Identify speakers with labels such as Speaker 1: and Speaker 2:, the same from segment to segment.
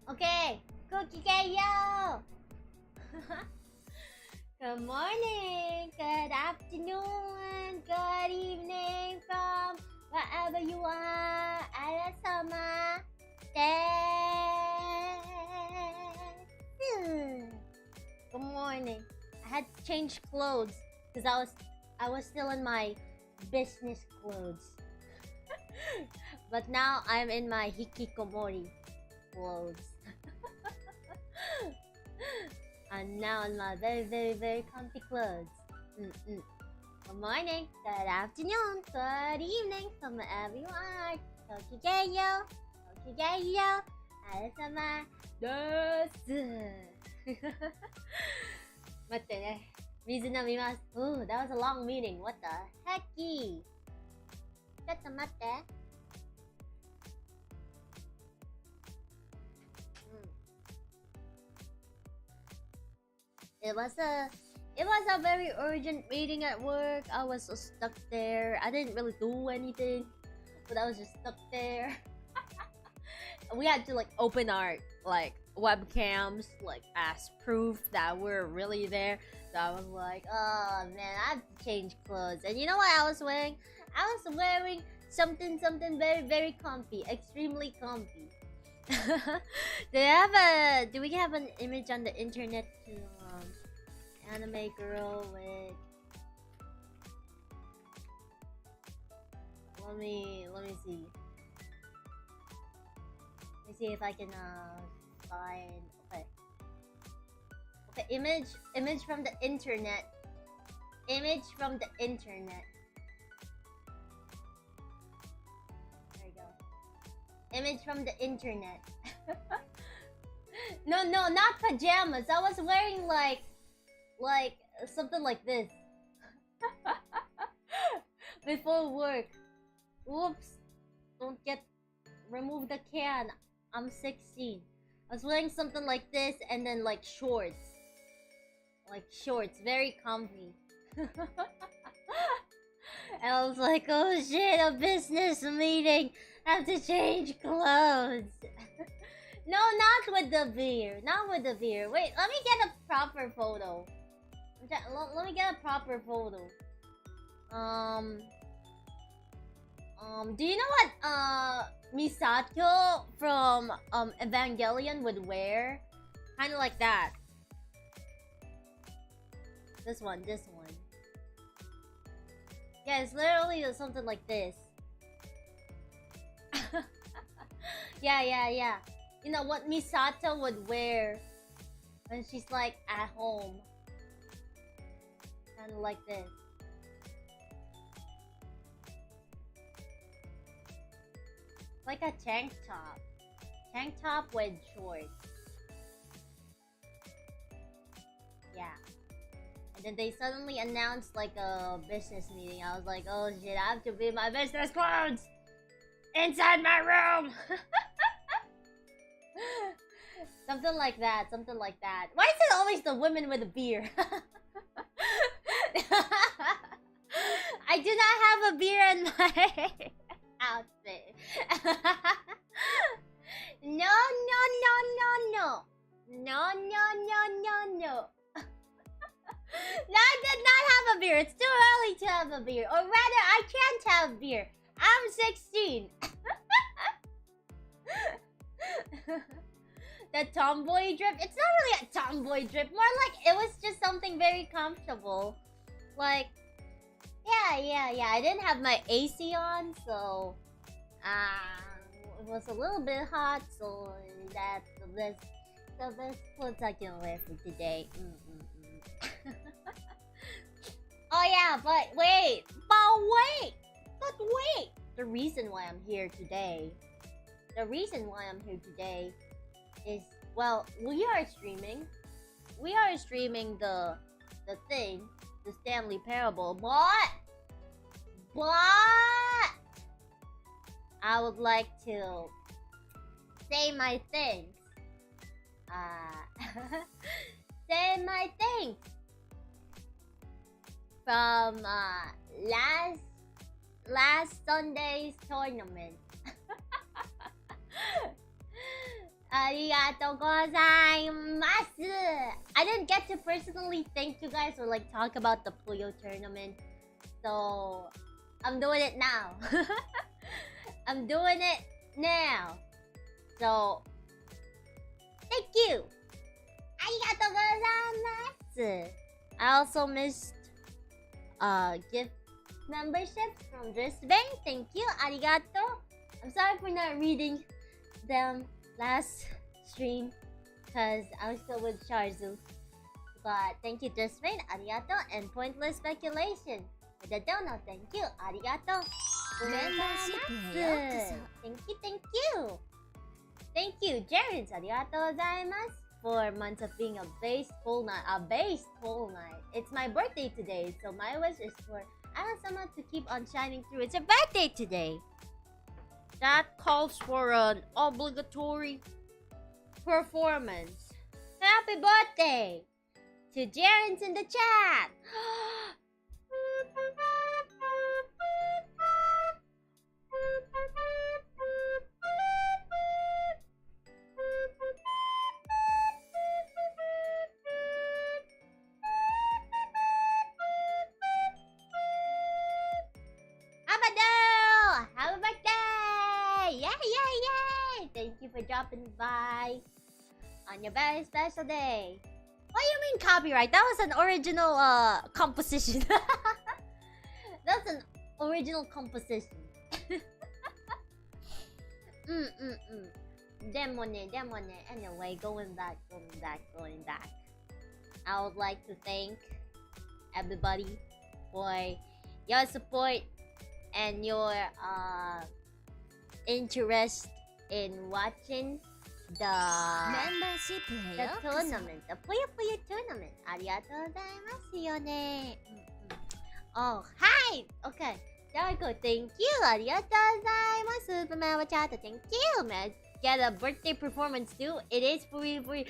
Speaker 1: Okay, cookie yo. Good morning, good afternoon, good evening from wherever you are. Isla-sama. Good morning. I had to change clothes because I was still in my business clothes. But now I'm in my hikikomori clothes. I'm now in my very, very, very comfy clothes. Good morning, good afternoon, good evening from wherever you are. Tokigeyo, Tokigeyo, Isla-sama desu. 待ってね。水飲みます。Ooh, that was a long meeting. What the hecky? ちょっと待って。It was a very urgent meeting at work. I was so stuck there. I didn't really do anything, but I was just stuck there. We had to like open our like webcams like as proof that we're really there. So I was like, oh man, I have to change clothes. And you know what I was wearing? I was wearing something very, very comfy, extremely comfy. Do we have an image on the internet to anime girl with? Let me see. Let me see if I can find. Okay, image from the internet. Image from the internet. There you go. Image from the internet. No, not pajamas. I was wearing like something like this. Before work. Whoops. Remove the can. I'm 16. I was wearing something like this and then like shorts. Like shorts, very comfy. And I was like, oh shit, a business meeting. I have to change clothes. No, not with the beer. Not with the beer. Wait, let me get a proper photo. Let me get a proper photo. Do you know what Misato from Evangelion would wear? Kind of like that. This one. Yeah, it's literally something like this. Yeah. You know what Misato would wear when she's like at home. Kind of like this. Like a tank top. Tank top with shorts. Yeah. And then they suddenly announced like a business meeting. I was like, oh shit, I have to be in my business clothes! Inside my room! Something like that. Why is it always the women with the beer? I do not have a beer in my outfit. No. No, I did not have a beer. It's too early to have a beer. Or rather, I can't have beer. I'm 16. The tomboy drip? It's not really a tomboy drip. More like it was just something very comfortable. Like, yeah. I didn't have my AC on, so it was a little bit hot, so that's the best clothes I can wear for today. Oh yeah, but wait. The reason why I'm here today is, well, we are streaming the thing, the Stanley Parable, but I would like to say my thanks. Say my thanks from last Sunday's tournament. Arigatou gozaimasu. I didn't get to personally thank you guys or like talk about the Puyo tournament, so I'm doing it now. I'm doing it now. So thank you. Arigatou gozaimasu. I also missed gift memberships from Brisbane. Thank you. Arigato. I'm sorry for not reading them last stream because I was still with Charzu. But thank you, Brisbane. Arigato. And pointless speculation. With the donut, thank you. Arigato. Thank you, thank you. Thank you, Jarens. Arigato gozaimasu. 4 months of being a based whole night. It's my birthday today, so my wish is for Isla-sama to keep on shining through. It's her birthday today. That calls for an obligatory performance. Happy birthday to Jarens in the chat. Happy birthday! Yay! Thank you for dropping by on your very special day. What do you mean copyright? That was an original composition. That's an original composition. Demone. Anyway, going back. I would like to thank everybody for your support and your interest in watching the tournament, the Puyo tournament. Arigatou gozaimasu yo ne. Oh, hi! Okay, there we go. Thank you. Arigatou gozaimasu. Superman Wachata, thank you. May I get a birthday performance too? It is free. Really?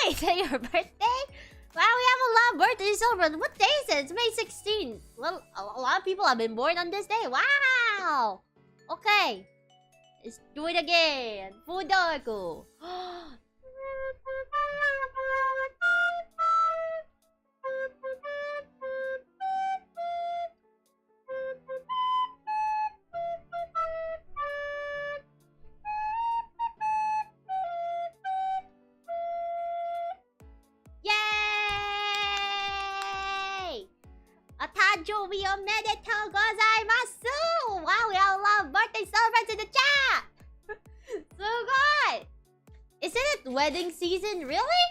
Speaker 1: Is that your birthday? Wow, we have a lot of birthdays celebrating. What day is it? It's May 16th. Well, a lot of people have been born on this day. Wow! Okay. Let's do it again. Fudoku. Atajobi omedetou gozaimasu! Wow, we have a lot of birthday celebrants in the chat! So good! Isn't it wedding season? Really?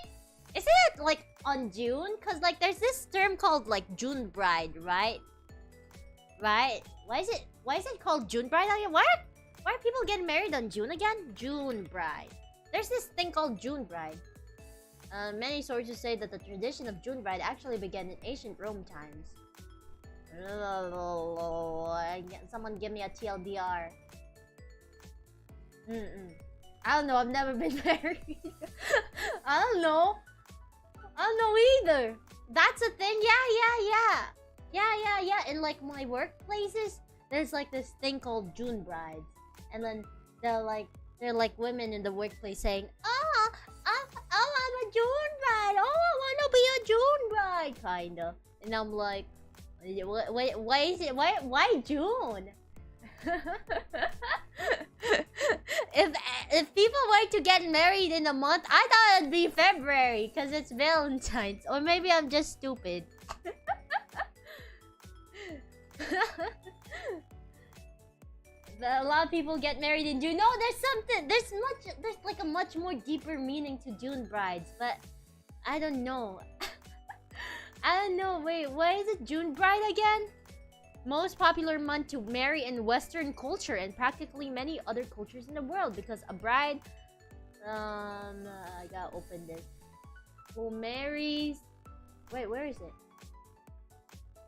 Speaker 1: Isn't it like on June? Cause like there's this term called like June bride, right? Right? Why is it called June bride again? Why are people getting married on June again? June bride. There's this thing called June bride. Many sources say that the tradition of June bride actually began in ancient Rome times. Someone give me a TLDR. I don't know. I've never been married. I don't know either. That's a thing. Yeah. In like my workplaces, there's like this thing called June brides, and then they're like women in the workplace saying, "Oh, I'm a June bride. Oh, I want to be a June bride," kinda. And I'm like, wait, why is it? Why June? If people were to get married in a month, I thought it'd be February because it's Valentine's. Or maybe I'm just stupid. But a lot of people get married in June. No, there's like a much more deeper meaning to June brides, but I don't know. Wait, why is it June bride again? Most popular month to marry in Western culture and practically many other cultures in the world, because a bride, I gotta open this. Who marries? Wait, where is it?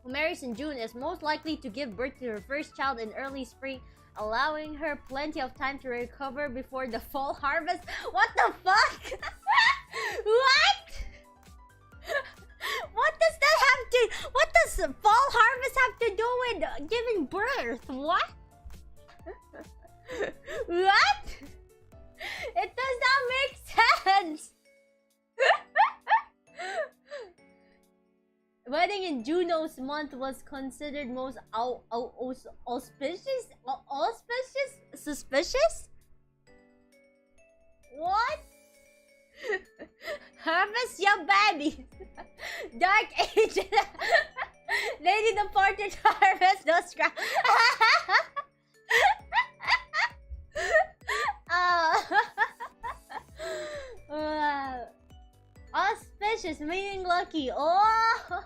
Speaker 1: Who marries in June is most likely to give birth to her first child in early spring, allowing her plenty of time to recover before the fall harvest. What the fuck? What? What does fall harvest have to do with giving birth? What? What? It does not make wedding in Juno's month was considered most auspicious? Suspicious? What? Harvest your babies. Dark age. Lady departed to harvest those crops. Auspicious, meaning lucky. Oh,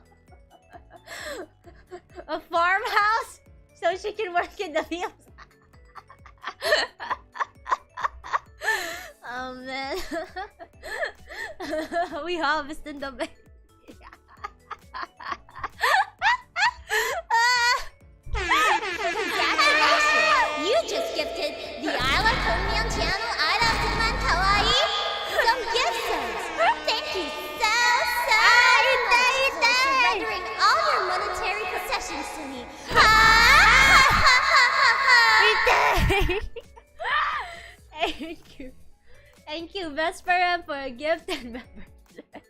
Speaker 1: a farmhouse so she can work in the fields. Oh man, we harvesting the baby.
Speaker 2: You just gifted the Isla-sama channel Isla-sama kawaii some gift sets. Thank you so much for surrendering all your monetary possessions to me.
Speaker 1: Thank you. Thank you, best friend, for a gift and membership.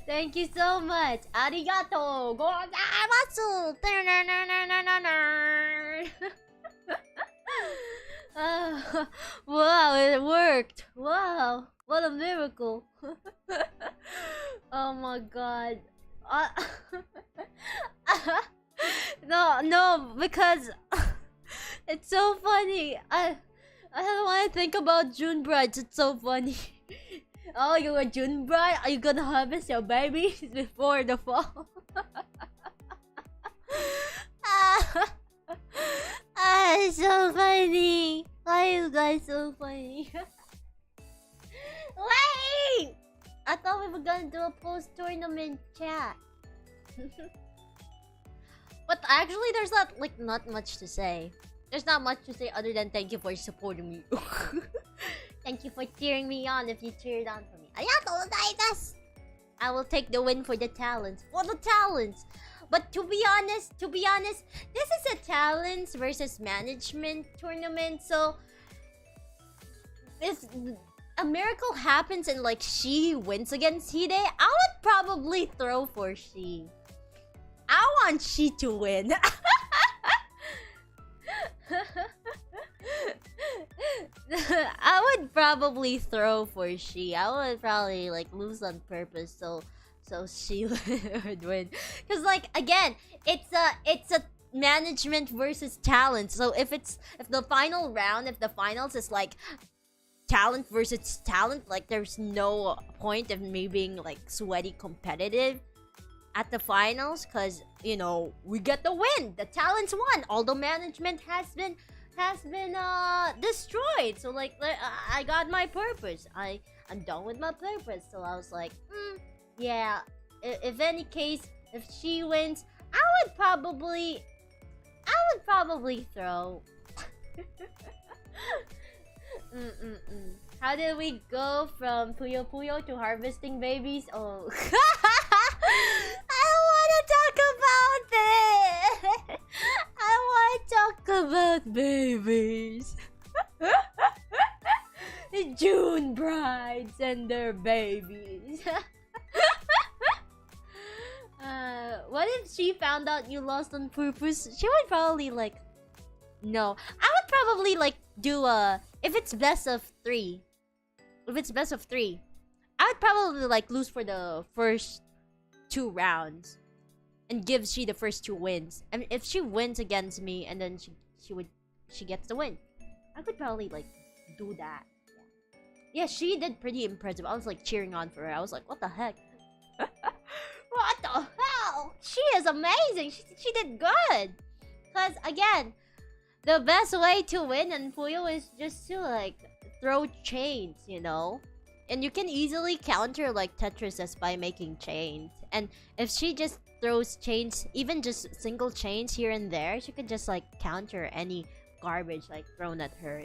Speaker 1: Thank you so much. Arigato gozaimasu. Wow, it worked. Wow, what a miracle. Oh my god. No, because it's so funny. I don't want to think about June brides. It's so funny. Oh, you're a June bride? Are you gonna harvest your babies before the fall? It's so funny. Why are you guys so funny? Wait! I thought we were gonna do a post-tournament chat. But actually, there's not much to say. There's not much to say other than thank you for supporting me. Thank you for cheering me on if you cheered on for me. Arigatou gozaimasu! I will take the win for the talents. For the talents! But to be honest, this is a talents versus management tournament, so if a miracle happens and like she wins against Hide, I would probably throw for she. I want she to win. I would probably throw for she. I would probably like lose on purpose so she would win. Cause like again, it's a management versus talent. So if the final round, if the finals is like talent versus talent, like there's no point of me being like sweaty competitive at the finals, cause you know we get the win. The talents won. Although management has been destroyed. So like I got my purpose. I'm done with my purpose. So I was like, yeah. If any case, if she wins, I would probably throw. How did we go from Puyo Puyo to harvesting babies? Oh. I don't want to talk about it. I want to talk about babies. June brides and their babies. What if she found out you lost on purpose? She would probably like... No. I would probably like do a... If it's best of 3. If it's best of 3. I would probably like lose for the first 2 rounds. And give she the first 2 wins. I mean, if she wins against me and then she gets the win. I could probably like do that. Yeah, she did pretty impressive. I was like cheering on for her. I was like, what the heck? What the hell? She is amazing. She did good. Cause again, the best way to win in Puyo is just to like throw chains, you know? And you can easily counter like Tetris by making chains. And if she just throws chains, even just single chains here and there, she could just like counter any garbage like thrown at her.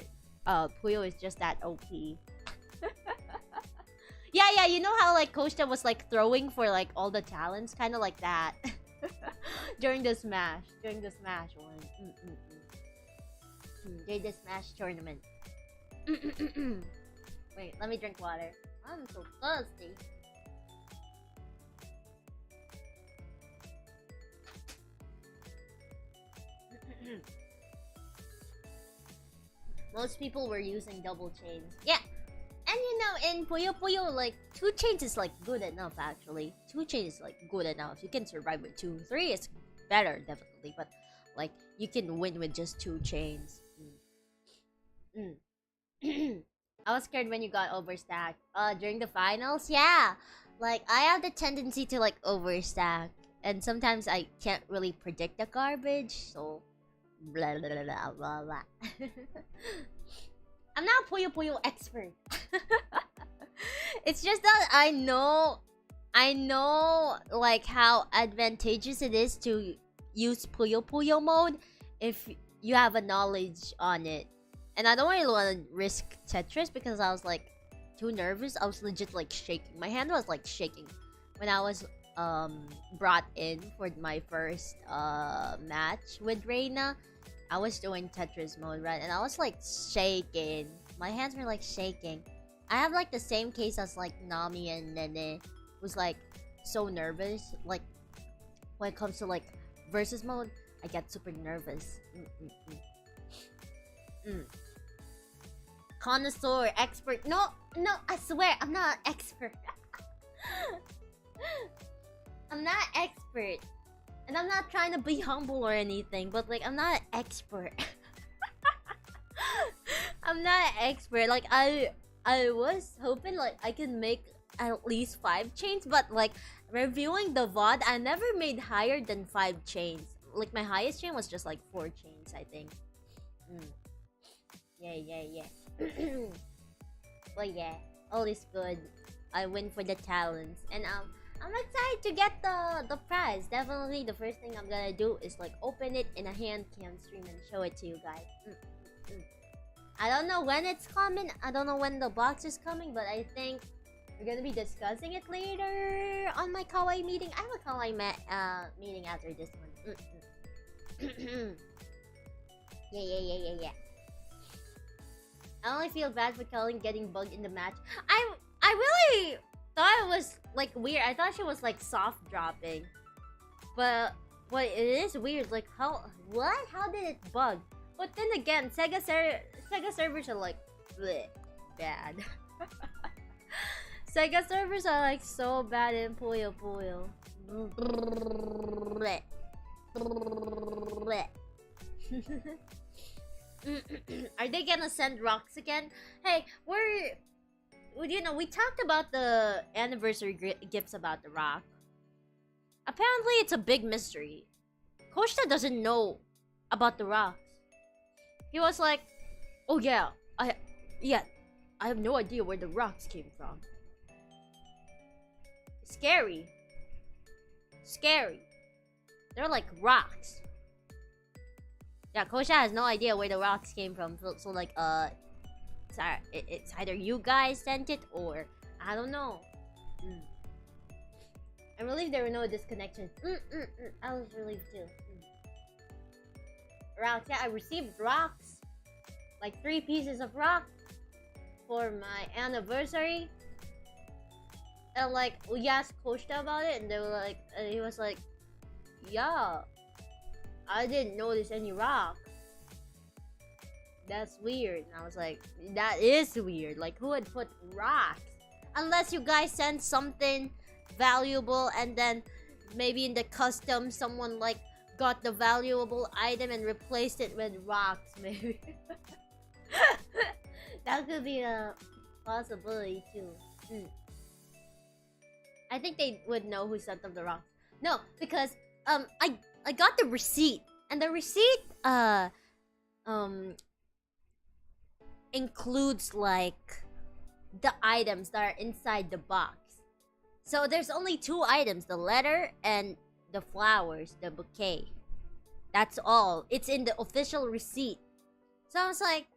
Speaker 1: Puyo is just that OP. Yeah, you know how like Koshta was like throwing for like all the talents, kind of like that. during the Smash one. During the Smash tournament. Wait, let me drink water. I'm so thirsty. Most people were using double chains. Yeah. And you know, in Puyo Puyo, like 2 chains is like good enough actually. 2 chains is like good enough. You can survive with 2. 3 is better definitely, but like you can win with just 2 chains. I was scared when you got overstacked. During the finals, yeah. Like I have the tendency to like overstack, and sometimes I can't really predict the garbage, so blah blah blah blah blah. I'm not a Puyo Puyo expert. It's just that I know like how advantageous it is to use Puyo Puyo mode if you have a knowledge on it. And I don't really want to risk Tetris because I was like too nervous. I was legit like shaking. My hand was like shaking when I was brought in for my first match with Reina. I was doing Tetris mode, right? And I was like shaking. My hands were like shaking. I have like the same case as like Nami and Nene, who's like so nervous. Like when it comes to like versus mode, I get super nervous. Connoisseur, expert. No, I swear, I'm not an expert. I'm not an expert. And I'm not trying to be humble or anything, but like I'm not an expert. I'm not an expert. Like I was hoping like I can make at least 5 chains, but like reviewing the VOD, I never made higher than 5 chains. Like my highest chain was just like 4 chains, I think. Yeah. But yeah, all is good. I win for the talents, and I'm excited to get the prize. Definitely, the first thing I'm gonna do is like open it in a hand cam stream and show it to you guys. I don't know when it's coming. I don't know when the box is coming, but I think we're gonna be discussing it later on my kawaii meeting. I have a kawaii meeting after this one. Yeah. I only feel bad for Colin getting bugged in the match. I really thought it was like weird. I thought she was like soft dropping, but it is weird. Like how did it bug? But then again, Sega servers are like bleh, bad. Sega servers are like so bad in Puyo Puyo. Bleh. Bleh. Are they gonna send rocks again? Hey, we talked about the anniversary gifts about the rock. Apparently, it's a big mystery. Koshita doesn't know about the rocks. He was like, "Oh yeah, I have no idea where the rocks came from." Scary. They're like rocks. Yeah, Kosha has no idea where the rocks came from. So like, it's either you guys sent it or I don't know. I'm relieved there were no disconnections. I was relieved too. Rocks. Yeah, I received rocks. Like 3 pieces of rock for my anniversary. And like, we asked Koshita about it, and they were like, he was like, "Yeah, I didn't notice any rock. That's weird." And I was like, that is weird. Like, who would put rocks? Unless you guys sent something valuable and then maybe in the custom someone like got the valuable item and replaced it with rocks, maybe. That could be a possibility too. I think they would know who sent them the rocks. No, because I got the receipt, and the receipt includes like the items that are inside the box. So there's only 2 items, the letter and the flowers, the bouquet. That's all. It's in the official receipt. So I was like,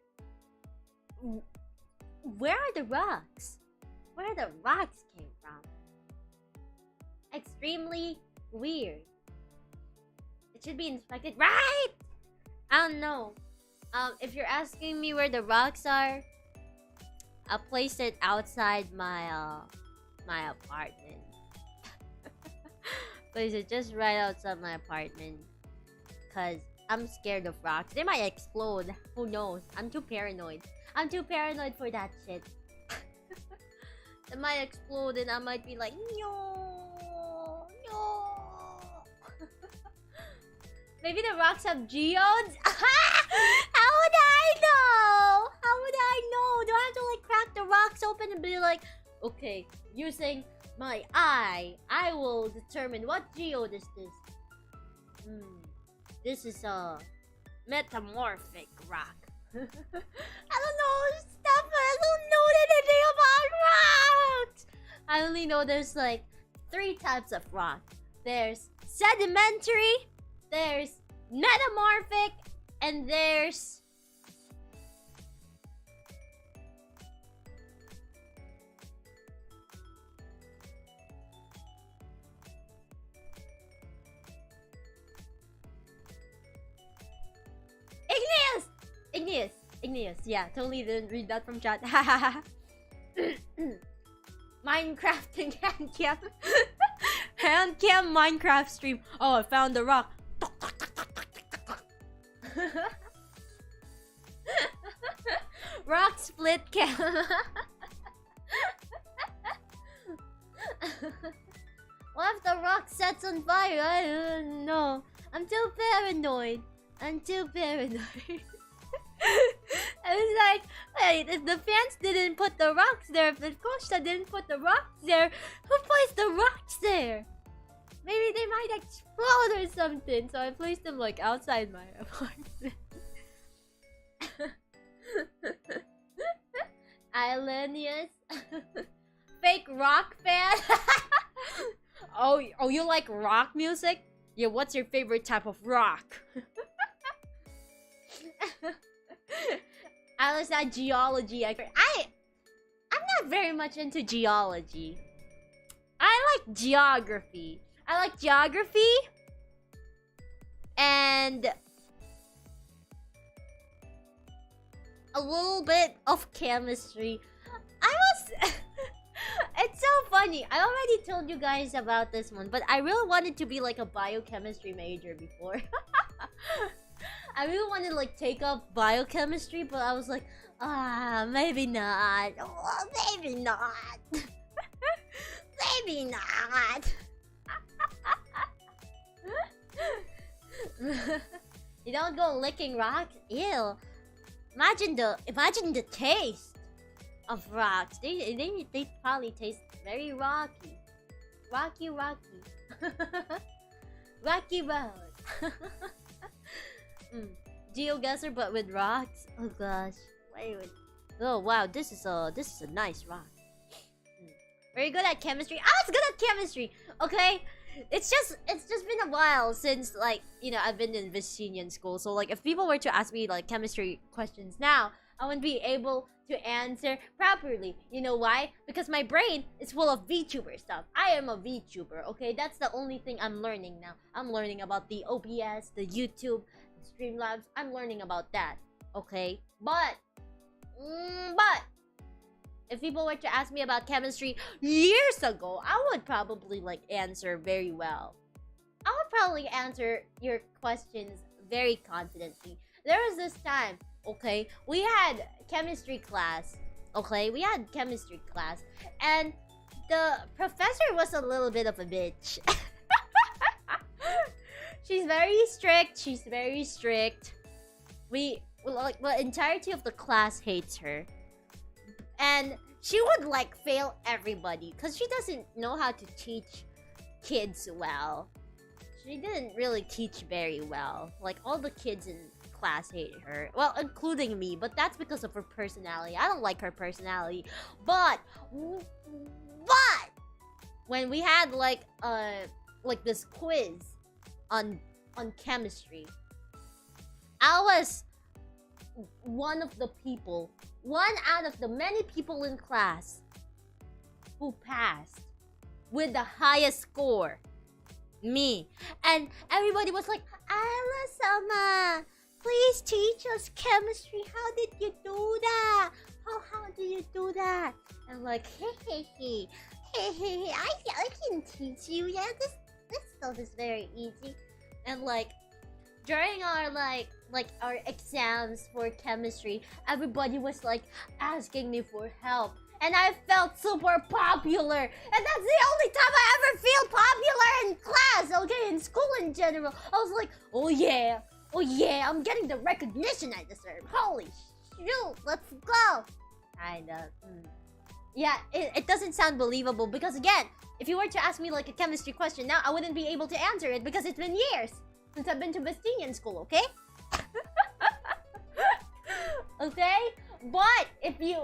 Speaker 1: where are the rocks? Where the rocks came from? Extremely weird. It should be inspected, right? I don't know. If you're asking me where the rocks are, I'll place it outside my my apartment. Place it just right outside my apartment. Cause I'm scared of rocks. They might explode. Who knows? I'm too paranoid. I'm too paranoid for that shit. It might explode and I might be like, no, no. Maybe the rocks have geodes? How would I know? How would I know? Do I have to like crack the rocks open and be like, okay, using my eye, I will determine what geode is this. This is a metamorphic rock. I don't know stuff. I don't know anything about rocks. I only know there's like 3 types of rock. There's sedimentary, there's metamorphic, and there's igneous. Yeah, totally didn't read that from chat. Minecraft and handcam. Handcam Minecraft stream. Oh, I found the rock. Rock split cam. What if the rock sets on fire? I don't know. I'm too paranoid. I was like, wait, if the fans didn't put the rocks there, if the Costa didn't put the rocks there, who placed the rocks there? Maybe they might explode or something, so I placed them like outside my apartment. Islandius. Fake rock fan. Oh, you like rock music? Yeah, what's your favorite type of rock? Alice at geology. I'm not very much into geology. I like geography. And a little bit of chemistry. It's so funny. I already told you guys about this one, but I really wanted to be like a biochemistry major before. I really wanted to like take up biochemistry, but I was like, maybe not. Oh, maybe not. Maybe not. You don't go licking rocks? Ew. Imagine the taste of rocks. They probably taste very rocky. Rocky. Rocky road. GeoGuessr but with rocks. Oh gosh. Oh wow, this is a nice rock. Very good at chemistry. I was good at chemistry. Okay? It's just been a while since like, you know, I've been in Vicinian school. So like if people were to ask me like chemistry questions now, I wouldn't be able to answer properly. You know why? Because my brain is full of VTuber stuff. I am a VTuber, okay? That's the only thing I'm learning now. I'm learning about the OBS, the YouTube, Streamlabs. I'm learning about that, okay? But if people were to ask me about chemistry years ago, I would probably like answer very well. I would probably answer your questions very confidently. There was this time, okay, we had chemistry class, and the professor was a little bit of a bitch. She's very strict. The entirety of the class hates her. And she would like fail everybody because she doesn't know how to teach kids well. She didn't really teach very well. Like all the kids in class hated her. Well, including me, but that's because of her personality. I don't like her personality. But when we had like this quiz on chemistry, I was one out of the many people in class who passed with the highest score. Me. And everybody was like, Isla-sama, please teach us chemistry. How did you do that? How do you do that? And like, hey, I can teach you. Yeah, this stuff is very easy. And like, during our our exams for chemistry, everybody was like asking me for help. And I felt super popular. And that's the only time I ever feel popular in class, okay? In school in general. I was like, oh yeah, I'm getting the recognition I deserve. Holy shoot, let's go. Kinda. Yeah, it doesn't sound believable because again, if you were to ask me like a chemistry question now, I wouldn't be able to answer it because it's been years since I've been to Bastinian school, okay? Okay? But if you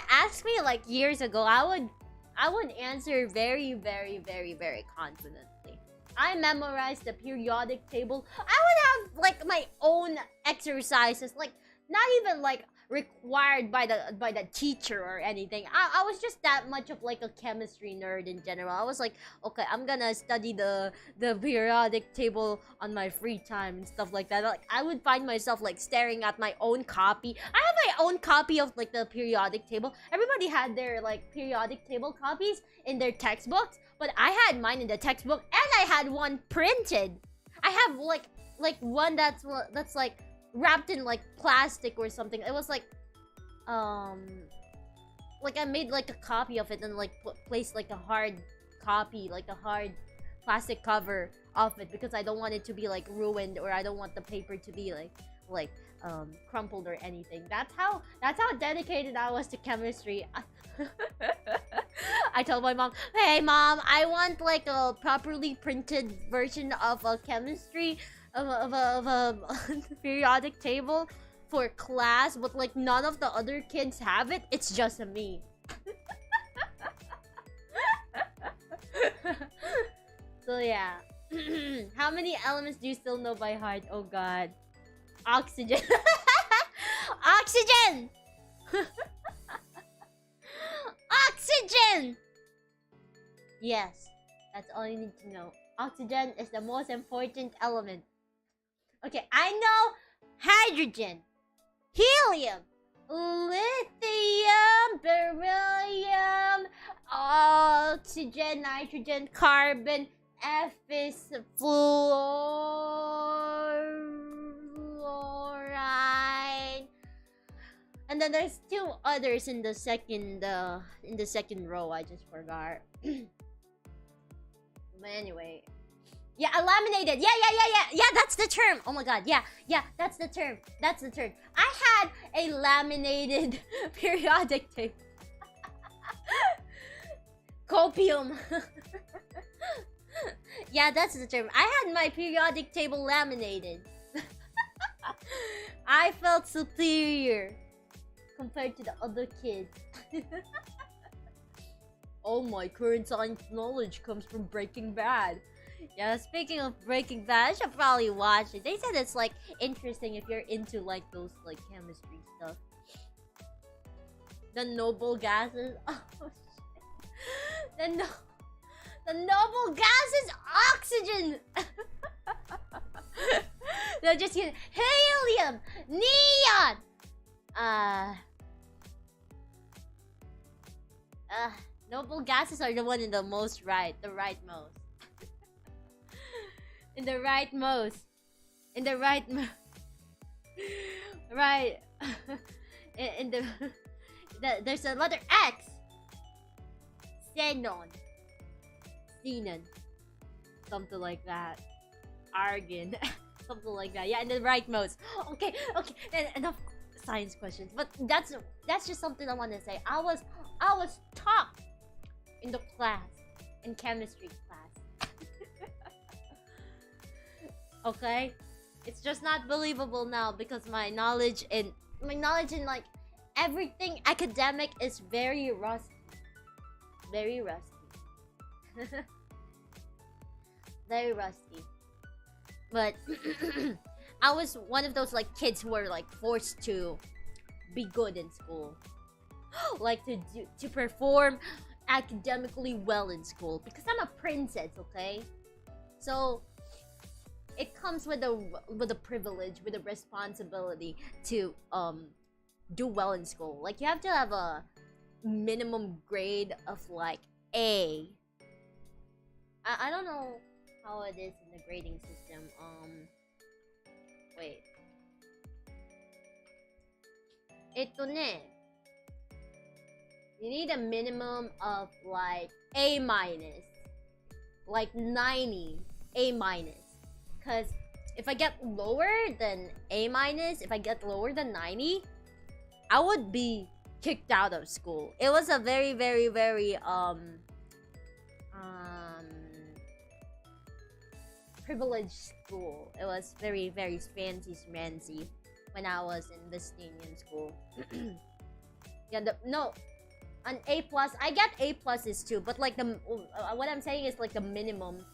Speaker 1: asked me like years ago, I would answer very, very, very, very confidently. I memorized the periodic table. I would have like my own exercises, like not even like required by the teacher or anything. I was just that much of like a chemistry nerd in general. I was like, okay, I'm gonna study the periodic table on my free time and stuff like that. Like I would find myself like staring at my own copy. I have my own copy of like the periodic table. Everybody had their like periodic table copies in their textbooks, but I had mine in the textbook and I had one printed. I have like one that's like wrapped in like plastic or something. It was like I made like a copy of it and like placed like a hard copy, like a hard plastic cover of it because I don't want it to be like ruined or I don't want the paper to be like crumpled or anything. That's how dedicated I was to chemistry. I told my mom, hey mom, I want like a properly printed version of a chemistry of a periodic table for class, but like none of the other kids have it. It's just me. So yeah. How many elements do you still know by heart? Oh god. Oxygen. Oxygen. Oxygen. Yes, that's all you need to know. Oxygen is the most important element. Okay, I know hydrogen, helium, lithium, beryllium, oxygen, nitrogen, carbon, ephes, fluoride. And then there's two others in the second row. I just forgot. But anyway. Yeah, laminated. Yeah, that's the term. Oh my god. Yeah, that's the term. I had a laminated periodic table. Copium. Yeah, that's the term. I had my periodic table laminated. I felt superior compared to the other kids. All my current science knowledge comes from Breaking Bad. Yeah, speaking of Breaking Bad, I should probably watch it. They said it's like interesting if you're into like those like chemistry stuff. The noble gases. Oh shit. The noble gas is oxygen. They're just using helium, neon. Noble gases are the one in the most right, the rightmost. In the rightmost. Right. in the there's a letter X. Xenon. Something like that. Argon. Something like that. Yeah, in the rightmost. Okay. Enough science questions. But that's just something I want to say. I was top in the class, in chemistry class. Okay, it's just not believable now because my knowledge in like everything academic is very rusty. Very rusty. But I was one of those like kids who were like forced to be good in school. Like to perform academically well in school because I'm a princess, okay? So it comes with a privilege, with a responsibility to do well in school. Like you have to have a minimum grade of like A. I don't know how it is in the grading system. Wait. You need a minimum of like A minus. Like 90 A minus. Because if I get lower than A minus, if I get lower than 90, I would be kicked out of school. It was a very, very, very privileged school. It was very, very fancy schmancy when I was in Vestinian school. Yeah, an A plus. I get A pluses too, but like what I'm saying is like the minimum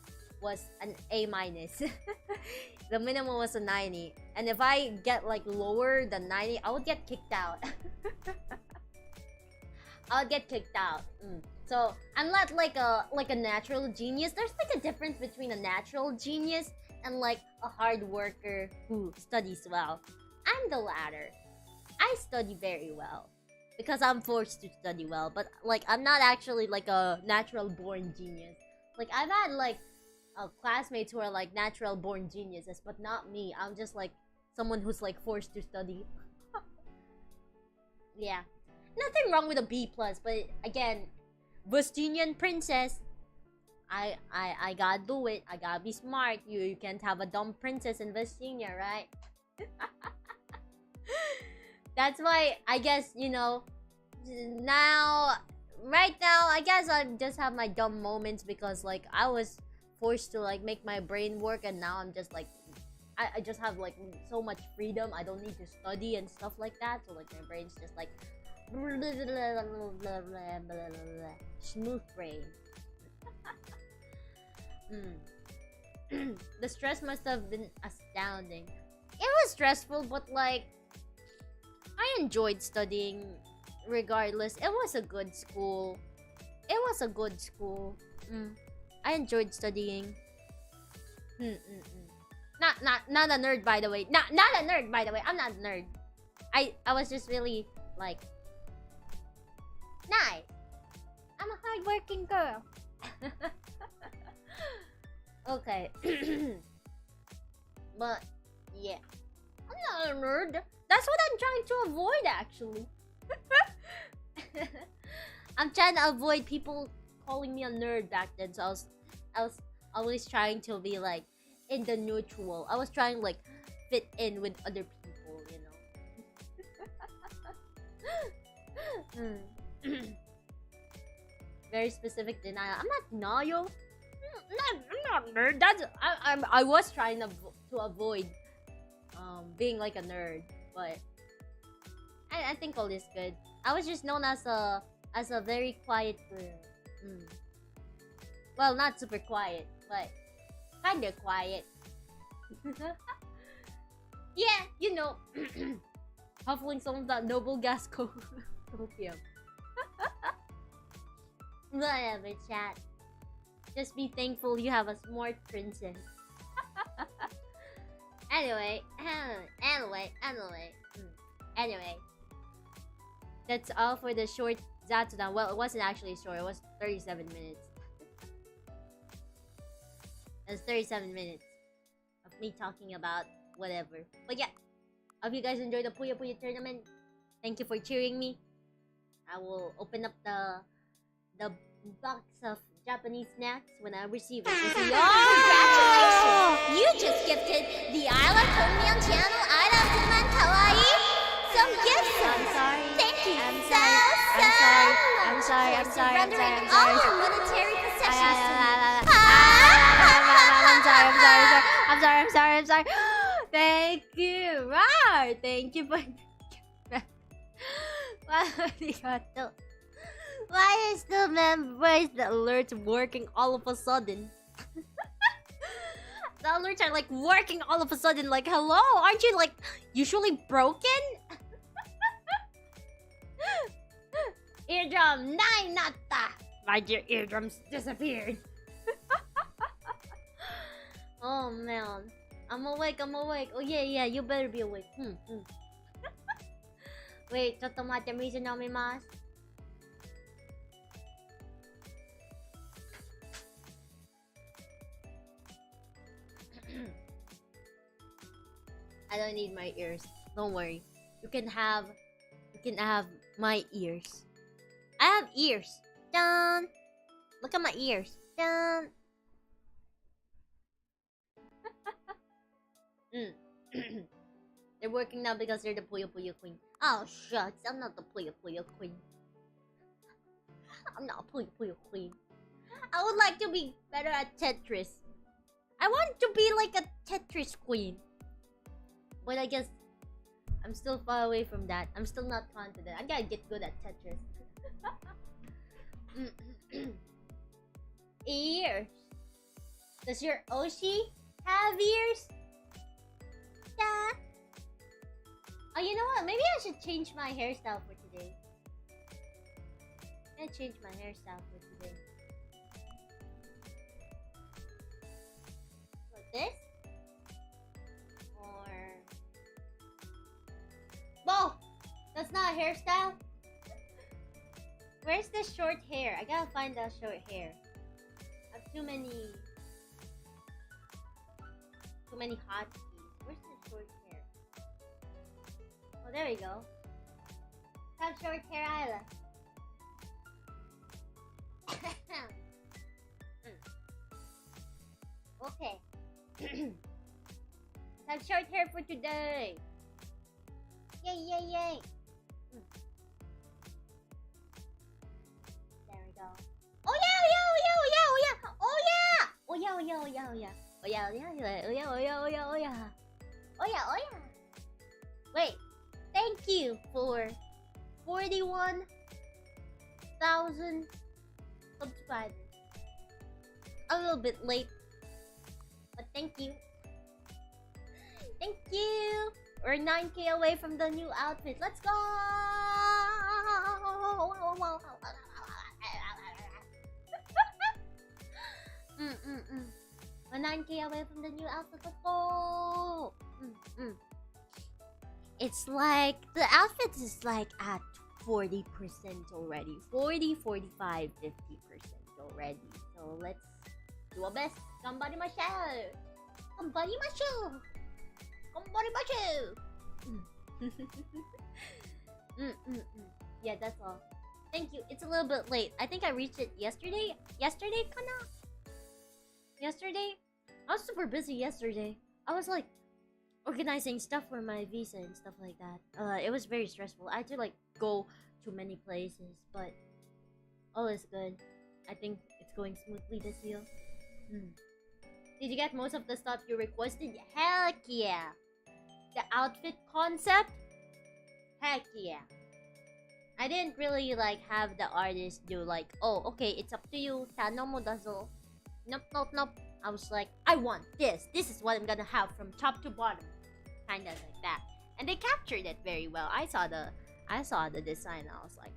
Speaker 1: was an A minus. The minimum was a 90, and if I get like lower than 90, I would get kicked out. I'll get kicked out. So I'm not like a natural genius. There's like a difference between a natural genius and like a hard worker who studies well. I'm the latter. I study very well because I'm forced to study well, but like I'm not actually like a natural born genius. Like I've had like classmates who are like natural born geniuses, but not me. I'm just like someone who's like forced to study. Yeah, nothing wrong with a B plus, but again, Vestinian princess. I gotta do it. I gotta be smart. You can't have a dumb princess in Vestinia, right? That's why I guess, you know, right now I guess I just have my dumb moments because like I was forced to like make my brain work, and now I'm just like I just have like so much freedom. I don't need to study and stuff like that, so like my brain's just like smooth brain. The stress must have been astounding. It was stressful, but like I enjoyed studying regardless. It was a good school. I enjoyed studying. Not a nerd, by the way. Not a nerd, by the way. I'm not a nerd. I was just really like nice. I'm a hardworking girl. Okay. But yeah, I'm not a nerd. That's what I'm trying to avoid, actually. I'm trying to avoid people calling me a nerd back then, so I was always trying to be like in the neutral. I was trying to like fit in with other people, you know. Very specific denial. I'm not denial. I'm not a nerd. I was trying to avoid being like a nerd, but I think all is good. I was just known as a very quiet girl. Well, not super quiet, but kinda quiet. Yeah, you know, huffling some of that noble gas copium. Whatever, chat. Just be thankful you have a smart princess. Anyway. That's all for the short Zatsudan. Well, it wasn't actually short. It was 37 minutes. It was 37 minutes of me talking about whatever. But yeah, hope you guys enjoyed the Puyo tournament. Thank you for cheering me. I will open up the box of Japanese snacks when I receive it.
Speaker 2: Congratulations! You just gifted the Isla-sama channel Isla-sama kawaii some gifts.
Speaker 1: I'm sorry.
Speaker 2: Thank you
Speaker 1: I'm
Speaker 2: so
Speaker 1: sorry.
Speaker 2: much for surrendering all your military possessions to me.
Speaker 1: I'm sorry. Thank you. Right. Thank you for. Why is the alerts working all of a sudden? The alerts are like working all of a sudden. Like, hello, aren't you like usually broken? Eardrum 9 natta. My dear eardrums disappeared. Oh man, I'm awake. Oh yeah, you better be awake. Wait, ちょっと待って、水飲みます。I don't gonna need my ears. Don't worry. You can have my ears. I have ears. Dun. Look at my ears. Dun. They're working now because they're the Puyo Puyo Queen. Oh shucks, I'm not the Puyo Puyo Queen. I'm not a Puyo Puyo Queen. I would like to be better at Tetris. I want to be like a Tetris queen. But I guess I'm still far away from that. I'm still not confident. I gotta get good at Tetris. Ears. Does your Oshi have ears? Yeah. Oh, you know what? Maybe I should change my hairstyle for today. I'm gonna change my hairstyle for today. Like this? Or... Whoa! That's not a hairstyle? Where's the short hair? I gotta find that short hair. I have too many hotkeys. Where's the short hair? Oh, there we go. Have short hair, Isla. Okay. Have short hair for today. Yay, yay, yay. There we go. Oh yeah, oh yeah, oh yeah, oh yeah, oh yeah, oh yeah, oh yeah, oh yeah, oh yeah, oh yeah, oh yeah, oh yeah, oh yeah, oh yeah, oh yeah, oh yeah, oh yeah, oh yeah. Wait, thank you for 41,000 subscribers. A little bit late, but thank you. Thank you. We're 9K away from the new outfit. Let's go. We're 9K away from the new outfit. Let's go. It's like the outfit is like at 40% already. 40, 45, 50% already. So let's do our best. Somebody my show. Somebody my show. Somebody my show. Yeah, that's all. Thank you. It's a little bit late. I think I reached it yesterday. Yesterday, kana? Yesterday? I was super busy yesterday. I was like organizing stuff for my visa and stuff like that. It was very stressful. I had to like go to many places, but all is good. I think it's going smoothly this year. Did you get most of the stuff you requested? Heck yeah! The outfit concept? Heck yeah! I didn't really like have the artist do like, oh, okay, it's up to you. Tano mo dazo. Nope, nope, nope. I was like, I want this. This is what I'm gonna have from top to bottom. Kinda like that. And they captured it very well. I saw the design. I was like,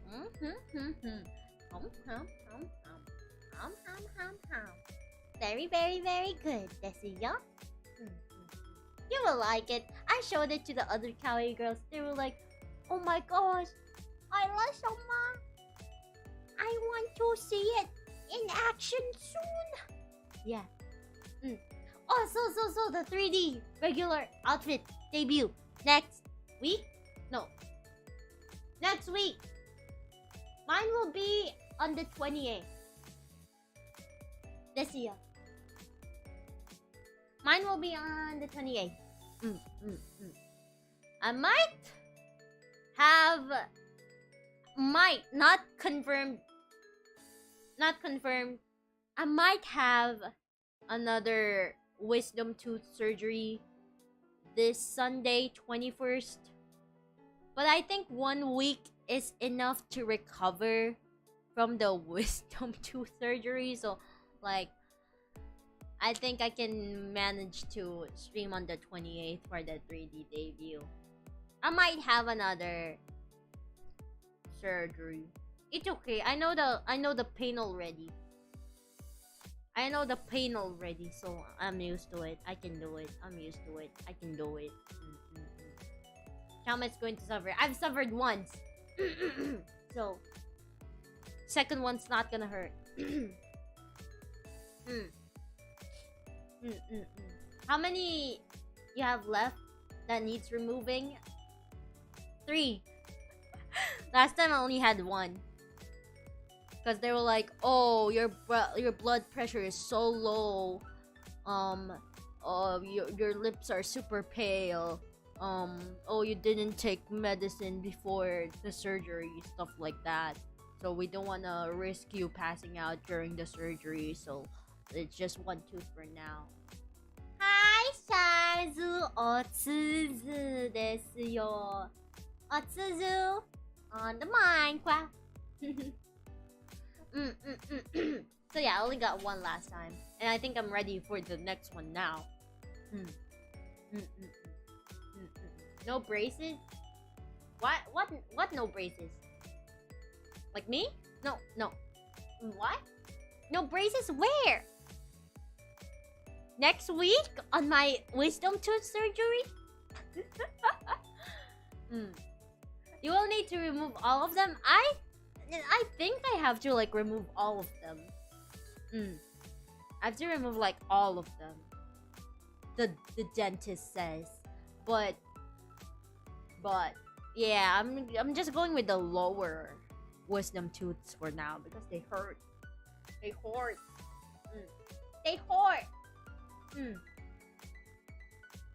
Speaker 1: Very, very, very good. Desuyo. You will like it. I showed it to the other kawaii girls. They were like, oh my gosh, Isla-sama, I want to see it in action soon. Yeah. Oh, so the 3D regular outfit debut next week? No. Next week. Mine will be on the 28th. This year. Mine will be on the 28th. I might not confirmed. I might have another wisdom tooth surgery this Sunday, 21st. But I think 1 week is enough to recover from the wisdom tooth surgery. So, like, I think I can manage to stream on the 28th for the 3D debut. I might have another surgery. It's okay. I know the pain already. So I'm used to it. I can do it. I'm used to it. I can do it. Chama's going to suffer. I've suffered once. So, second one's not gonna hurt. How many you have left? that needs removing? 3. Last time I only had 1. Because they were like, oh, your blood pressure is so low. Your lips are super pale. Oh, you didn't take medicine before the surgery, stuff like that. So we don't want to risk you passing out during the surgery. So it's just 1 tooth for now. Hi, Shizu. Otsuzu desu yo. Otsuzu on the Minecraft. So yeah, I only got 1 last time, and I think I'm ready for the next one now. No braces? What no braces? Like me? No. What? No braces where? Next week on my wisdom tooth surgery? You will need to remove all of them. I think I have to like remove all of them. I have to remove like all of them. The dentist says. But yeah, I'm just going with the lower wisdom tooths for now because they hurt. They hurt. They hurt.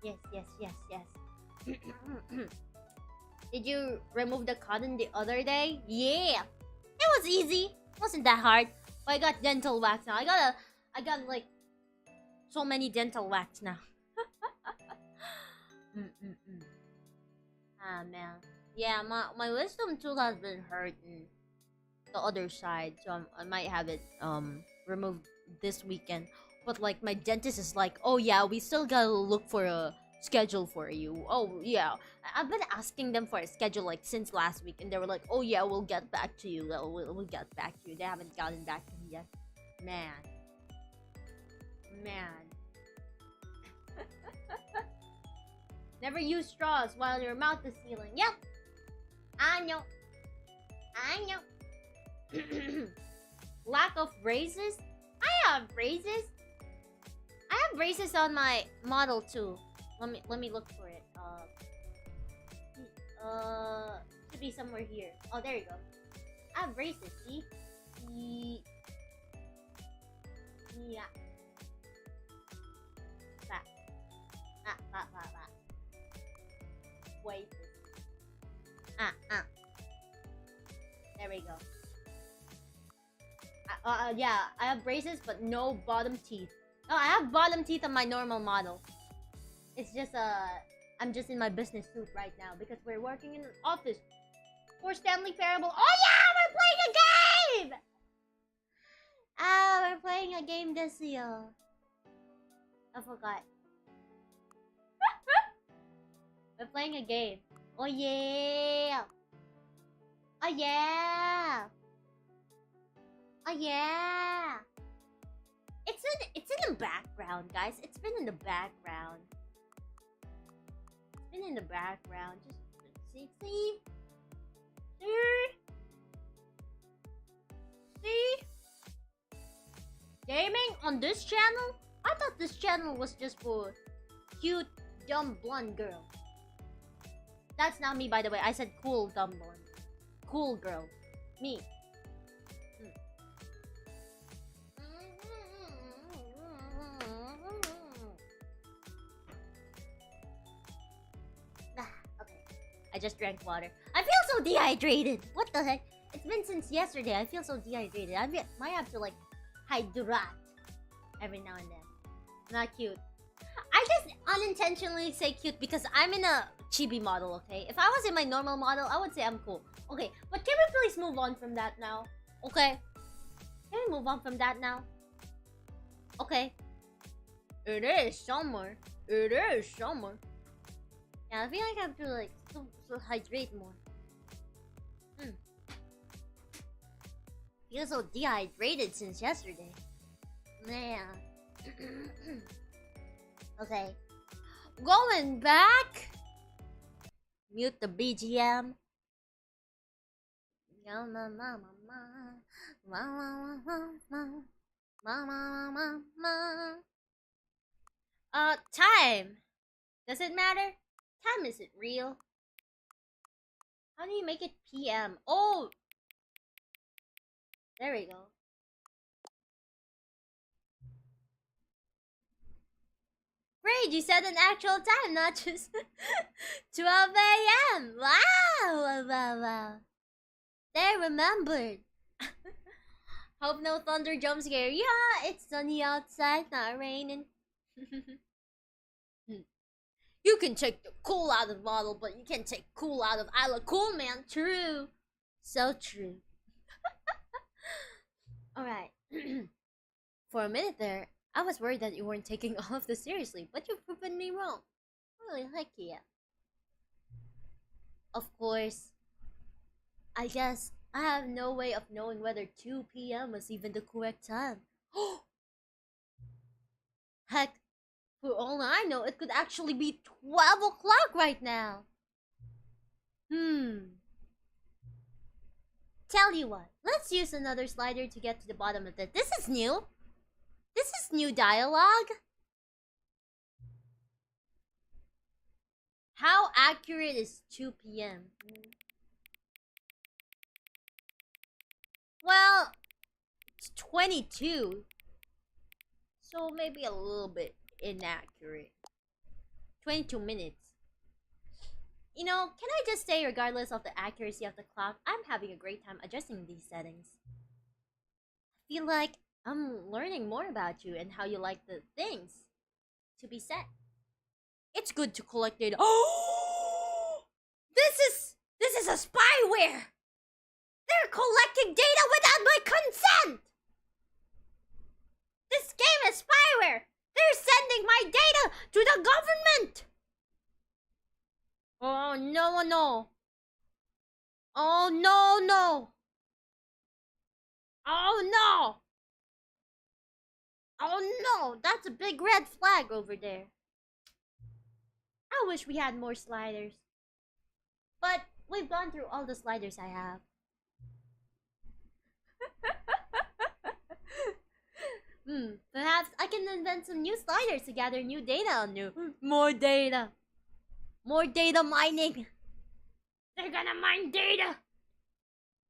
Speaker 1: Yes. Did you remove the cotton the other day? Yeah. It was easy. Wasn't that hard. But I got dental wax now. I got like so many dental wax now. Ah man. Yeah, my wisdom tooth has been hurting the other side, so I might have it removed this weekend. But like my dentist is like, oh yeah, we still gotta look for a schedule for you. Oh yeah, I've been asking them for a schedule like since last week, and they were like, oh yeah, we'll get back to you. We'll get back to you. They haven't gotten back to me yet. Man. Never use straws while your mouth is healing. Yep. I know. Lack of braces? I have braces. I have braces on my model too. Let me look for it. Should be somewhere here. Oh, there you go. I have braces. See? Yeah. Wait. There we go. Yeah, I have braces, but no bottom teeth. No, I have bottom teeth on my normal model. It's just I'm just in my business suit right now because we're working in an office for Stanley Parable. Oh yeah, we're playing a game! We're playing a game this year. I forgot. We're playing a game. Oh yeah! Oh yeah! Oh yeah! It's in the background, guys. It's been in the background. It's been in the background. Just see? Gaming on this channel? I thought this channel was just for cute, dumb, blonde girl. That's not me, by the way. I said cool, dumb, blonde. Cool girl. Me. Okay. I just drank water. I feel so dehydrated. What the heck? It's been since yesterday. I feel so dehydrated. I might have to like hydrate every now and then. Not cute. I just unintentionally say cute because I'm in a chibi model, okay? If I was in my normal model, I would say I'm cool. Okay, but can we please move on from that now? Okay? Can we move on from that now? Okay. It is summer. It is summer. Yeah, I feel like I have to like so hydrate more. Feel so dehydrated since yesterday. Man. Okay. Going back. Mute the BGM. Time. Does it matter? time is it real? How do you make it PM? Oh! There we go. Great, you set an actual time, not just 12 a.m. Wow, wow, wow. They remembered. Hope no thunder jump scare. Yeah, it's sunny outside, not raining. You can take the cool out of the bottle, but you can't take cool out of Isla Cool, man. True. So true. Alright. For a minute there, I was worried that you weren't taking all of this seriously, but you've proven me wrong. Really, heck yeah. Of course, I guess I have no way of knowing whether 2 p.m. was even the correct time. Heck, for all I know, it could actually be 12 o'clock right now. Tell you what, let's use another slider to get to the bottom of it. This is new. This is new dialogue. How accurate is 2 p.m.? Well, it's 22. So maybe a little bit inaccurate. 22 minutes. You know, can I just say, regardless of the accuracy of the clock, I'm having a great time adjusting these settings. I feel like I'm learning more about you and how you like the things to be set. It's good to collect data. Oh! This is a spyware! They're collecting data without my consent! This game is spyware! They're sending my data to the government! Oh no, no. Oh no, no. Oh no. Oh no, that's a big red flag over there. I wish we had more sliders. But we've gone through all the sliders I have. Perhaps I can invent some new sliders to gather new data on you. More data. More data mining. They're gonna mine data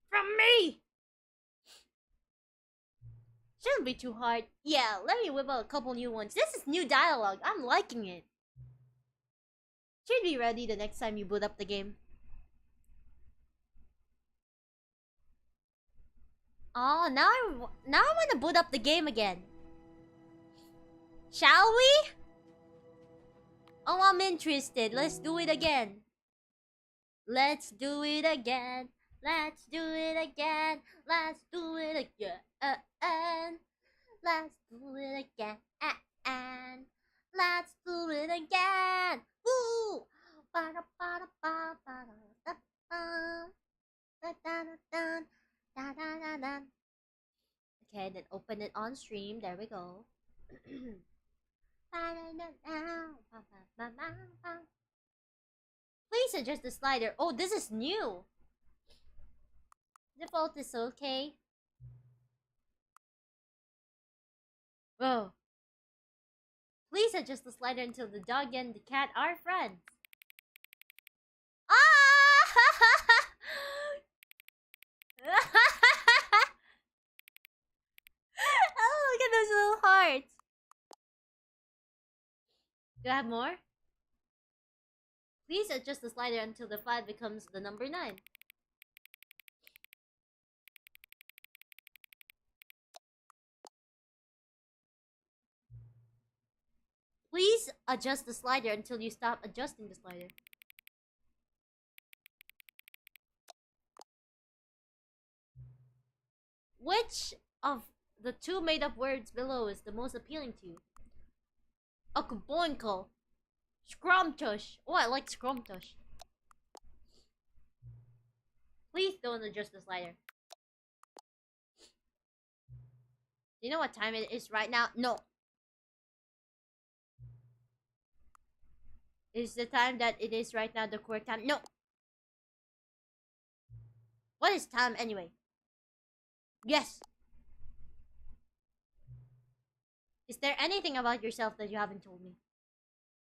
Speaker 1: from me. Shouldn't be too hard. Yeah, let me whip out a couple new ones. This is new dialogue. I'm liking it. Should be ready the next time you boot up the game. Oh, now I want to boot up the game again. Shall we? Oh, I'm interested. Let's do it again. Let's do it again. Let's do it again. Let's do it again. Let's do it again. Let's do it again. Woo! Okay, then open it on stream. There we go. Please adjust the slider. Oh, this is new. Default is okay. Oh. Please adjust the slider until the dog and the cat are friends. Ah! Oh, look at those little hearts. Do I have more? Please adjust the slider until the 5 becomes the number 9. Please adjust the slider until you stop adjusting the slider. Which of the 2 made-up words below is the most appealing to you? Okuboinko. Scrumptious. Oh, I like scrumptious. Please don't adjust the slider. Do you know what time it is right now? No. Is the time that it is right now the correct time? No. What is time anyway? Yes. Is there anything about yourself that you haven't told me?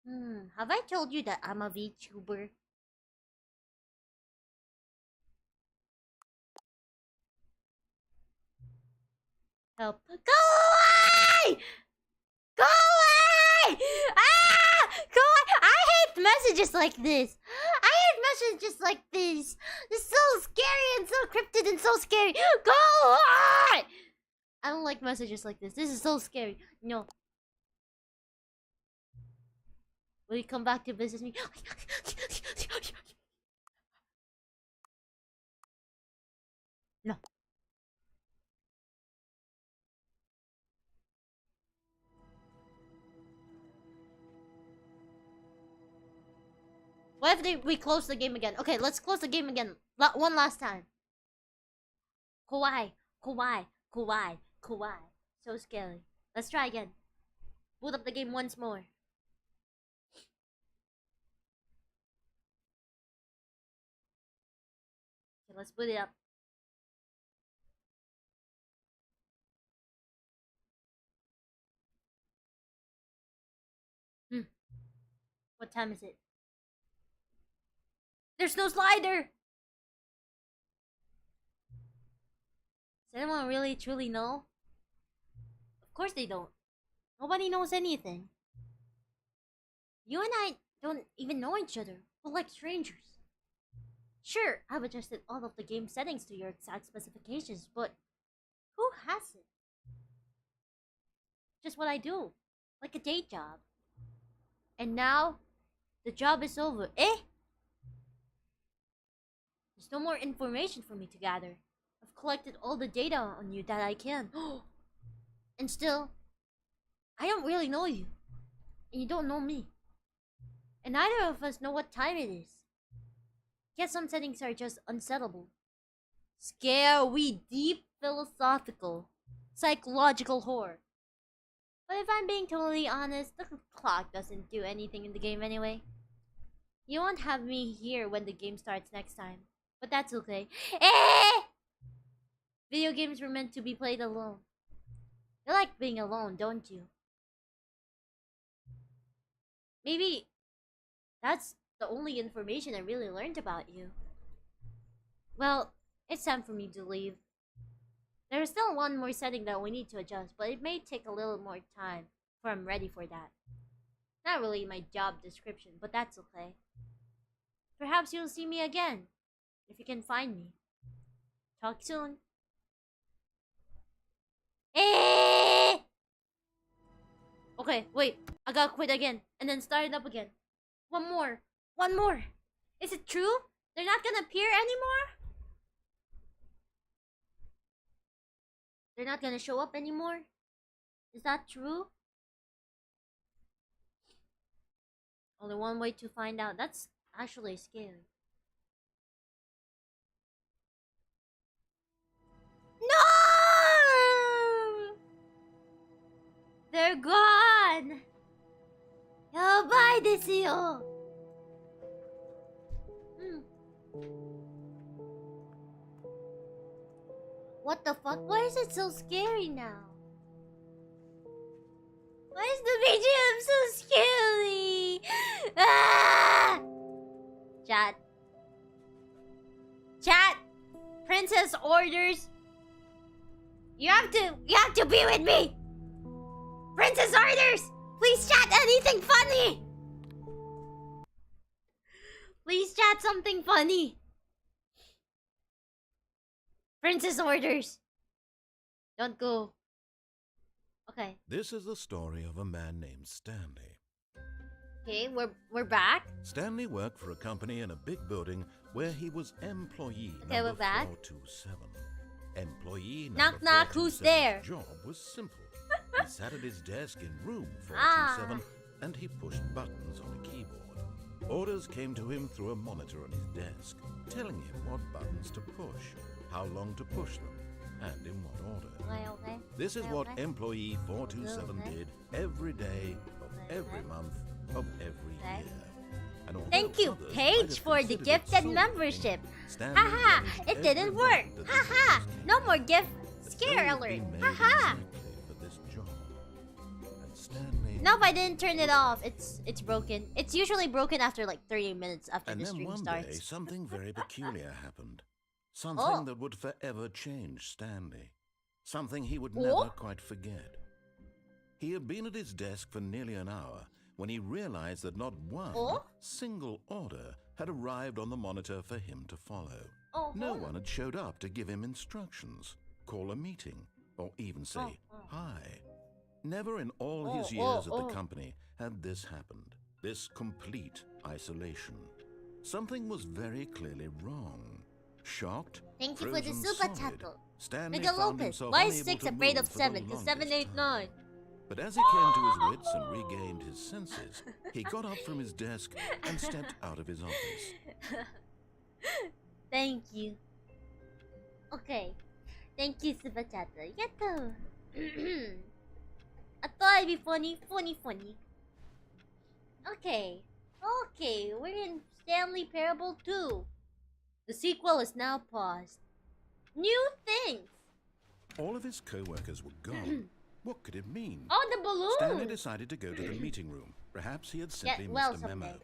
Speaker 1: Have I told you that I'm a VTuber? Help. Go away! Go away! Ah! Go away! I hate messages like this. I hate messages like this. It's so scary and so cryptic and so scary. Go away! I don't like messages like this. This is so scary. No. Will you come back to visit me? No. What if we close the game again? Okay, let's close the game again. One last time. Kawaii, kawaii, kawaii, kawaii. So scary. Let's try again. Boot up the game once more. Okay, let's boot it up. What time is it? There's no slider! Does anyone really truly know? Of course they don't. Nobody knows anything. You and I don't even know each other. We're like strangers. Sure, I've adjusted all of the game settings to your exact specifications, but who hasn't? Just what I do. Like a day job. And now, the job is over. Eh? There's no more information for me to gather. I've collected all the data on you that I can. And still, I don't really know you. And you don't know me. And neither of us know what time it is. Guess some settings are just unsettable. Scary, deep, philosophical, psychological horror. But if I'm being totally honest, the clock doesn't do anything in the game anyway. You won't have me here when the game starts next time. But that's okay. Eh! Video games were meant to be played alone. You like being alone, don't you? Maybe that's the only information I really learned about you. Well, it's time for me to leave. There's still one more setting that we need to adjust, but it may take a little more time before I'm ready for that. Not really my job description, but that's okay. Perhaps you'll see me again, if you can find me. Talk soon. Eh! Okay, wait. I gotta quit again, and then start it up again. One more. One more. Is it true? They're not gonna appear anymore? They're not gonna show up anymore? Is that true? Only one way to find out. That's actually scary. No! They're gone! やばいですよ! What the fuck? Why is it so scary now? Why is the BGM so scary? Ah! Chat. Chat. Princess orders. You have to be with me. Princess orders. Please chat anything funny. Please chat something funny. Princess orders. Don't go. Okay.
Speaker 3: This is the story of a man named Stanley.
Speaker 1: Okay, we're back.
Speaker 3: Stanley worked for a company in a big building where he was employee
Speaker 1: Okay, we're
Speaker 3: number
Speaker 1: back.
Speaker 3: 427. Employee
Speaker 1: Knock,
Speaker 3: number
Speaker 1: knock, who's
Speaker 3: 427's
Speaker 1: there?
Speaker 3: job was simple. He sat at his desk in room 427 and he pushed buttons on a keyboard. Orders came to him through a monitor on his desk, telling him what buttons to push, how long to push them, and in what order.
Speaker 1: Okay.
Speaker 3: This is
Speaker 1: Okay,
Speaker 3: what
Speaker 1: okay.
Speaker 3: employee 427
Speaker 1: Okay.
Speaker 3: did every day of
Speaker 1: Okay,
Speaker 3: every
Speaker 1: okay.
Speaker 3: month of every
Speaker 1: Okay.
Speaker 3: year. And although
Speaker 1: Thank you,
Speaker 3: others might
Speaker 1: Paige,
Speaker 3: have
Speaker 1: for the
Speaker 3: considered it
Speaker 1: gifted
Speaker 3: soul-wrenching,
Speaker 1: membership.
Speaker 3: Stanley
Speaker 1: Haha,
Speaker 3: relished
Speaker 1: it
Speaker 3: every
Speaker 1: didn't work.
Speaker 3: moment that the
Speaker 1: Haha,
Speaker 3: business came.
Speaker 1: no more gift
Speaker 3: The
Speaker 1: scare
Speaker 3: dough had
Speaker 1: alert.
Speaker 3: been made
Speaker 1: Haha.
Speaker 3: exactly for this job. And Stanley
Speaker 1: Nope, I didn't turn it off. It's broken. It's usually broken after like 30 minutes after
Speaker 3: And
Speaker 1: the
Speaker 3: then
Speaker 1: stream
Speaker 3: one
Speaker 1: starts.
Speaker 3: day, something very peculiar happened. Something that would forever change Stanley. Something he would never quite forget. He had been at his desk for nearly an hour when he realized that not one single order had arrived on the monitor for him to follow. No one had showed up to give him instructions, call a meeting, or even say hi. Never in all his years at the company had this happened. This complete isolation. Something was very clearly wrong. Shocked,
Speaker 1: Thank you for the
Speaker 3: frozen
Speaker 1: super
Speaker 3: solid,
Speaker 1: chat.
Speaker 3: Stanley
Speaker 1: Mega
Speaker 3: found
Speaker 1: Lopez.
Speaker 3: himself
Speaker 1: Why is
Speaker 3: unable
Speaker 1: 6
Speaker 3: to
Speaker 1: afraid
Speaker 3: move
Speaker 1: of
Speaker 3: for
Speaker 1: 7?
Speaker 3: the
Speaker 1: Because 7,
Speaker 3: longest
Speaker 1: 8,
Speaker 3: time.
Speaker 1: 9.
Speaker 3: But as he came to his wits and regained his senses, he got up from his desk and stepped out of his office.
Speaker 1: Thank you. Okay. Thank you, super chat. Yato. I thought it'd be funny. Okay. Okay, we're in Stanley Parable 2. The sequel is now paused. New things!
Speaker 3: All of his co-workers were gone. What could it mean?
Speaker 1: Oh, the balloon!
Speaker 3: Stanley decided to go to the meeting room. Perhaps he had simply missed a memo.
Speaker 1: Someday.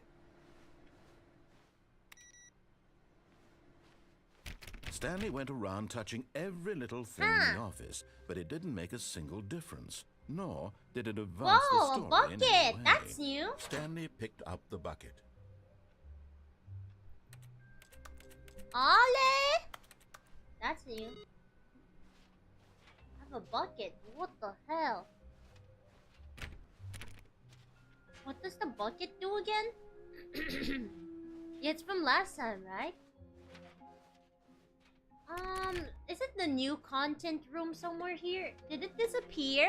Speaker 3: Stanley went around touching every little thing in the office, but it didn't make a single difference. Nor did it advance the
Speaker 1: Whoa, a
Speaker 3: story in any
Speaker 1: bucket!
Speaker 3: way.
Speaker 1: That's new!
Speaker 3: Stanley picked up the bucket.
Speaker 1: Ole! That's new. I have a bucket. What the hell? What does the bucket do again? Yeah, it's from last time, right? Is it the new content room somewhere here? Did it disappear?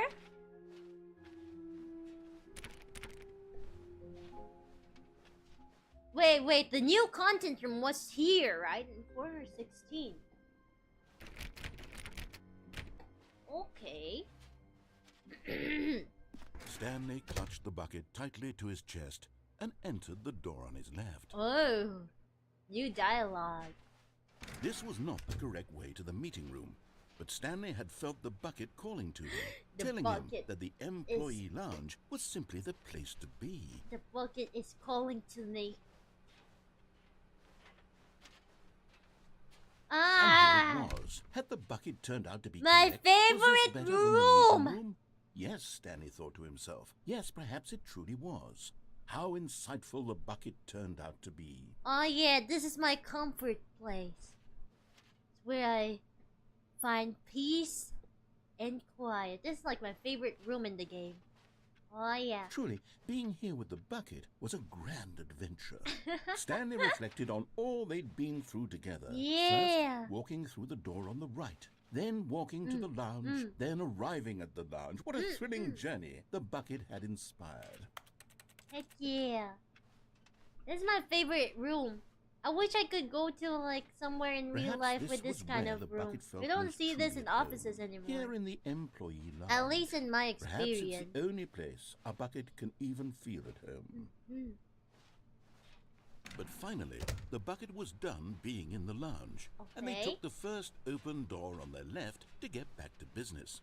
Speaker 1: Wait, the new content room was here, right? In corner 16. Okay.
Speaker 3: Stanley clutched the bucket tightly to his chest and entered the door on his left.
Speaker 1: Oh, new dialogue.
Speaker 3: This was not the correct way to the meeting room, but Stanley had felt the bucket calling to him,
Speaker 1: The
Speaker 3: telling him
Speaker 1: bucket
Speaker 3: that the employee lounge was simply the place to be.
Speaker 1: The bucket is calling to me.
Speaker 3: And here it was. Had the bucket turned out to be
Speaker 1: My
Speaker 3: correct, was this
Speaker 1: favorite
Speaker 3: better than the meeting
Speaker 1: room!
Speaker 3: room? Yes, Stanley thought to himself. Yes, perhaps it truly was. How insightful the bucket turned out to be.
Speaker 1: Oh yeah, this is my comfort place. It's where I find peace and quiet. This is like my favorite room in the game. Oh yeah.
Speaker 3: Truly, being here with the bucket was a grand adventure. Stanley reflected on all they'd been through together.
Speaker 1: Yeah.
Speaker 3: First, walking through the door on the right. Then walking to the lounge. Then arriving at the lounge. What a thrilling journey the bucket had inspired.
Speaker 1: Heck yeah. This is my favorite room. I wish I could go to like somewhere in real
Speaker 3: Perhaps
Speaker 1: life
Speaker 3: this
Speaker 1: with this
Speaker 3: was
Speaker 1: kind
Speaker 3: where
Speaker 1: of
Speaker 3: the
Speaker 1: room.
Speaker 3: bucket felt
Speaker 1: We don't
Speaker 3: most
Speaker 1: see this
Speaker 3: truly
Speaker 1: in
Speaker 3: at home.
Speaker 1: offices anymore.
Speaker 3: Here in the employee lounge.
Speaker 1: At least in my
Speaker 3: Perhaps
Speaker 1: experience.
Speaker 3: it's the only place a bucket can even feel at home. But finally, the bucket was done being in the lounge, and they
Speaker 1: Okay.
Speaker 3: took the first open door on their left to get back to business.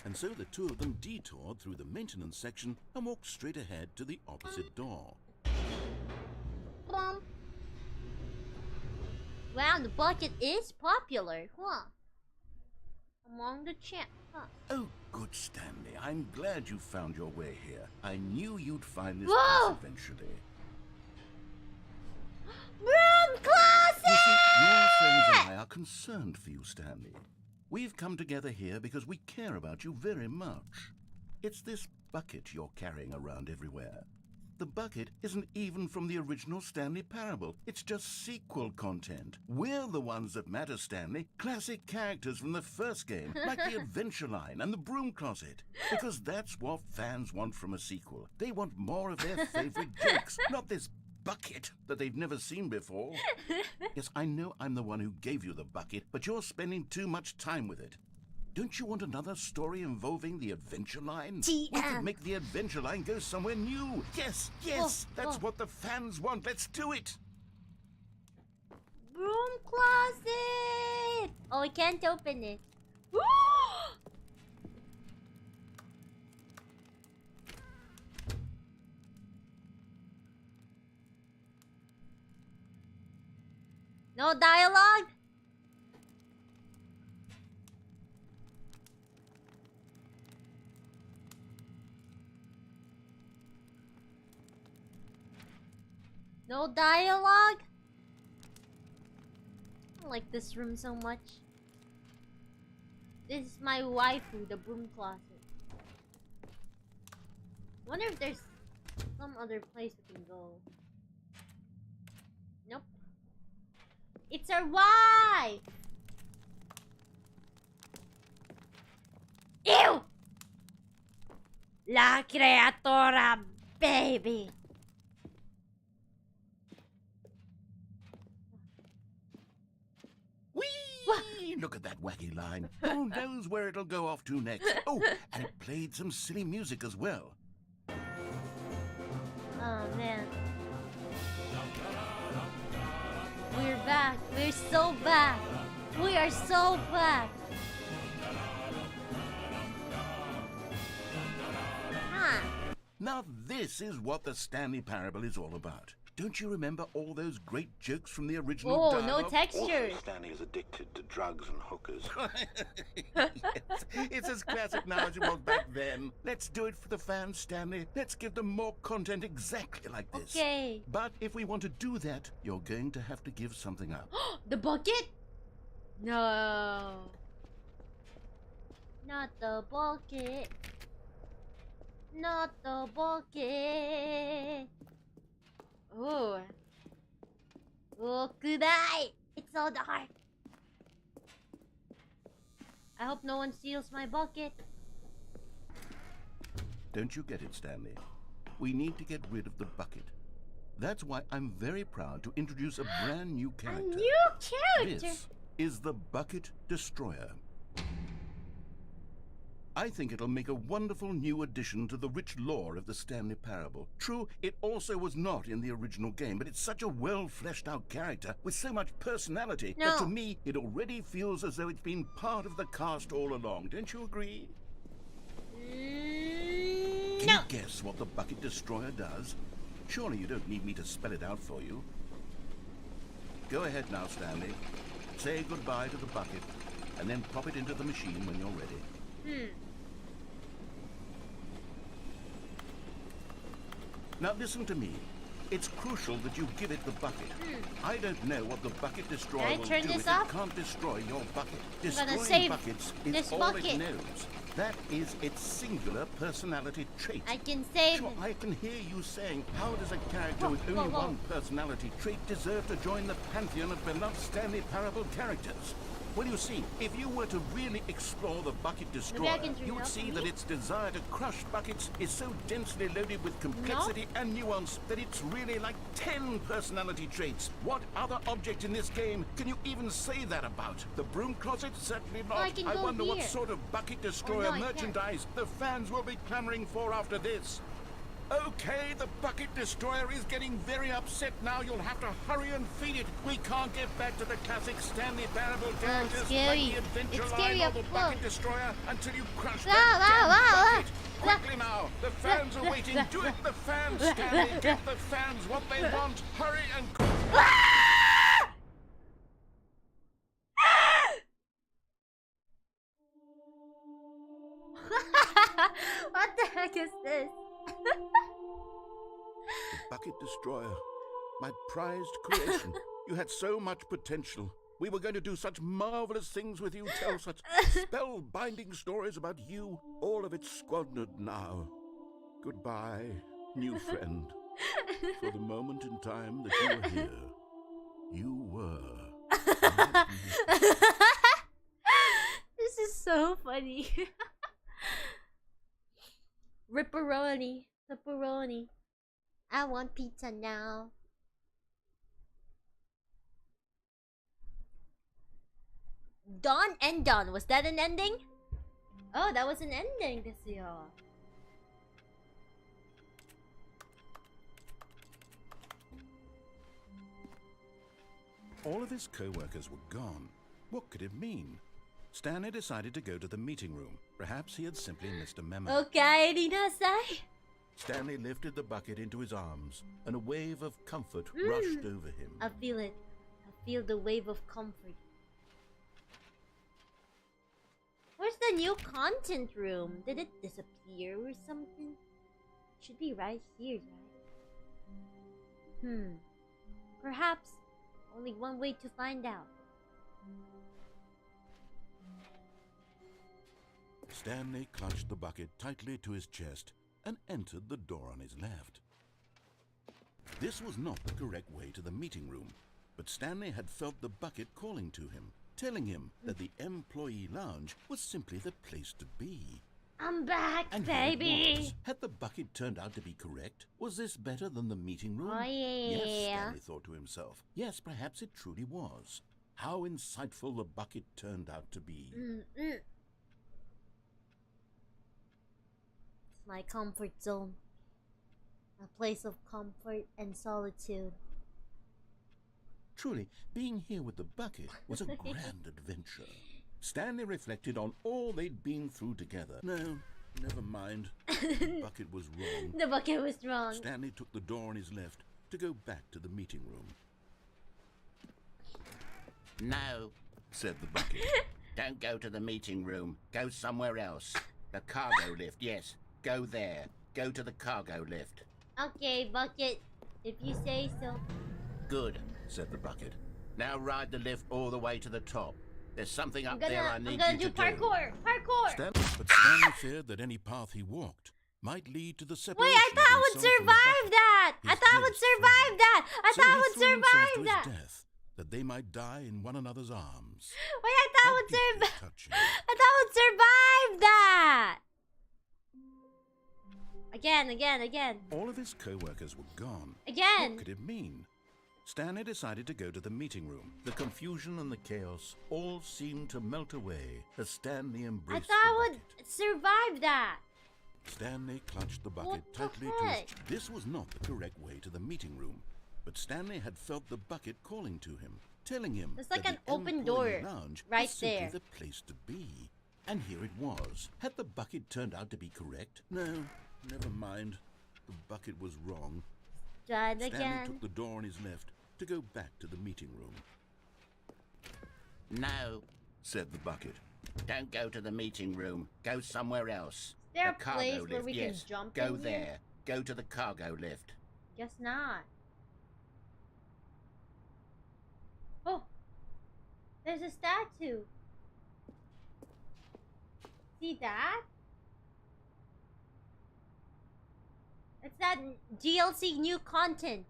Speaker 3: And so the two of them detoured through the maintenance section and walked straight ahead to the opposite door.
Speaker 1: Wow, the bucket is popular, huh? Among the chat, huh?
Speaker 3: Oh, good, Stanley. I'm glad you found your way here. I knew you'd find this
Speaker 1: Whoa!
Speaker 3: place eventually.
Speaker 1: Broom closet!
Speaker 3: You see, your friends and I are concerned for you, Stanley. We've come together here because we care about you very much. It's this bucket you're carrying around everywhere. The bucket isn't even from the original Stanley Parable. It's just sequel content. We're the ones that matter, Stanley. Classic characters from the first game, like the Adventure Line and the Broom Closet. Because that's what fans want from a sequel. They want more of their favorite jokes, not this bucket that they've never seen before. Yes, I know I'm the one who gave you the bucket, but you're spending too much time with it. Don't you want another story involving the Adventure Line? We could make the Adventure Line go somewhere new. Yes, that's what the fans want. Let's do it.
Speaker 1: Broom closet! Oh, we can't open it. No dialogue? No dialogue? I don't like this room so much. This is my waifu, the broom closet. Wonder if there's some other place we can go. Nope. It's our wife! Ew! La creatora, baby!
Speaker 3: Whee! Look at that wacky line. Who knows where it'll go off to next? Oh, and it played some silly music as well.
Speaker 1: Oh man. We're back. We're so back. We are so back. Huh.
Speaker 3: Now this is what the Stanley Parable is all about. Don't you remember all those great jokes from the original
Speaker 1: Oh,
Speaker 3: dialogue?
Speaker 1: no textures.
Speaker 3: Stanley is addicted to drugs and hookers. Yes, it's as classic now as it was back then. Let's do it for the fans, Stanley. Let's give them more content exactly like this.
Speaker 1: Okay.
Speaker 3: But if we want to do that, you're going to have to give something up.
Speaker 1: The bucket? No. Not the bucket. Not the bucket. Oh. Oh, kudai! It's so dark. I hope no one steals my bucket.
Speaker 3: Don't you get it, Stanley? We need to get rid of the bucket. That's why I'm very proud to introduce a brand new
Speaker 1: A
Speaker 3: character.
Speaker 1: new character?
Speaker 3: This is the Bucket Destroyer. I think it'll make a wonderful new addition to the rich lore of the Stanley Parable. True, it also was not in the original game, but it's such a well-fleshed-out character with so much personality that to me, it already feels as though it's been part of the cast all along. Don't you agree? Can you guess what the Bucket Destroyer does? Surely you don't need me to spell it out for you. Go ahead now, Stanley. Say goodbye to the bucket, and then pop it into the machine when you're ready. Now listen to me. It's crucial that you give it the bucket. I don't know what the Bucket Destroyer will do if it can't destroy your bucket. Destroying buckets is all it knows. That is its singular personality trait.
Speaker 1: I can save
Speaker 3: Sure, I can hear you saying, how does a character with only one personality trait deserve to join the pantheon of beloved Stanley Parable characters? Well, you see, if you were to really explore the Bucket Destroyer, you would see that its desire to crush buckets is so densely loaded with complexity and nuance that it's really like 10 personality traits. What other object in this game can you even say that about? The broom closet? Certainly not. I wonder what sort of Bucket Destroyer merchandise the fans will be clamoring for after this. Okay, the Bucket Destroyer is getting very upset now. You'll have to hurry and feed it. We can't get back to the classic Stanley Parable characters like the Adventure Line or the Bucket Destroyer until you crush that bucket. Quickly now, the fans are waiting. Do it, the fans, Stanley. Give the fans what they want. Hurry and...
Speaker 1: What the heck is this?
Speaker 3: The Bucket Destroyer, my prized creation. You had so much potential. We were going to do such marvelous things with you, tell such spellbinding stories about you. All of it squandered now. Goodbye, new friend. For the moment in time that you were here, you were.
Speaker 1: This is so funny. Ripperoni. Pepperoni. I want pizza now. Dawn and Dawn. Was that an ending? Oh, that was an ending this year.
Speaker 3: All of his co-workers were gone. What could it mean? Stanley decided to go to the meeting room. Perhaps he had simply missed a memo.
Speaker 1: Okay, Ninasai.
Speaker 3: Stanley lifted the bucket into his arms, and a wave of comfort rushed over him.
Speaker 1: I feel it. I feel the wave of comfort. Where's the new content room? Did it disappear or something? Should be right here, right? Perhaps only one way to find out.
Speaker 3: Stanley clutched the bucket tightly to his chest and entered the door on his left. This was not the correct way to the meeting room, but Stanley had felt the bucket calling to him, telling him that the employee lounge was simply the place to be.
Speaker 1: I'm back,
Speaker 3: And
Speaker 1: baby!
Speaker 3: here it was. Had the bucket turned out to be correct? Was this better than the meeting room?
Speaker 1: Oh, yeah.
Speaker 3: Yes, Stanley thought to himself. Yes, perhaps it truly was. How insightful the bucket turned out to be.
Speaker 1: It's my comfort zone. A place of comfort and solitude.
Speaker 3: Truly, being here with the bucket was a grand adventure. Stanley reflected on all they'd been through together. No, never mind. The bucket was wrong.
Speaker 1: The bucket was wrong.
Speaker 3: Stanley took the door on his left to go back to the meeting room.
Speaker 4: No,
Speaker 3: Said the bucket.
Speaker 4: don't go to the meeting room. Go somewhere else. The cargo lift, yes. Go there. Go to the cargo lift.
Speaker 1: Okay, bucket. If you say so.
Speaker 4: Good.
Speaker 3: Said the bucket.
Speaker 4: Now ride the lift all the way to the top. There's something up there I
Speaker 1: I'm
Speaker 4: need
Speaker 1: gonna
Speaker 4: you
Speaker 1: do
Speaker 4: to
Speaker 1: parkour. Parkour.
Speaker 3: But Stanley feared that any path he walked might lead to the separation.
Speaker 1: Wait, I thought I
Speaker 3: of
Speaker 1: would
Speaker 3: himself and the
Speaker 1: survive
Speaker 3: bucket.
Speaker 1: that. I
Speaker 3: His
Speaker 1: thought I would
Speaker 3: dearest
Speaker 1: survive
Speaker 3: friend.
Speaker 1: that. I
Speaker 3: So
Speaker 1: thought I
Speaker 3: he
Speaker 1: would
Speaker 3: threw himself
Speaker 1: survive
Speaker 3: to
Speaker 1: that.
Speaker 3: his death, that they might die in one another's arms.
Speaker 1: Wait, I thought I
Speaker 3: How
Speaker 1: would
Speaker 3: deeply
Speaker 1: survive.
Speaker 3: touching.
Speaker 1: I thought I would survive that. Again.
Speaker 3: All of his co-workers were gone.
Speaker 1: Again.
Speaker 3: What could it mean? Stanley decided to go to the meeting room. The confusion and the chaos all seemed to melt away as Stanley
Speaker 1: I
Speaker 3: embraced
Speaker 1: thought I
Speaker 3: the
Speaker 1: would
Speaker 3: bucket.
Speaker 1: survive that.
Speaker 3: Stanley clutched the bucket
Speaker 1: What the
Speaker 3: tightly to his
Speaker 1: heck?
Speaker 3: chest. This was not the correct way to the meeting room, but Stanley had felt the bucket calling to him, telling him
Speaker 1: It's like
Speaker 3: that
Speaker 1: an
Speaker 3: the
Speaker 1: open
Speaker 3: employee
Speaker 1: door
Speaker 3: lounge
Speaker 1: right
Speaker 3: was simply
Speaker 1: there.
Speaker 3: the place to be. And here it was. Had the bucket turned out to be correct? No, never mind. The bucket was wrong.
Speaker 1: Try it
Speaker 3: Stanley
Speaker 1: again.
Speaker 3: took the door on his left to go back to the meeting room.
Speaker 4: No,
Speaker 3: Said the bucket.
Speaker 4: don't go to the meeting room. Go somewhere else.
Speaker 1: Is there
Speaker 4: the
Speaker 1: a
Speaker 4: cargo
Speaker 1: place
Speaker 4: lift,
Speaker 1: where we can
Speaker 4: yes.
Speaker 1: jump
Speaker 4: Go
Speaker 1: in
Speaker 4: there.
Speaker 1: here?
Speaker 4: Go to the cargo lift.
Speaker 1: Guess not. Oh, there's a statue. See that? It's that DLC new content.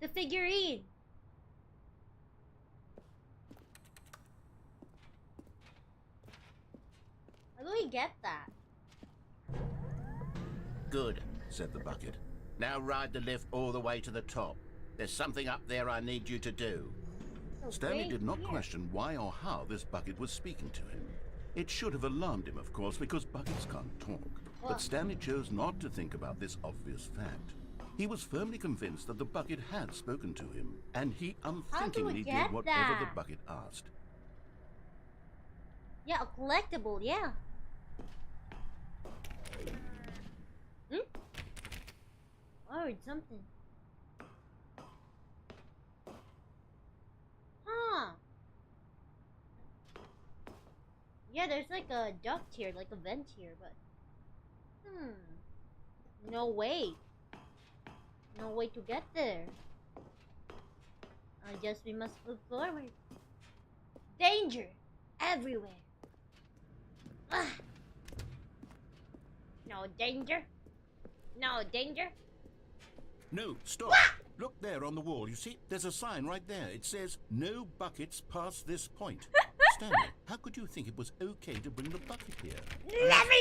Speaker 1: The figurine. How do we get that?
Speaker 4: Good.
Speaker 3: Said the bucket.
Speaker 4: Now ride the lift all the way to the top. There's something up there I need you to do.
Speaker 1: So
Speaker 3: Stanley
Speaker 1: way
Speaker 3: did not
Speaker 1: here.
Speaker 3: question why or how this bucket was speaking to him. It should have alarmed him, of course, because buckets can't talk.
Speaker 1: Well-
Speaker 3: But Stanley chose not to think about this obvious fact. He was firmly convinced that the bucket had spoken to him, and he unthinkingly
Speaker 1: get
Speaker 3: did whatever the
Speaker 1: that?
Speaker 3: bucket asked.
Speaker 1: Yeah, a collectible, yeah. I heard something. Huh. Yeah, there's like a duct here, like a vent here, but... No way. No way to get there. I guess we must move forward. Danger! Everywhere. Ah. No danger. No danger.
Speaker 3: No, stop! Look there on the wall. You see, there's a sign right there. It says, "No buckets past this point." Stanley, how could you think it was okay to bring the bucket here?
Speaker 1: Let me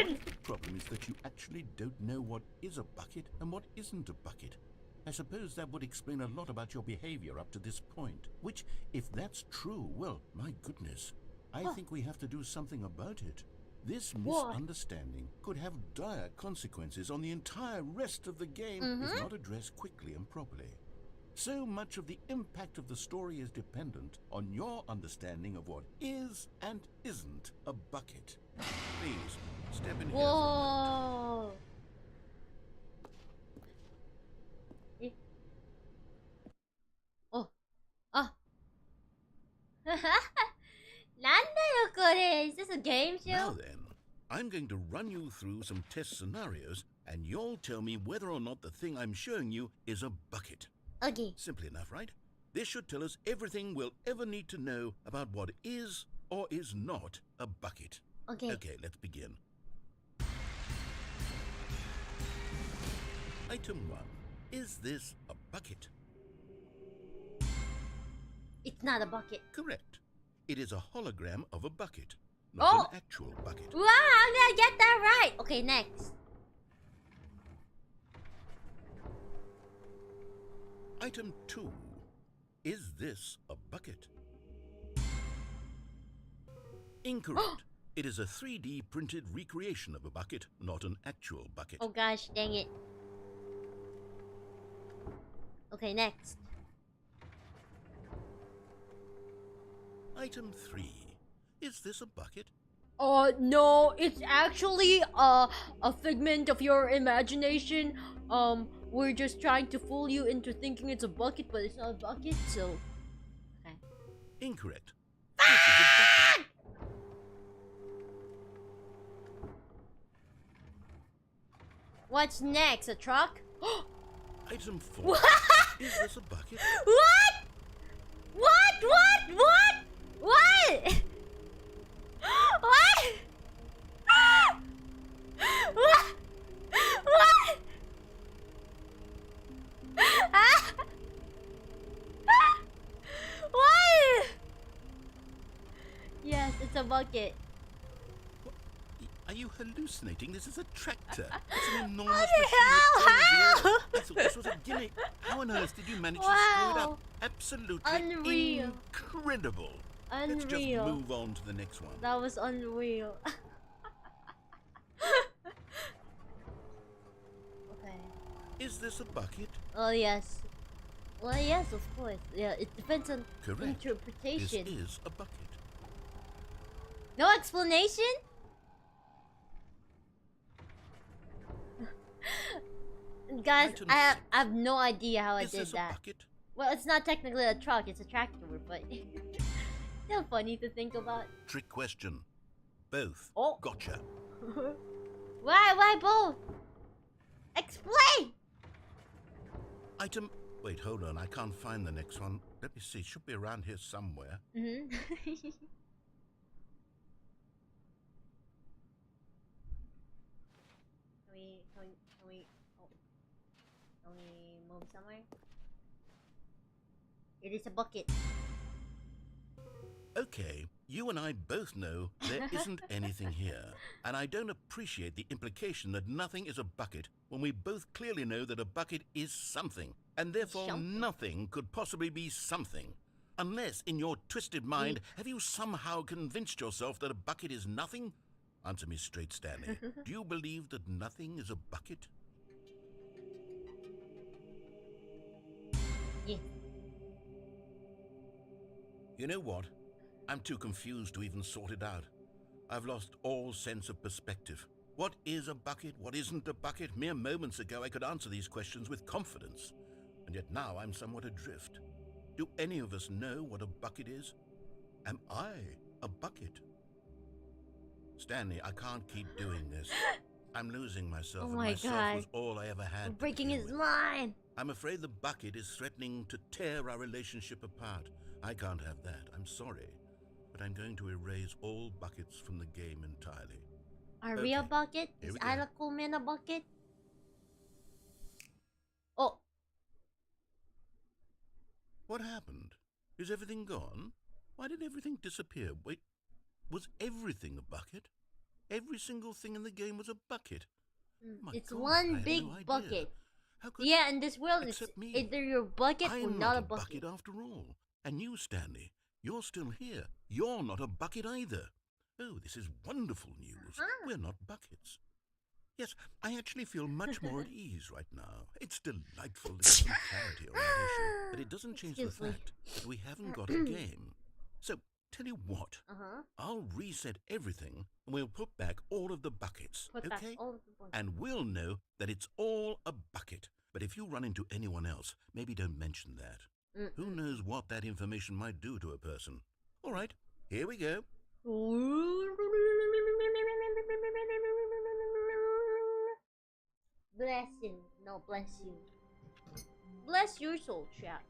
Speaker 1: in!
Speaker 3: The problem is that you actually don't know what is a bucket and what isn't a bucket. I suppose that would explain a lot about your behavior up to this point. Which, if that's true, well, my goodness, I think we have to do something about it. This
Speaker 1: What?
Speaker 3: misunderstanding could have dire consequences on the entire rest of the game if not addressed quickly and properly. So much of the impact of the story is dependent on your understanding of what is and isn't a bucket. Please, step in here.
Speaker 1: Whoa. Eh. Oh. Ah. なんだよこれ? Is this a game show?
Speaker 3: Now then, I'm going to run you through some test scenarios, and you'll tell me whether or not the thing I'm showing you is a bucket.
Speaker 1: Okay.
Speaker 3: Simple enough, right? This should tell us everything we'll ever need to know about what is or is not a bucket.
Speaker 1: Okay.
Speaker 3: Okay, let's begin. Item 1. Is this a bucket?
Speaker 1: It's not a bucket.
Speaker 3: Correct. It is a hologram of a bucket, not
Speaker 1: Oh!
Speaker 3: an actual bucket.
Speaker 1: Wow, I'm gonna get that right. Okay, next.
Speaker 3: Item 2. Is this a bucket? Incorrect. It is a 3D printed recreation of a bucket, not an actual bucket.
Speaker 1: Oh gosh, dang it. Okay, next.
Speaker 3: Item 3. Is this a bucket?
Speaker 1: No, it's actually a figment of your imagination. We're just trying to fool you into thinking it's a bucket, but it's not a bucket, so... Okay.
Speaker 3: Incorrect. This is a bucket.
Speaker 1: What's next? A truck?
Speaker 3: Item 4.
Speaker 1: What?
Speaker 3: Is this a bucket?
Speaker 1: What? What? What? What? What? What? What? Ah! What? Yes, it's a bucket.
Speaker 3: Are you hallucinating? This is a tractor. It's an enormous
Speaker 1: What the
Speaker 3: machine
Speaker 1: hell?
Speaker 3: that turns the
Speaker 1: How?
Speaker 3: earth. I thought this was a gimmick. How on earth did you manage to screw it
Speaker 1: Wow.
Speaker 3: up? Absolutely
Speaker 1: Unreal.
Speaker 3: incredible. Let's just
Speaker 1: Unreal.
Speaker 3: move on to the next one.
Speaker 1: That was unreal. Okay.
Speaker 3: Is this a bucket?
Speaker 1: Oh yes. Well yes, of course. Yeah, it depends on
Speaker 3: Correct. This
Speaker 1: interpretation.
Speaker 3: is a bucket.
Speaker 1: No explanation? Guys,
Speaker 3: Item
Speaker 1: I
Speaker 3: 6.
Speaker 1: have no idea how I
Speaker 3: Is
Speaker 1: did
Speaker 3: this a
Speaker 1: that.
Speaker 3: bucket?
Speaker 1: Well, it's not technically a truck, it's a tractor, but still funny to think about.
Speaker 3: Trick question. Both.
Speaker 1: Oh.
Speaker 3: Gotcha.
Speaker 1: Why both? Explain!
Speaker 3: Item... Wait, hold on. I can't find the next one. Let me see. Should be around here somewhere.
Speaker 1: Mm-hmm. Can we move somewhere? It is a bucket.
Speaker 3: Okay, you and I both know there isn't anything here. And I don't appreciate the implication that nothing is a bucket when we both clearly know that a bucket is something. And therefore
Speaker 1: Something.
Speaker 3: nothing could possibly be something. Unless, in your twisted mind, have you somehow convinced yourself that a bucket is nothing? Answer me straight, Stanley. Do you believe that nothing is a bucket?
Speaker 1: Yes.
Speaker 3: You know what? I'm too confused to even sort it out. I've lost all sense of perspective. What is a bucket? What isn't a bucket? Mere moments ago I could answer these questions with confidence. And yet now I'm somewhat adrift. Do any of us know what a bucket is? Am I a bucket? Stanley, I can't keep doing this. I'm losing myself,
Speaker 1: Oh
Speaker 3: and
Speaker 1: my
Speaker 3: myself
Speaker 1: God.
Speaker 3: was all I ever had.
Speaker 1: We're
Speaker 3: to
Speaker 1: breaking
Speaker 3: begin
Speaker 1: his
Speaker 3: with.
Speaker 1: mind.
Speaker 3: I'm afraid the bucket is threatening to tear our relationship apart. I can't have that. I'm sorry. But I'm going to erase all buckets from the game entirely.
Speaker 1: Are we a
Speaker 3: Okay,
Speaker 1: bucket?
Speaker 3: here
Speaker 1: Is
Speaker 3: we go.
Speaker 1: Isla-sama a bucket? Oh,
Speaker 3: What happened? Is everything gone? Why did everything disappear? Wait, was everything a bucket? Every single thing in the game was a bucket. My
Speaker 1: it's
Speaker 3: God, I
Speaker 1: one
Speaker 3: had
Speaker 1: big
Speaker 3: no idea.
Speaker 1: bucket.
Speaker 3: How could
Speaker 1: Yeah, in this world, it's
Speaker 3: Except me.
Speaker 1: either you're a bucket
Speaker 3: I
Speaker 1: or
Speaker 3: am
Speaker 1: not a bucket.
Speaker 3: after all. And you, Stanley, you're still here. You're not a bucket either. Oh, this is wonderful news.
Speaker 1: Uh-huh.
Speaker 3: We're not buckets. Yes, I actually feel much more at ease right now. It's delightful to get some clarity on that issue, but it doesn't change the
Speaker 1: Excuse me.
Speaker 3: fact that we haven't got a game. So, tell you what,
Speaker 1: Uh-huh.
Speaker 3: I'll reset everything and we'll put back all of the buckets,
Speaker 1: Put back
Speaker 3: okay?
Speaker 1: all of the points.
Speaker 3: And we'll know that it's all a bucket. But if you run into anyone else, maybe don't mention that. Who knows what that information might do to a person? All right, here we go.
Speaker 1: Bless him. No, bless you. Bless your soul, chap.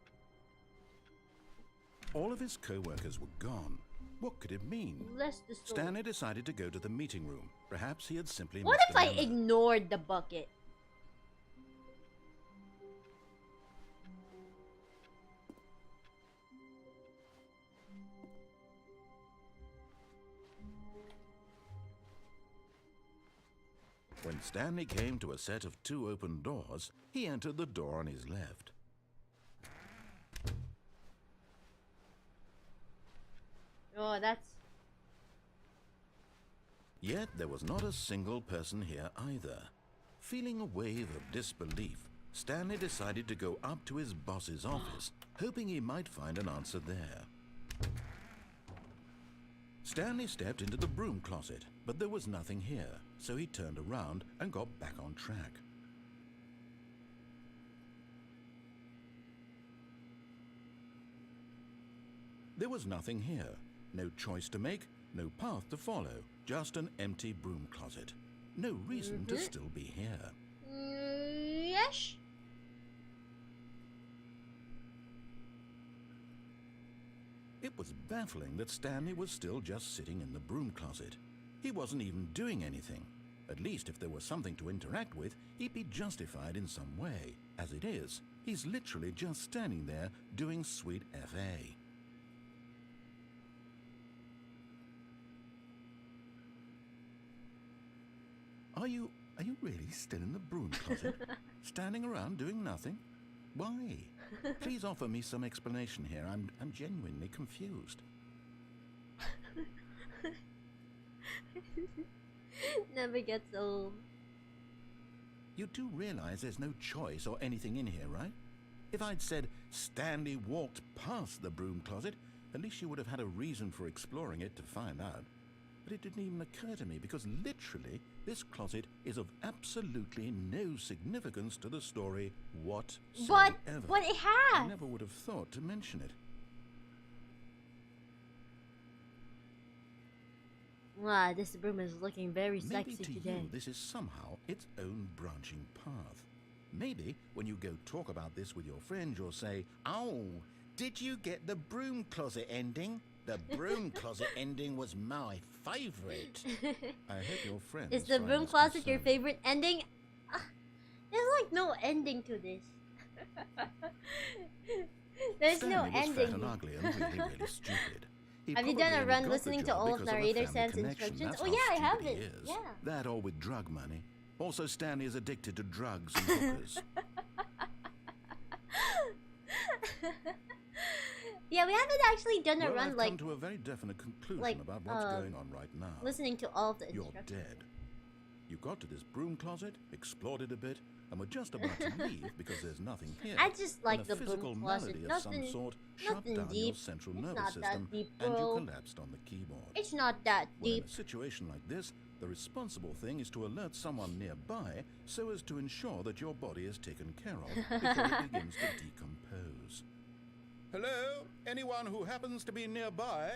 Speaker 3: All of his co-workers were missing. What could it mean?
Speaker 1: Bless the soul.
Speaker 3: Stanley decided to go to the meeting room. Perhaps he had simply
Speaker 1: What
Speaker 3: missed
Speaker 1: if
Speaker 3: the
Speaker 1: I
Speaker 3: memo.
Speaker 1: ignored the bucket?
Speaker 3: When Stanley came to a set of 2 open doors, he entered the door on his left.
Speaker 1: Oh, that's...
Speaker 3: Yet there was not a single person here either. Feeling a wave of disbelief, Stanley decided to go up to his boss's office, hoping he might find an answer there. Stanley stepped into the broom closet, but there was nothing here, so he turned around and got back on track. There was nothing here. No choice to make, no path to follow, just an empty broom closet. No reason to still be here.
Speaker 1: Yes.
Speaker 3: It was baffling that Stanley was still just sitting in the broom closet. He wasn't even doing anything. At least if there was something to interact with, he'd be justified in some way. As it is, he's literally just standing there doing sweet FA. Are you really still in the broom closet? Standing around doing nothing? Why? Please offer me some explanation here. I'm genuinely confused.
Speaker 1: Never gets old.
Speaker 3: You do realize there's no choice or anything in here, right? If I'd said Stanley walked past the broom closet, at least you would have had a reason for exploring it to find out. But it didn't even occur to me because literally this closet is of absolutely no significance to the story whatsoever.
Speaker 1: But it
Speaker 3: I
Speaker 1: has.
Speaker 3: never would have thought to mention it.
Speaker 1: Wow, this broom is looking very
Speaker 3: Maybe
Speaker 1: sexy
Speaker 3: to
Speaker 1: today.
Speaker 3: you this is somehow its own branching path. Maybe when you go talk about this with your friends, you'll say, "Oh, did you get the broom closet ending? The broom closet ending was my favourite." I hope your friends
Speaker 1: Is the
Speaker 3: find
Speaker 1: broom
Speaker 3: this
Speaker 1: closet your
Speaker 3: concerning.
Speaker 1: favorite ending? There's like no ending to this. There's no
Speaker 3: Stanley was fat
Speaker 1: ending.
Speaker 3: and ugly and really, really stupid. He
Speaker 1: Have you done
Speaker 3: probably
Speaker 1: a
Speaker 3: only
Speaker 1: run
Speaker 3: got
Speaker 1: listening
Speaker 3: the
Speaker 1: to
Speaker 3: job
Speaker 1: all of
Speaker 3: because a
Speaker 1: Narrator
Speaker 3: family
Speaker 1: Sam's
Speaker 3: connection.
Speaker 1: instructions?
Speaker 3: That's
Speaker 1: Oh
Speaker 3: how
Speaker 1: yeah, I
Speaker 3: stupid
Speaker 1: have
Speaker 3: he
Speaker 1: it.
Speaker 3: is.
Speaker 1: Yeah.
Speaker 3: That or with drug money. Also, Stanley is addicted to drugs and hookers.
Speaker 1: Yeah, we haven't actually done a
Speaker 3: Well,
Speaker 1: run
Speaker 3: I've
Speaker 1: like
Speaker 3: come to a very definite conclusion
Speaker 1: like,
Speaker 3: about what's going on right now.
Speaker 1: listening to all of the
Speaker 3: You're
Speaker 1: instructions.
Speaker 3: dead. You got to this broom closet, explored it a bit, and were just about to leave because there's nothing here.
Speaker 1: I just like
Speaker 3: when
Speaker 1: the
Speaker 3: a physical
Speaker 1: broom closet.
Speaker 3: malady of
Speaker 1: Nothing,
Speaker 3: some sort shut
Speaker 1: nothing
Speaker 3: down your
Speaker 1: deep.
Speaker 3: central
Speaker 1: It's
Speaker 3: nervous
Speaker 1: not that
Speaker 3: system
Speaker 1: deep,
Speaker 3: and
Speaker 1: bro.
Speaker 3: you collapsed on the keyboard.
Speaker 1: It's not that
Speaker 3: Well, in
Speaker 1: deep.
Speaker 3: a situation like this, the responsible thing is to alert someone nearby so as to ensure that your body is taken care of before it begins to decompose. Hello? Anyone who happens to be nearby?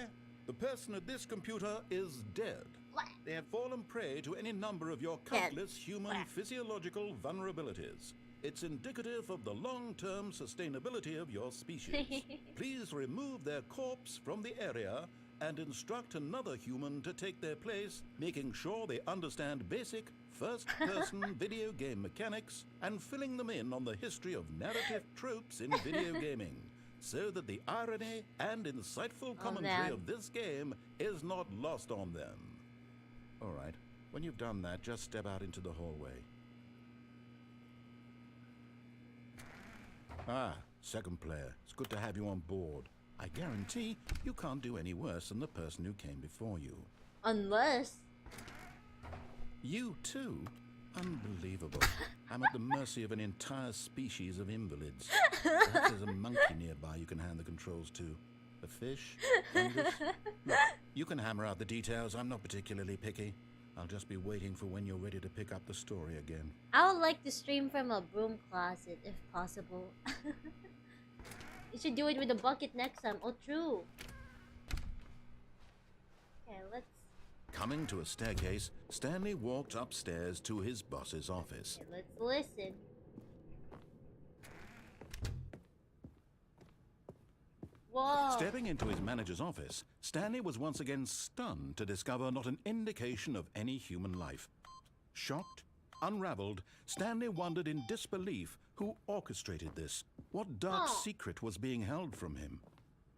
Speaker 3: The person at this computer is dead. They have fallen prey to any number of your countless human physiological vulnerabilities. It's indicative of the long-term sustainability of your species. Please remove their corpse from the area and instruct another human to take their place, making sure they understand basic first-person video game mechanics and filling them in on the history of narrative tropes in video gaming, so that the irony and insightful commentary
Speaker 1: man.
Speaker 3: of this game is not lost on them. All right, when you've done that, just step out into the hallway. Ah, second player. It's good to have you on board. I guarantee you can't do any worse than the person who came before you.
Speaker 1: Unless...
Speaker 3: You too? Unbelievable. I'm at the mercy of an entire species of invalids. Perhaps there's a monkey nearby you can hand the controls to. A fish? Fungus? Look, you can hammer out the details. I'm not particularly picky. I'll just be waiting for when you're ready to pick up the story again.
Speaker 1: I would like to stream from a broom closet if possible. You should do it with a bucket next time. Oh, true. Okay, let's...
Speaker 3: Coming to a staircase, Stanley walked upstairs to his boss's office.
Speaker 1: Okay, let's listen. Whoa.
Speaker 3: Stepping into his manager's office, Stanley was once again stunned to discover not an indication of any human life. Shocked, unraveled, Stanley wondered in disbelief who orchestrated this. What dark secret was being held from him?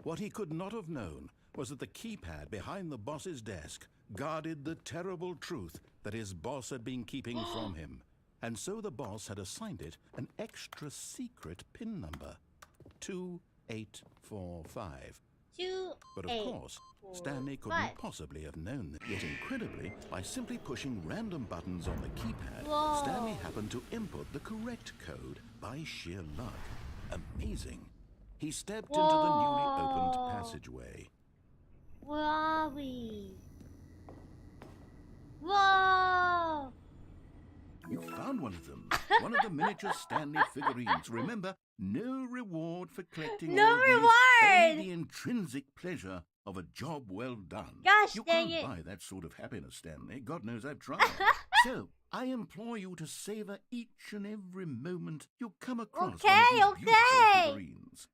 Speaker 3: What he could not have known was that the keypad behind the boss's desk guarded the terrible truth that his boss had been keeping from him. And so the boss had assigned it an extra secret PIN number. 2845. But of course, Stanley couldn't possibly have known that. Yet incredibly, by simply pushing random buttons on the keypad, Stanley happened to input the correct code by sheer luck. Amazing. He stepped into the newly opened passageway.
Speaker 1: Where are we? Whoa!
Speaker 3: You found one of them. One of the miniature Stanley figurines. Remember, no reward for collecting
Speaker 1: No
Speaker 3: all these,
Speaker 1: reward!
Speaker 3: only the intrinsic pleasure of a job well done.
Speaker 1: Gosh,
Speaker 3: you
Speaker 1: dang
Speaker 3: can't
Speaker 1: it.
Speaker 3: buy that sort of happiness, Stanley. God knows I've tried. So, I implore you to savor each and every moment you come across one of these beautiful figurines.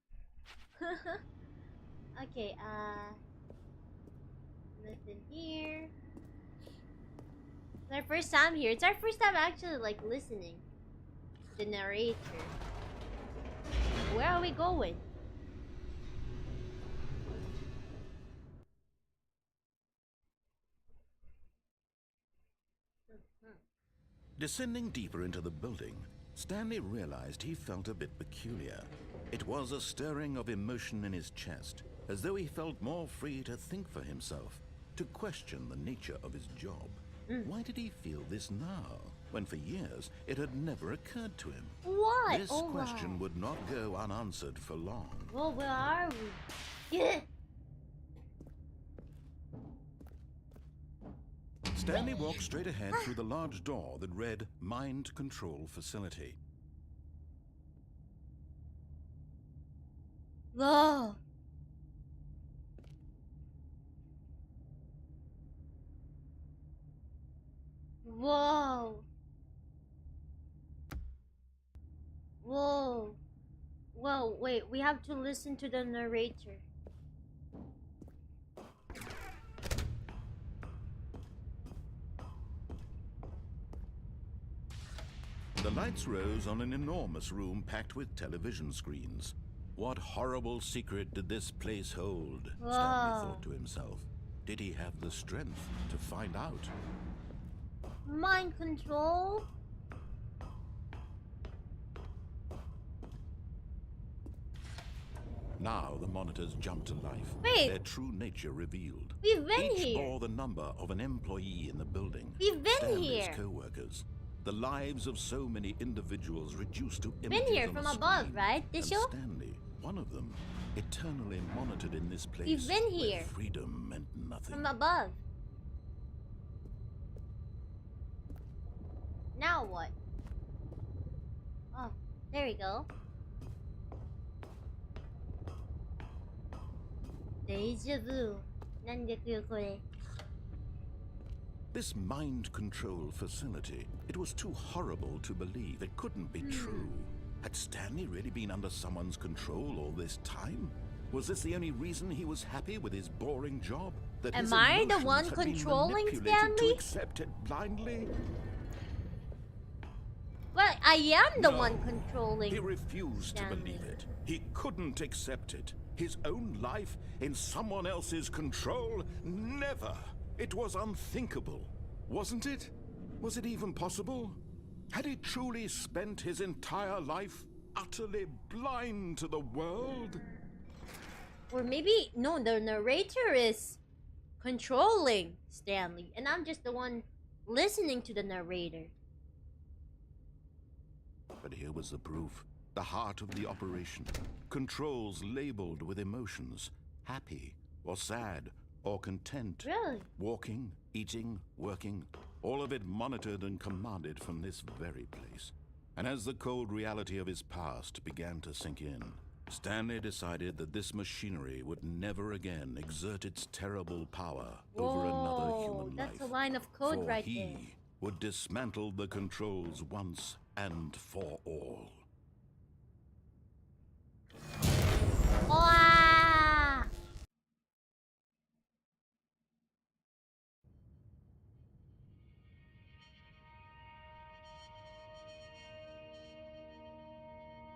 Speaker 1: Okay, listen here. It's our first time here. It's our first time actually like listening to the narrator. Where are we going?
Speaker 3: Descending deeper into the building, Stanley realized he felt a bit peculiar. It was a stirring of emotion in his chest, as though he felt more free to think for himself, to question the nature of his job. Why did he feel this now, when for years it had never occurred to him?
Speaker 1: What?
Speaker 3: This question would not go unanswered for long.
Speaker 1: Well, where are we? Yeah.
Speaker 3: Stanley walked straight ahead through the large door that read Mind Control Facility.
Speaker 1: Whoa. Whoa. Whoa. Whoa, wait, we have to listen to the narrator.
Speaker 3: The lights rose on an enormous room packed with television screens. What horrible secret did this place hold? Stanley thought to himself. Did he have the strength to find out?
Speaker 1: Mind control?
Speaker 3: Now the monitors jumped to life.
Speaker 1: Wait.
Speaker 3: Their true nature revealed.
Speaker 1: We've been
Speaker 3: Each
Speaker 1: here.
Speaker 3: bore the number of an employee in the building.
Speaker 1: We've been
Speaker 3: Stanley's
Speaker 1: here.
Speaker 3: co-workers. The lives of so many individuals reduced to
Speaker 1: Been
Speaker 3: images
Speaker 1: here
Speaker 3: on
Speaker 1: from
Speaker 3: a
Speaker 1: above,
Speaker 3: screen.
Speaker 1: right?
Speaker 3: And
Speaker 1: This show?
Speaker 3: Stanley, one of them, eternally monitored in this place.
Speaker 1: We've been
Speaker 3: where
Speaker 1: here.
Speaker 3: freedom meant nothing.
Speaker 1: From above. Now what? Oh, there we go. Deja vu. なんで来るこれ?
Speaker 3: This mind control facility, it was too horrible to believe. It couldn't be true. Had Stanley really been under someone's control all this time? Was this the only reason he was happy with his boring job? That
Speaker 1: Am
Speaker 3: his
Speaker 1: I the
Speaker 3: emotions
Speaker 1: one
Speaker 3: had been
Speaker 1: controlling
Speaker 3: manipulated
Speaker 1: Stanley?
Speaker 3: to accept it blindly?
Speaker 1: Well, I am the
Speaker 3: No.
Speaker 1: one controlling.
Speaker 3: He refused to
Speaker 1: Stanley.
Speaker 3: believe it. He couldn't accept it. His own life in someone else's control? Never. It was unthinkable. Wasn't it? Was it even possible? Had he truly spent his entire life utterly blind to the world?
Speaker 1: Or maybe, no, the narrator is controlling Stanley. And I'm just the one listening to the narrator.
Speaker 3: But here was the proof, the heart of the operation. Controls labeled with emotions, happy or sad or content.
Speaker 1: Really?
Speaker 3: Walking, eating, working, all of it monitored and commanded from this very place. And as the cold reality of his past began to sink in, Stanley decided that this machinery would never again exert its terrible power over another human life.
Speaker 1: That's a line of code
Speaker 3: For
Speaker 1: right
Speaker 3: he
Speaker 1: there.
Speaker 3: would dismantle the controls once and for all.
Speaker 1: Wow!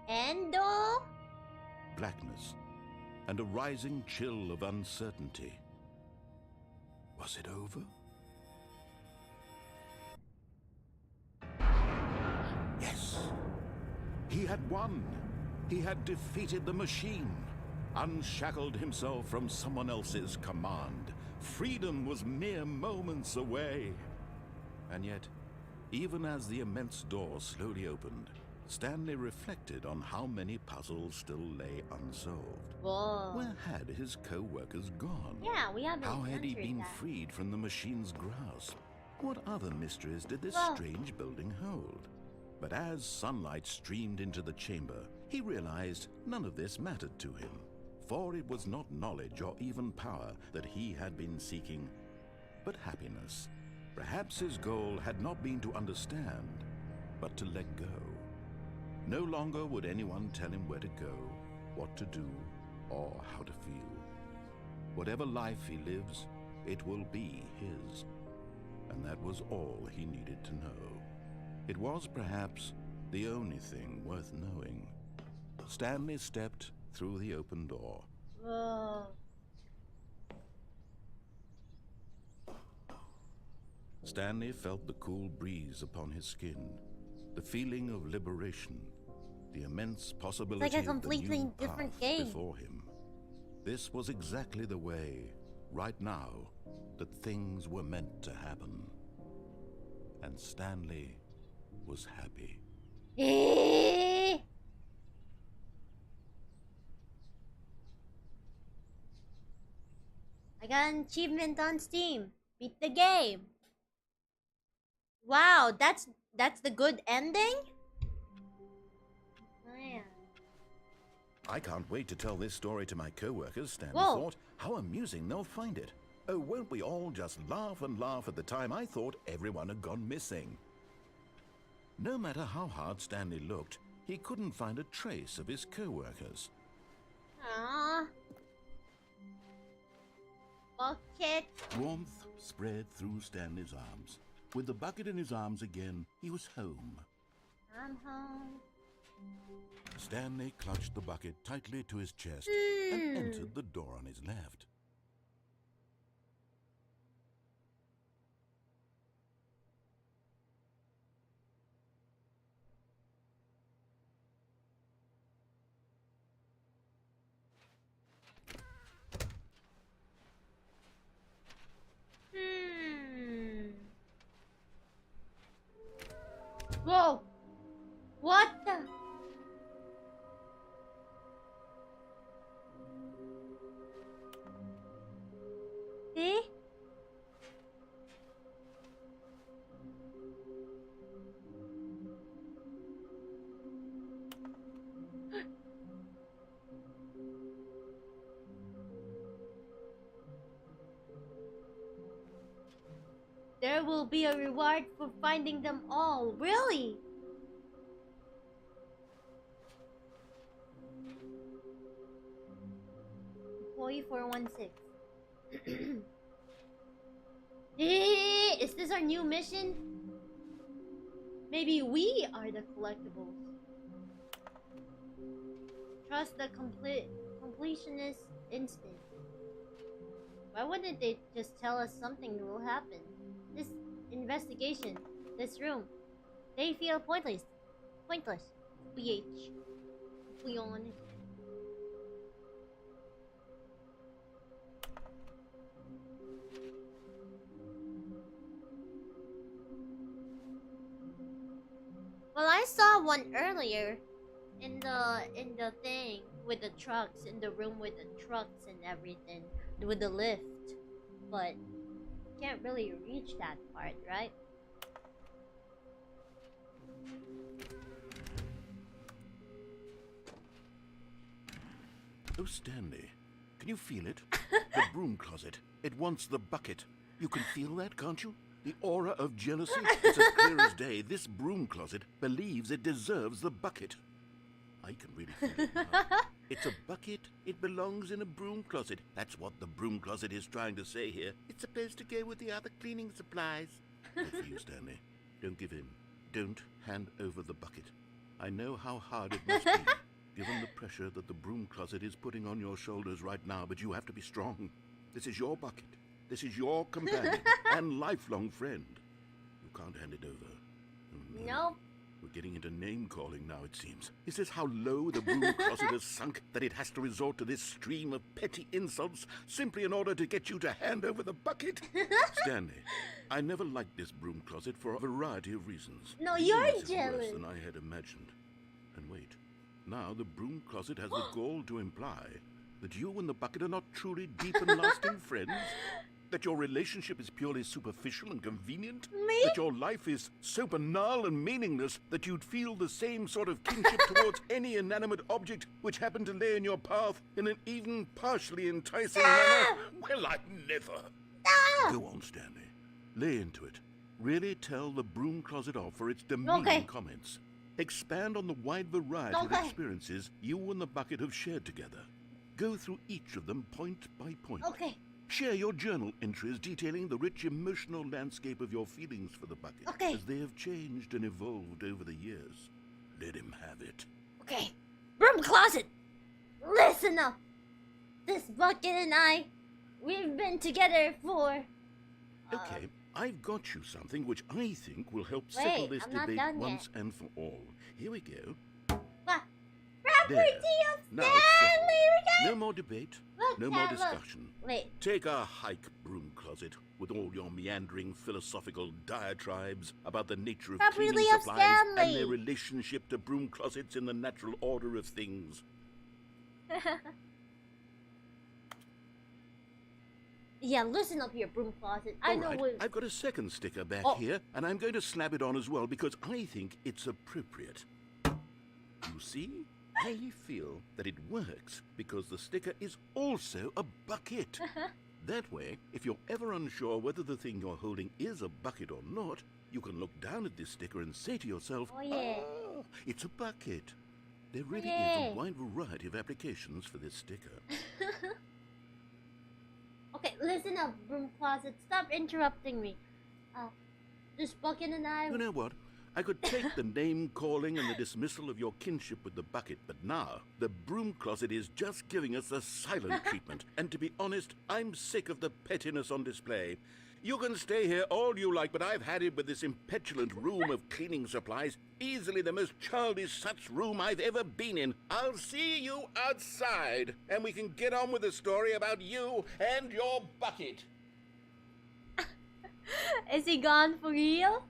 Speaker 1: Endo?
Speaker 3: Blackness and a rising chill of uncertainty. Was it over? Yes. He had won. He had defeated the machine, unshackled himself from someone else's command. Freedom was mere moments away. And yet, even as the immense door slowly opened, Stanley reflected on how many puzzles still lay unsolved.
Speaker 1: Whoa.
Speaker 3: Where had his co-workers gone?
Speaker 1: Yeah, we haven't
Speaker 3: How had he
Speaker 1: answered
Speaker 3: been
Speaker 1: that.
Speaker 3: freed from the machine's grasp? What other mysteries did this
Speaker 1: Well-
Speaker 3: strange building hold? But as sunlight streamed into the chamber, he realized none of this mattered to him. For it was not knowledge or even power that he had been seeking, but happiness. Perhaps his goal had not been to understand, but to let go. No longer would anyone tell him where to go, what to do, or how to feel. Whatever life he lives, it will be his. And that was all he needed to know. It was perhaps the only thing worth knowing. Stanley stepped through the open door.
Speaker 1: Whoa.
Speaker 3: Stanley felt the cool breeze upon his skin, the feeling of liberation, the immense possibility
Speaker 1: It's like a
Speaker 3: of the
Speaker 1: completely
Speaker 3: new
Speaker 1: different
Speaker 3: path
Speaker 1: game.
Speaker 3: before him. This was exactly the way, right now, that things were meant to happen. And Stanley was happy.
Speaker 1: Eh. I got an achievement on Steam. Beat the game. Wow, that's the good ending? Man.
Speaker 3: I can't wait to tell this story to my co-workers, Stanley
Speaker 1: Whoa.
Speaker 3: thought. How amusing they'll find it. Oh, won't we all just laugh and laugh at the time I thought everyone had gone missing. No matter how hard Stanley looked, he couldn't find a trace of his co-workers.
Speaker 1: Aww. Bucket.
Speaker 3: Warmth spread through Stanley's arms. With the bucket in his arms again, he was home.
Speaker 1: I'm home.
Speaker 3: Stanley clutched the bucket tightly to his chest and entered the door on his left.
Speaker 1: Whoa! What the? See? There will be a reward for finding them all. Really? Employee 416. Is this our new mission? Maybe we are the collectibles. Trust the completionist instinct. Why wouldn't they just tell us something will happen? This investigation, this room, they feel pointless. Pointless. BH. Puyon. Well, I I saw one earlier in the thing with the trucks, in the room with the trucks and everything, with the lift, but can't really reach that part, right?
Speaker 3: Oh, Stanley, can you feel it? The broom closet. It wants the bucket. You can feel that, can't you? The aura of jealousy. It's as clear as day. This broom closet believes it deserves the bucket. I can really feel it now. It's a bucket. It belongs in a broom closet. That's what the broom closet is trying to say here. It's supposed to go with the other cleaning supplies. Good for you, Stanley. Don't give in. Don't hand over the bucket. I know how hard it must be, given the pressure that the broom closet is putting on your shoulders right now, but you have to be strong. This is your bucket. This is your companion and lifelong friend. You can't hand it over. Oh,
Speaker 1: No.
Speaker 3: We're getting into name-calling now, it seems. Is this how low the broom closet has sunk, that it has to resort to this stream of petty insults simply in order to get you to hand over the bucket? Stanley, I never liked this broom closet for a variety of reasons.
Speaker 1: No,
Speaker 3: Even
Speaker 1: you're
Speaker 3: this is
Speaker 1: jealous.
Speaker 3: worse than I had imagined. And wait, now the broom closet has the gall to imply that you and the bucket are not truly deep and lasting friends? That your relationship is purely superficial and convenient?
Speaker 1: Me?
Speaker 3: That your life is so banal and meaningless that you'd feel the same sort of kinship towards any inanimate object which happened to lay in your path in an even partially enticing manner? Well, I never. Go on, Stanley. Lay into it. Really tell the broom closet off for its demeaning comments. Expand on the wide variety of experiences you and the bucket have shared together. Go through each of them point by point.
Speaker 1: Okay.
Speaker 3: Share your journal entries detailing the rich emotional landscape of your feelings for the bucket as they have changed and evolved over the years. Let him have it.
Speaker 1: Okay. Broom closet! Listen up! This bucket and I, we've been together for...
Speaker 3: Okay, I've got you something which I think will help settle this debate once and for all. Here we go.
Speaker 1: Property of Stanley!
Speaker 3: No more debate, no more discussion.
Speaker 1: Wait.
Speaker 3: Take a hike, broom closet, with all your meandering philosophical diatribes about the nature of
Speaker 1: Property
Speaker 3: cleaning
Speaker 1: of
Speaker 3: supplies
Speaker 1: Stanley.
Speaker 3: and their relationship to broom closets in the natural order of things.
Speaker 1: Yeah, listen up here, broom closet. I know
Speaker 3: All right,
Speaker 1: what...
Speaker 3: I've got a second sticker back here, and I'm going to slap it on as well because I think it's appropriate. You see? I feel that it works because the sticker is also a bucket. That way, if you're ever unsure whether the thing you're holding is a bucket or not, you can look down at this sticker and say to yourself, "Ah, it's a bucket." There really is a wide variety of applications for this sticker.
Speaker 1: Okay, listen up, broom closet. Stop interrupting me. This bucket and I...
Speaker 3: You know what? I could take the name-calling and the dismissal of your kinship with the bucket, but now the broom closet is just giving us a silent treatment. And to be honest, I'm sick of the pettiness on display. You can stay here all you like, but I've had it with this impetulant room of cleaning supplies. Easily the most childish such room I've ever been in. I'll see you outside, and we can get on with the story about you and your bucket.
Speaker 1: Is he gone for real?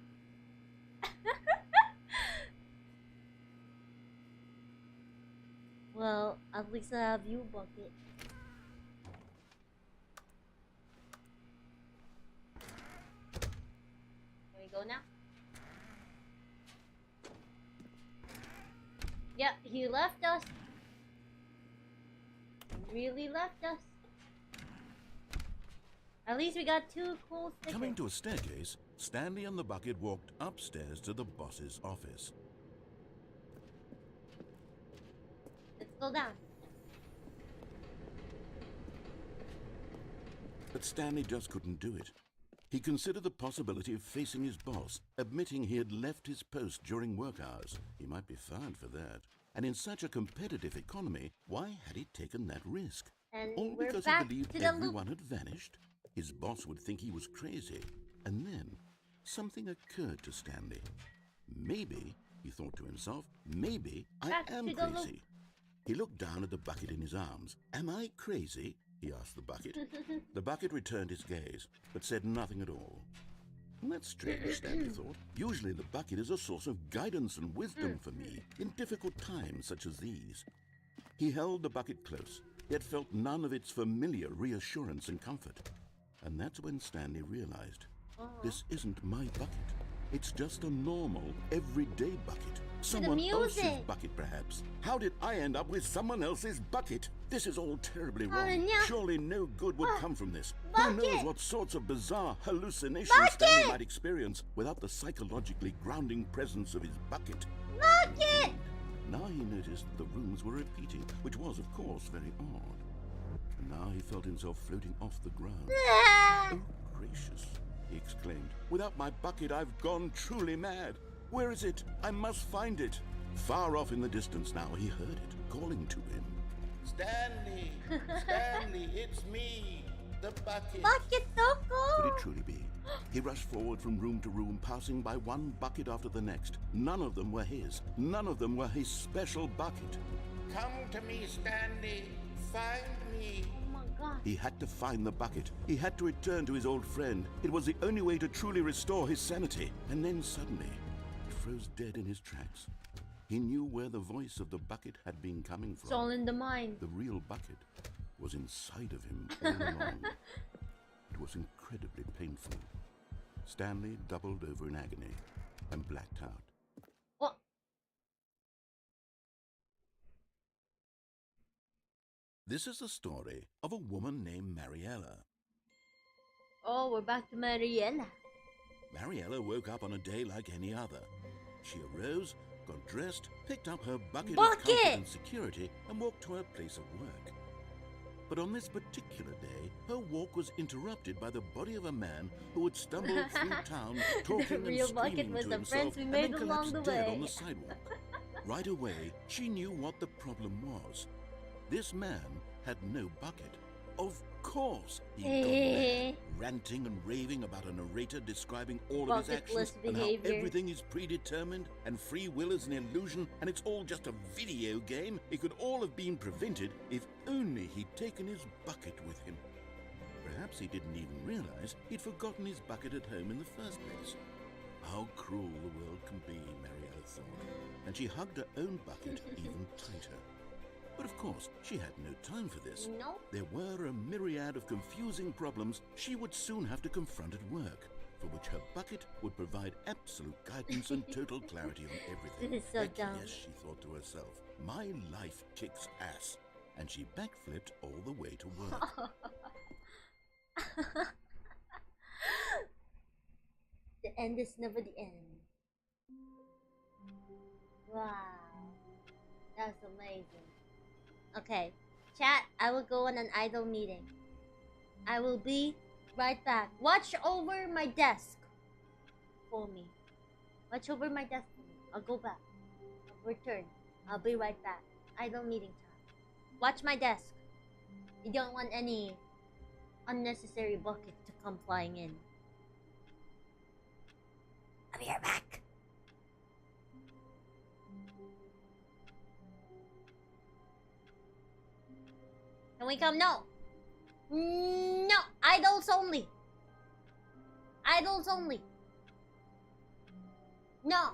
Speaker 1: Well, at least I have you, bucket. Can we go now? Yeah, he left us. He really left us. At least we got 2 cool stickers.
Speaker 3: Coming to a staircase, Stanley and the bucket walked upstairs to the boss's office.
Speaker 1: Let's go down.
Speaker 3: But Stanley just couldn't do it. He considered the possibility of facing his boss, admitting he had left his post during work hours. He might be fined for that. And in such a competitive economy, why had he taken that risk?
Speaker 1: And
Speaker 3: All
Speaker 1: we're
Speaker 3: because
Speaker 1: back
Speaker 3: he believed
Speaker 1: to the
Speaker 3: everyone had vanished? His boss would think he was crazy. And then something occurred to Stanley. Maybe, he thought to himself, maybe I am crazy. He looked down at the bucket in his arms. Am I crazy? He asked the bucket. The bucket returned his gaze, but said nothing at all. That's strange, Stanley thought. Usually the bucket is a source of guidance and wisdom for me in difficult times such as these. He held the bucket close, yet felt none of its familiar reassurance and comfort. And that's when Stanley realized, this isn't my bucket. It's just a normal, everyday bucket. Someone else's bucket, perhaps. How did I end up with someone else's bucket? This is all terribly wrong. Surely no good would come from this. Who knows what sorts of bizarre hallucinations Stanley might experience without the psychologically grounding presence of his bucket.
Speaker 1: Bucket!
Speaker 3: Now he noticed the rooms were repeating, which was, of course, very odd. And now he felt himself floating off the ground. Oh, gracious, he exclaimed. Without my bucket, I've gone truly mad. Where is it? I must find it. Far off in the distance now, he heard it, calling to him.
Speaker 4: Stanley! Stanley, it's me! The bucket!
Speaker 1: Bucket Toko!
Speaker 3: Could it truly be? He rushed forward from room to room, passing by one bucket after the next. None of them were his. None of them were his special bucket.
Speaker 4: Come to me, Stanley. Find me.
Speaker 1: Oh my god.
Speaker 3: He had to find the bucket. He had to return to his old friend. It was the only way to truly restore his sanity. And then suddenly, he froze dead in his tracks. He knew where the voice of the bucket had been coming from.
Speaker 1: It's all in the mind.
Speaker 3: The real bucket was inside of him all along. It was incredibly painful. Stanley doubled over in agony and blacked out.
Speaker 1: What?
Speaker 3: This is the story of a woman named Mariella.
Speaker 1: Oh, we're back to Mariella.
Speaker 3: Mariella woke up on a day like any other. She arose, got dressed, picked up her bucket of comfort and security, and walked to her place of work. But on this particular day, her walk was interrupted by the body of a man who had stumbled through town, talking
Speaker 1: The real
Speaker 3: and
Speaker 1: bucket
Speaker 3: screaming
Speaker 1: was
Speaker 3: to
Speaker 1: the
Speaker 3: himself,
Speaker 1: friends we
Speaker 3: and
Speaker 1: made
Speaker 3: then
Speaker 1: along
Speaker 3: collapsed
Speaker 1: the
Speaker 3: dead
Speaker 1: way.
Speaker 3: on the sidewalk. Right away, she knew what the problem was. This man had no bucket. Of course, he got mad, ranting and raving about a narrator describing all of his actions and how everything is predetermined and free will is an illusion and it's all just a video game. It could all have been prevented if only he'd taken his bucket with him. Perhaps he didn't even realize he'd forgotten his bucket at home in the first place. How cruel the world can be, Mariella thought, and she hugged her own bucket even tighter. But of course, she had no time for this.
Speaker 1: No.
Speaker 3: There were a myriad of confusing problems she would soon have to confront at work, for which her bucket would provide absolute guidance and total clarity on everything.
Speaker 1: This is so
Speaker 3: Heck
Speaker 1: dumb.
Speaker 3: yes, she thought to herself, my life kicks ass. And she backflipped all the way to work.
Speaker 1: The end is never the end. Wow. That's amazing. Okay, chat, I will go on an idol meeting. I will be right back. Watch over my desk for me. Watch over my desk for me. I'll go back. I'll return. I'll be right back. Idol meeting time. Watch my desk. You don't want any unnecessary buckets to come flying in. I'll be right back. Can we come? No. No. Idols only. Idols only. No.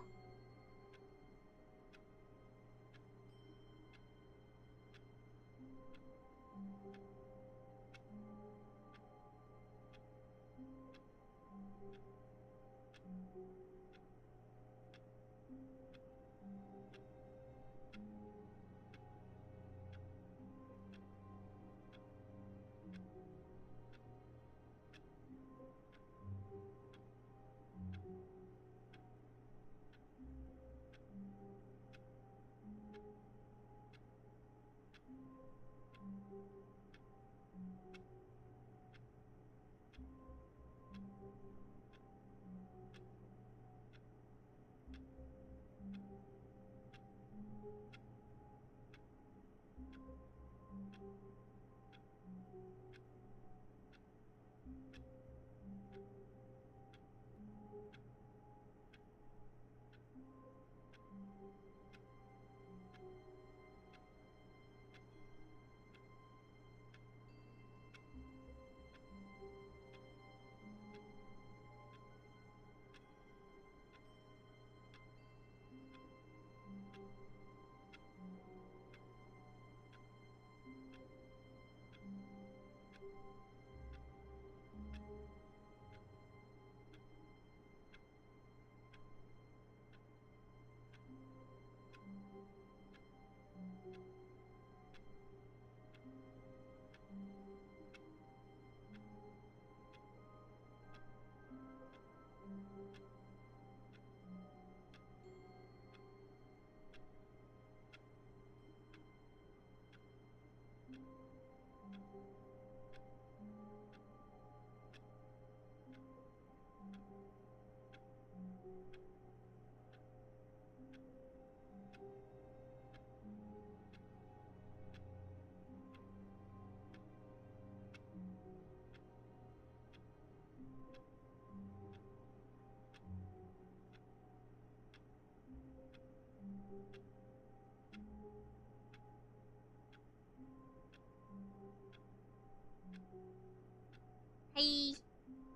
Speaker 1: Hey,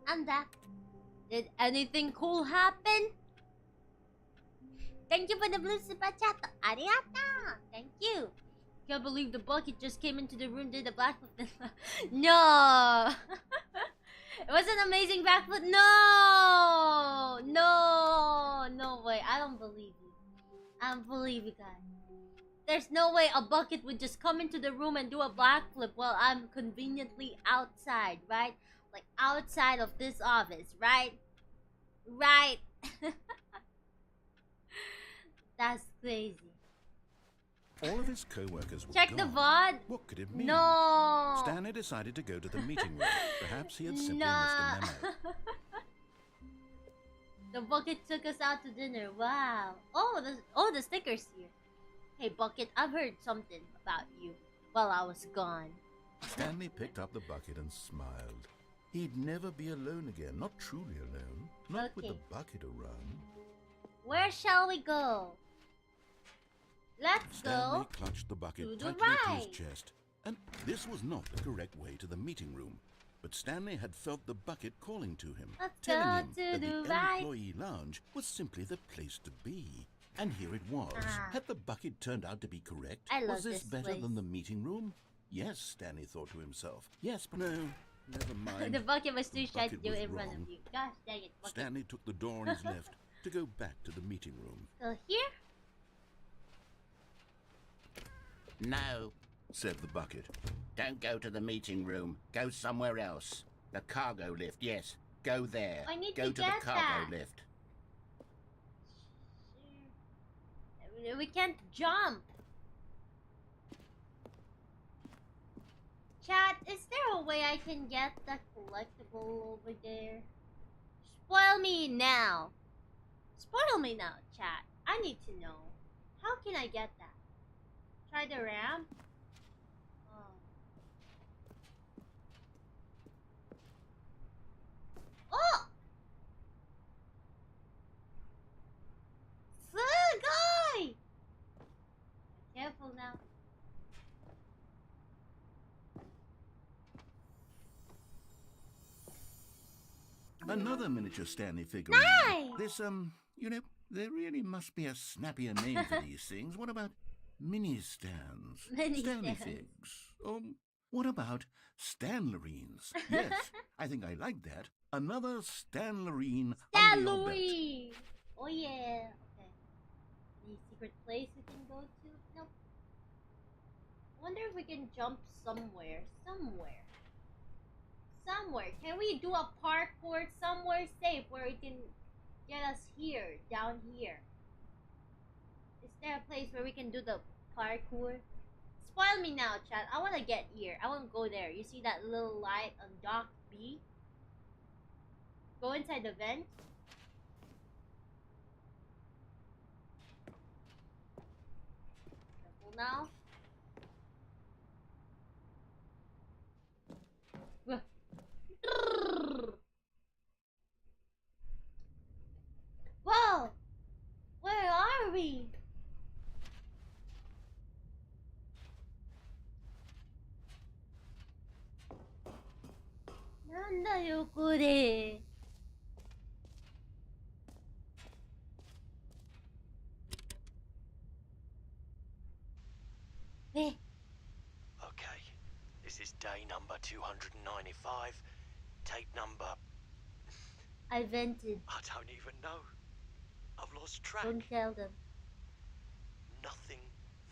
Speaker 1: I'm back. Did anything cool happen? Thank you for the blue super chat. Arigato. Thank you. Can't believe the bucket just came into the room, did a backflip. No. It was an amazing backflip. No. No. No way. I don't believe you. I don't believe you guys. There's no way a bucket would just come into the room and do a backflip while I'm conveniently outside, right? Like outside of this office, right? Right. That's crazy.
Speaker 3: All of his co-workers were
Speaker 1: Check
Speaker 3: gone.
Speaker 1: the VOD.
Speaker 3: What could it mean?
Speaker 1: No.
Speaker 3: Stanley decided to go to the meeting room. Perhaps he had simply
Speaker 1: Nah.
Speaker 3: missed a memo.
Speaker 1: The bucket took us out to dinner. Wow. The sticker's here. Hey bucket, I've heard something about you while I was gone.
Speaker 3: Stanley picked up the bucket and smiled. He'd never be alone again, not truly alone. Not with the
Speaker 1: Okay.
Speaker 3: bucket around.
Speaker 1: Where shall we go? Let's
Speaker 3: Stanley
Speaker 1: go.
Speaker 3: clutched the bucket
Speaker 1: to the
Speaker 3: tightly to
Speaker 1: right.
Speaker 3: his chest. And this was not the correct way to the meeting room. But Stanley had felt the bucket calling to him,
Speaker 1: Let's
Speaker 3: telling
Speaker 1: go
Speaker 3: him
Speaker 1: to
Speaker 3: that
Speaker 1: the
Speaker 3: the
Speaker 1: right.
Speaker 3: employee lounge was simply the place to be. And here it was.
Speaker 1: Ah.
Speaker 3: Had the bucket turned out to be correct?
Speaker 1: I love
Speaker 3: was this
Speaker 1: this
Speaker 3: better
Speaker 1: place.
Speaker 3: than the meeting room? Yes, Stanley thought to himself. Yes, but no, never mind.
Speaker 1: The bucket was too shy to
Speaker 3: bucket
Speaker 1: do
Speaker 3: was
Speaker 1: it in front
Speaker 3: wrong.
Speaker 1: of you. Gosh dang it, bucket.
Speaker 3: Stanley took the door on his left to go back to the meeting room.
Speaker 1: So here?
Speaker 4: No,
Speaker 3: Said the bucket.
Speaker 4: don't go to the meeting room. Go somewhere else. The cargo lift, yes. Go there.
Speaker 1: I need
Speaker 4: go
Speaker 1: to
Speaker 4: to
Speaker 1: get
Speaker 4: the cargo
Speaker 1: that.
Speaker 4: lift.
Speaker 1: We can't jump. Chat, is there a way I can get that collectible over there? Spoil me now. Spoil me now, chat. I need to know. How can I get that? Try the ramp? Oh! Slow guy! Careful now.
Speaker 3: Another miniature Stanley figurine.
Speaker 1: Nice!
Speaker 3: This, you know, there really must be a snappier name for these things. What about mini stands?
Speaker 1: Mini
Speaker 3: Stanley
Speaker 1: stands.
Speaker 3: figs. What about Stanlerines? Yes, I think I like that. Another Stanlerine under your belt.
Speaker 1: Stanley! Oh yeah. Okay. Any secret place we can go to? Nope. Wonder if we can jump somewhere. Somewhere. Can we do a parkour somewhere safe where it can get us here, down here? Is there a place where we can do the parkour? Spoil me now, chat. I want to get here. I want to go there. You see that little light on dock B? Go inside the vent. Careful now. Whoa! Where are we? Nandayo kore? Eh,
Speaker 5: Okay, this is day number 295. Tape number...
Speaker 1: I vented.
Speaker 5: I don't even know. I've lost track.
Speaker 1: Don't tell them.
Speaker 5: Nothing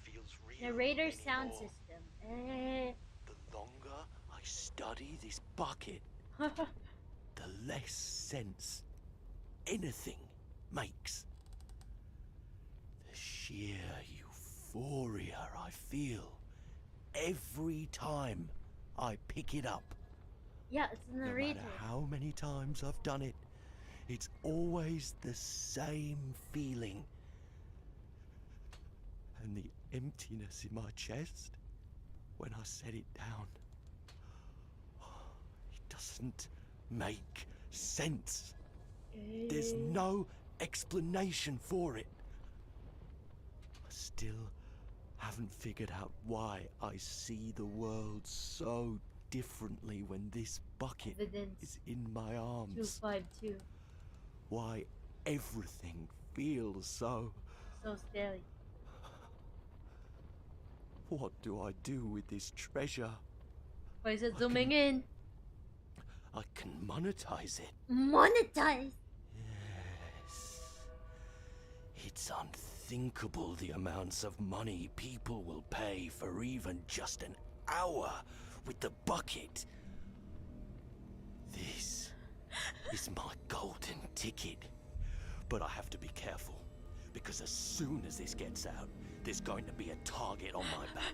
Speaker 5: feels real
Speaker 1: Narrator
Speaker 5: anymore.
Speaker 1: sound system. Eh.
Speaker 5: The longer I study this bucket, the less sense anything makes. The sheer euphoria I feel every time I pick it up.
Speaker 1: Yeah, it's the
Speaker 5: No
Speaker 1: narrator.
Speaker 5: matter how many times I've done it, it's always the same feeling. And the emptiness in my chest when I set it down. It doesn't make sense. There's no explanation for it. I still haven't figured out why I see the world so differently when this bucket
Speaker 1: Evidence
Speaker 5: is in my arms.
Speaker 1: 252.
Speaker 5: Why everything feels so...
Speaker 1: So scary.
Speaker 5: What do I do with this treasure?
Speaker 1: Why is it zooming in?
Speaker 5: I can monetize it.
Speaker 1: Monetize!
Speaker 5: Yes. It's unthinkable the amounts of money people will pay for even just an hour with the bucket. This is my golden ticket. But I have to be careful, because as soon as this gets out, there's going to be a target on my back.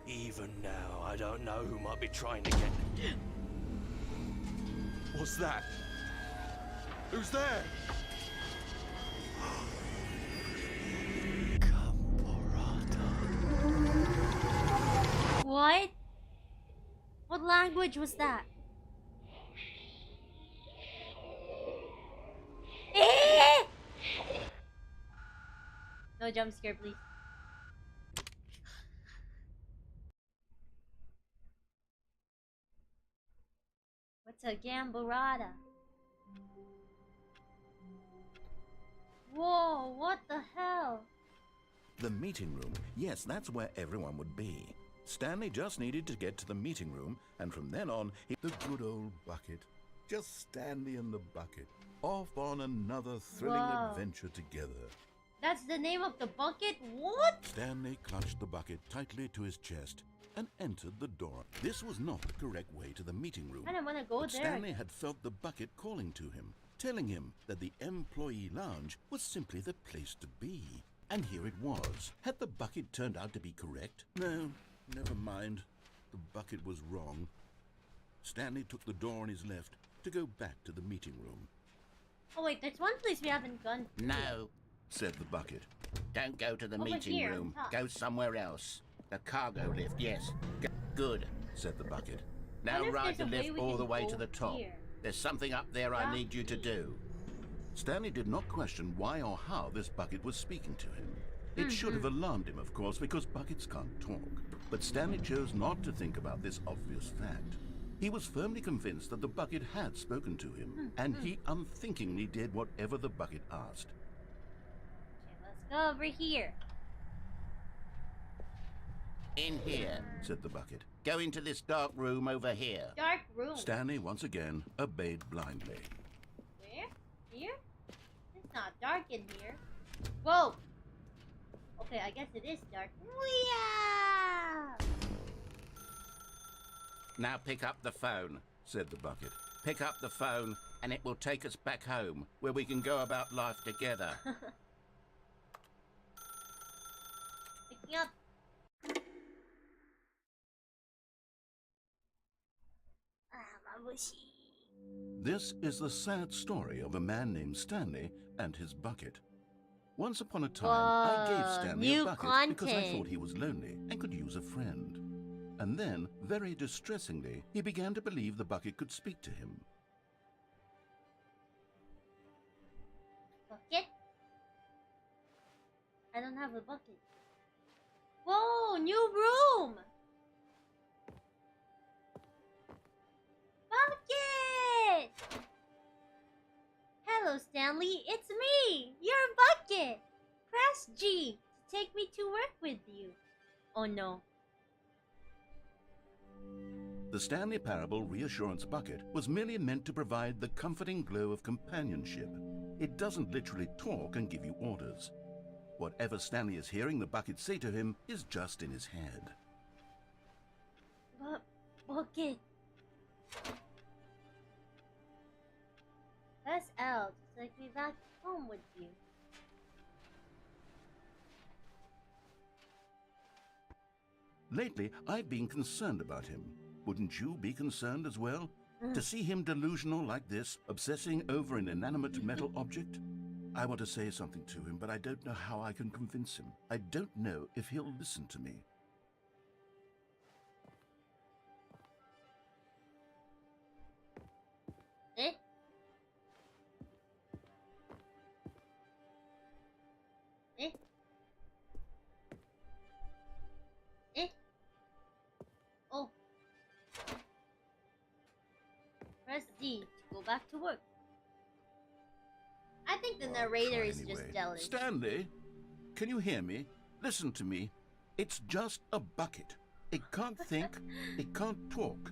Speaker 5: Even now, I don't know who might be trying to get... What's that? Who's there?
Speaker 1: What? What language was that? No jump scare, please. What's a gambarada? Whoa, what the hell?
Speaker 3: The meeting room. Yes, that's where everyone would be. Stanley just needed to get to the meeting room, and from then on,
Speaker 6: The good old bucket. Just Stanley and the bucket. Off on another thrilling
Speaker 1: Wow.
Speaker 6: adventure together.
Speaker 1: That's the name of the bucket? What?
Speaker 3: Stanley clutched the bucket tightly to his chest and entered the door. This was not the correct way to the meeting room.
Speaker 1: I don't want to go
Speaker 3: But
Speaker 1: there.
Speaker 3: Stanley had felt the bucket calling to him, telling him that the employee lounge was simply the place to be. And here it was. Had the bucket turned out to be correct? No, never mind. The bucket was wrong. Stanley took the door on his left to go back to the meeting room.
Speaker 1: Oh wait, there's one place we haven't gone to.
Speaker 4: No,
Speaker 3: Said the bucket.
Speaker 4: don't go to the
Speaker 1: Over
Speaker 4: meeting
Speaker 1: here,
Speaker 4: room.
Speaker 1: on top.
Speaker 4: Go somewhere else. The cargo lift, yes. Good.
Speaker 3: Said the bucket.
Speaker 4: Now
Speaker 1: Wonder if
Speaker 4: ride
Speaker 1: there's
Speaker 4: the
Speaker 1: a way
Speaker 4: lift
Speaker 1: we
Speaker 4: all
Speaker 1: can
Speaker 4: the way
Speaker 1: go
Speaker 4: to the top.
Speaker 1: here.
Speaker 4: There's something up there I need you to do.
Speaker 3: Stanley did not question why or how this bucket was speaking to him. It should have alarmed him, of course, because buckets can't talk. But Stanley chose not to think about this obvious fact. He was firmly convinced that the bucket had spoken to him, and he unthinkingly did whatever the bucket asked.
Speaker 1: Okay, let's go over here.
Speaker 4: In here.
Speaker 3: Said the bucket.
Speaker 4: Go into this dark room over here.
Speaker 1: Dark room.
Speaker 3: Stanley once again obeyed blindly.
Speaker 1: Where? Here? It's not dark in here. Whoa! Okay, I guess it is dark. Yeah!
Speaker 4: Now pick up the phone.
Speaker 3: Said the bucket.
Speaker 4: Pick up the phone and it will take us back home where we can go about life together.
Speaker 1: Picking up.
Speaker 3: This is the sad story of a man named Stanley and his bucket. Once upon a time, I gave
Speaker 1: Whoa,
Speaker 3: Stanley
Speaker 1: new
Speaker 3: a bucket because I
Speaker 1: content.
Speaker 3: thought he was lonely and could use a friend. And then, very distressingly, he began to believe the bucket could speak to him.
Speaker 1: Bucket? I don't have a bucket. Whoa, new room! Bucket! Hello, Stanley. It's me, your bucket. Press G to take me to work with you. Oh no.
Speaker 3: The Stanley Parable Reassurance Bucket was merely meant to provide the comforting glow of companionship. It doesn't literally talk and give you orders. Whatever Stanley is hearing the bucket say to him is just in his head.
Speaker 1: Bucket. Press L to take me back home with you.
Speaker 3: Lately, I've been concerned about him. Wouldn't you be concerned as well? To see him delusional like this, obsessing over an inanimate metal object? I want to say something to him, but I don't know how I can convince him. I don't know if he'll listen to me.
Speaker 1: Eh? Eh? Eh? Oh. back to work. I think the narrator is just jealous.
Speaker 6: Stanley, can you hear me? Listen to me. It's just a bucket. It can't think, it can't talk.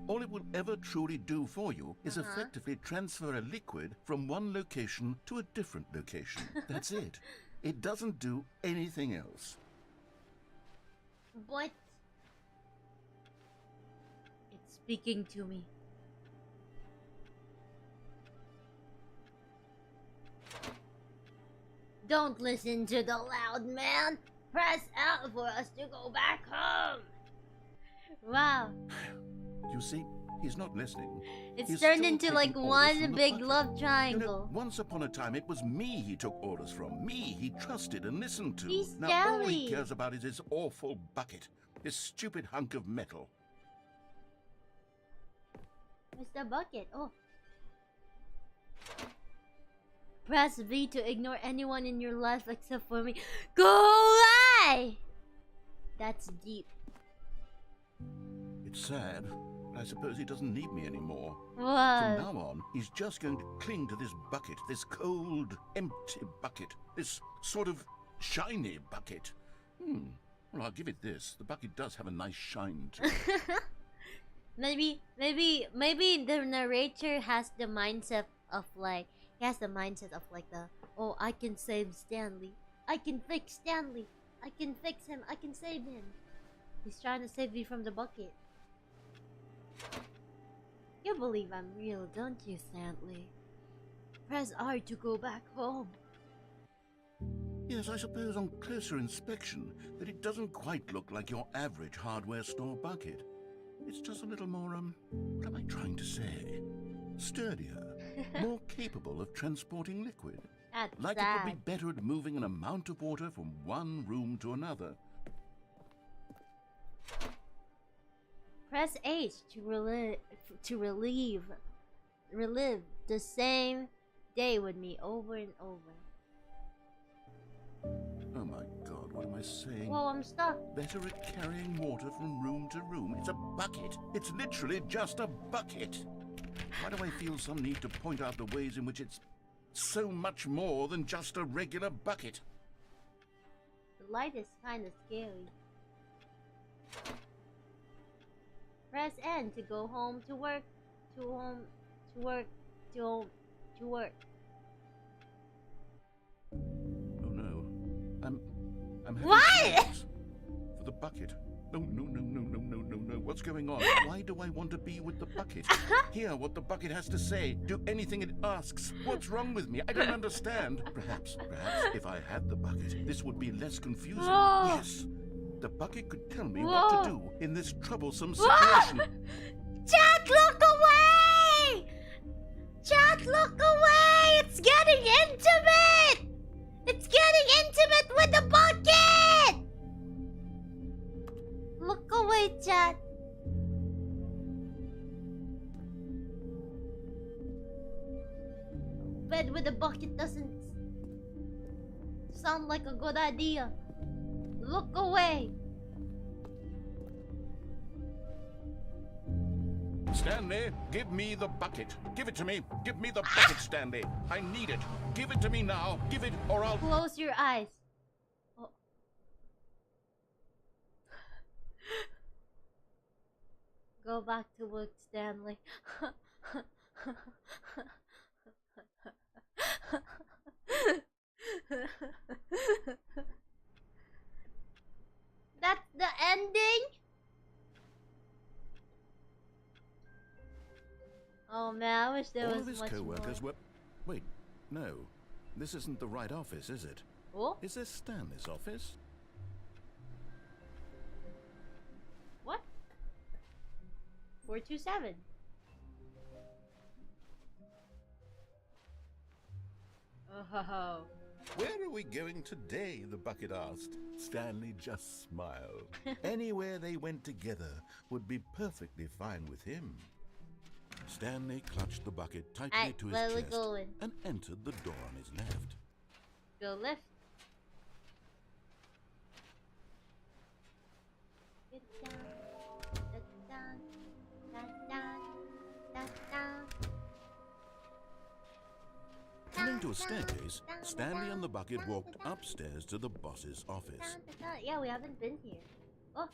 Speaker 6: All it will ever truly do for you is effectively transfer a liquid from one location to a different location. That's it. It doesn't do anything else.
Speaker 1: What? It's speaking to me. Don't listen to the loud man. Press out for us to go back home. Wow.
Speaker 6: You see, he's not listening.
Speaker 1: It's
Speaker 6: He's
Speaker 1: turned
Speaker 6: still
Speaker 1: into like
Speaker 6: taking orders from
Speaker 1: one
Speaker 6: the
Speaker 1: big
Speaker 6: bucket.
Speaker 1: love
Speaker 6: You know,
Speaker 1: triangle.
Speaker 6: once upon a time, it was me he took orders from. Me he trusted and listened to.
Speaker 1: He's
Speaker 6: Now all he
Speaker 1: jelly.
Speaker 6: cares about is his awful bucket. This stupid hunk of metal.
Speaker 1: Where's the bucket? Oh. Press V to ignore anyone in your life except for me. Go away! That's deep.
Speaker 6: It's sad, but I suppose he doesn't need me anymore. From
Speaker 1: Wow.
Speaker 6: now on, he's just going to cling to this bucket, this cold, empty bucket, this sort of shiny bucket. Well, I'll give it this. The bucket does have a nice shine to it.
Speaker 1: Maybe the narrator has the mindset of like, he has the mindset of like the, oh, I can save Stanley. I can fix Stanley. I can fix him. I can save him. He's trying to save me from the bucket. You believe I'm real, don't you, Stanley? Press R to go back home.
Speaker 6: Yes, I suppose on closer inspection that it doesn't quite look like your average hardware store bucket. It's just a little more, what am I trying to say? Sturdier, more capable of transporting liquid.
Speaker 1: That's
Speaker 6: Like
Speaker 1: sad.
Speaker 6: it would be better at moving an amount of water from one room to another.
Speaker 1: Press H to relive the same day with me over and over.
Speaker 6: Oh my God, what am I saying?
Speaker 1: Whoa, I'm stuck.
Speaker 6: Better at carrying water from room to room. It's a bucket. It's literally just a bucket. Why do I feel some need to point out the ways in which it's so much more than just a regular bucket?
Speaker 1: The light is kind of scary. Press N to go home to work, to home, to work, to home, to work.
Speaker 6: Oh no. I'm having
Speaker 1: What?
Speaker 6: thoughts. For the bucket. No. What's going on? Why do I want to be with the bucket? Hear what the bucket has to say. Do anything it asks. What's wrong with me? I don't understand. Perhaps if I had the bucket, this would be less confusing.
Speaker 1: Whoa.
Speaker 6: Yes. The bucket could tell me
Speaker 1: Whoa.
Speaker 6: what to do in this troublesome situation.
Speaker 1: Chat, look away! Chat, look away! It's getting intimate! It's getting intimate with the bucket! Look away, chat. Bed with a bucket doesn't sound like a good idea. Look away.
Speaker 6: Stanley, give me the bucket. Give it to me. Give me the bucket, Stanley. I need it. Give it to me now. Give it or I'll...
Speaker 1: Close your eyes. Oh. Go back to work, Stanley. That's the ending? Oh man, I wish there
Speaker 6: All
Speaker 1: was
Speaker 6: of his
Speaker 1: much
Speaker 6: co-workers
Speaker 1: more.
Speaker 6: were... Wait, no. This isn't the right office, is it?
Speaker 1: Oh?
Speaker 6: Is this Stanley's office?
Speaker 1: What? 427. Oh.
Speaker 6: Where are we going today? The bucket asked. Stanley just smiled. Anywhere they went together would be perfectly fine with him. Stanley clutched the bucket tightly
Speaker 1: Alright,
Speaker 6: to his
Speaker 1: where we
Speaker 6: chest
Speaker 1: going?
Speaker 6: and entered the door on his left.
Speaker 1: Go left. Get down, da, down, da, down, da, down.
Speaker 3: Leading to a staircase, Stanley and the bucket walked upstairs to the boss's office.
Speaker 1: Yeah, we haven't been here. Oh,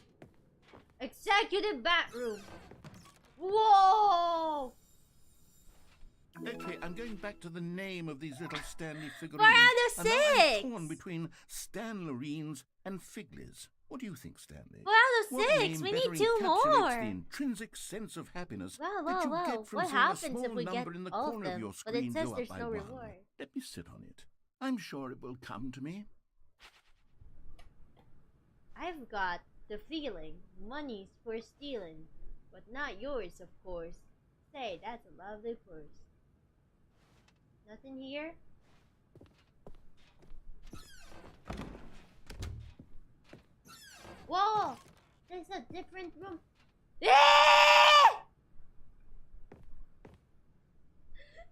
Speaker 1: executive bathroom. Whoa!
Speaker 6: Okay, I'm going back to the name of these little Stanley figurines.
Speaker 1: 4 out of
Speaker 6: And now I'm
Speaker 1: 6!
Speaker 6: torn between Stanlerines and Figlies. What do you think, Stanley?
Speaker 1: 4 out of
Speaker 6: What
Speaker 1: 6!
Speaker 6: name
Speaker 1: We
Speaker 6: better
Speaker 1: need 2
Speaker 6: encapsulates
Speaker 1: more!
Speaker 6: the intrinsic sense of happiness
Speaker 1: Well,
Speaker 6: that you
Speaker 1: well,
Speaker 6: get from
Speaker 1: what
Speaker 6: seeing a
Speaker 1: happens
Speaker 6: small
Speaker 1: if we get
Speaker 6: number in the
Speaker 1: all of
Speaker 6: corner of
Speaker 1: them?
Speaker 6: your
Speaker 1: But it
Speaker 6: screen
Speaker 1: says
Speaker 6: go up
Speaker 1: there's
Speaker 6: by
Speaker 1: no
Speaker 6: 1?
Speaker 1: reward.
Speaker 6: Let me sit on it. I'm sure it will come to me.
Speaker 1: I've got the feeling money's for stealing, but not yours, of course. Say, that's a lovely purse. Nothing here? Whoa! There's a different room.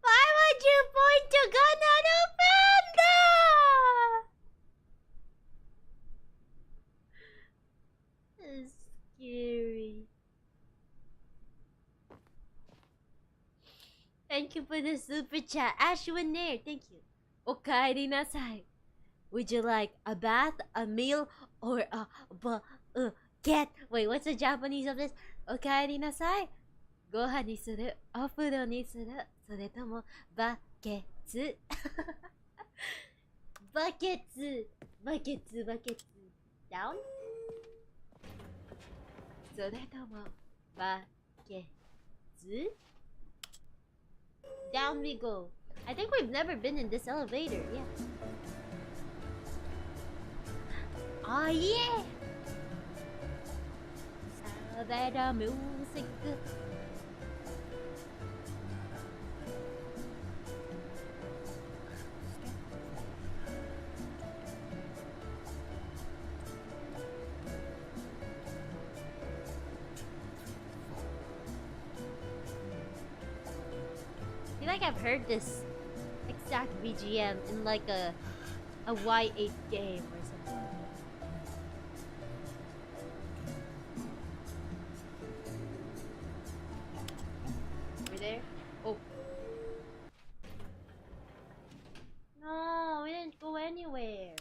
Speaker 1: Why would you point a gun at a panda? It's scary. Thank you for the super chat. Ashwin Nair, thank you. Okaeri nasai. Would you like a bath, a meal, or a get? Wait, what's the Japanese of this? Okaeri nasai. Gohan ni suru, ofuro ni suru, soretomo baketsu. Baketsu. Baketsu, baketsu. Down? Soretomo baketsu. Down we go. I think we've never been in this elevator, yeah. Oh yeah! Elevator music. I feel like I've heard this exact BGM in like a Y8 game or something. We're there? Oh. No, we didn't go anywhere.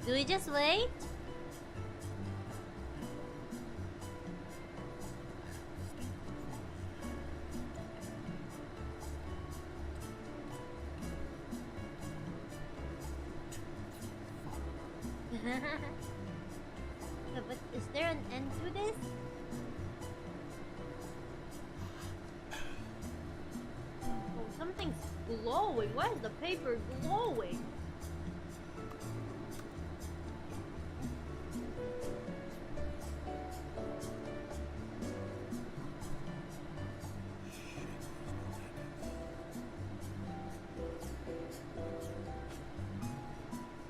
Speaker 1: Do we just wait? But is there an end to this? Oh, something's glowing. Why is the paper glowing?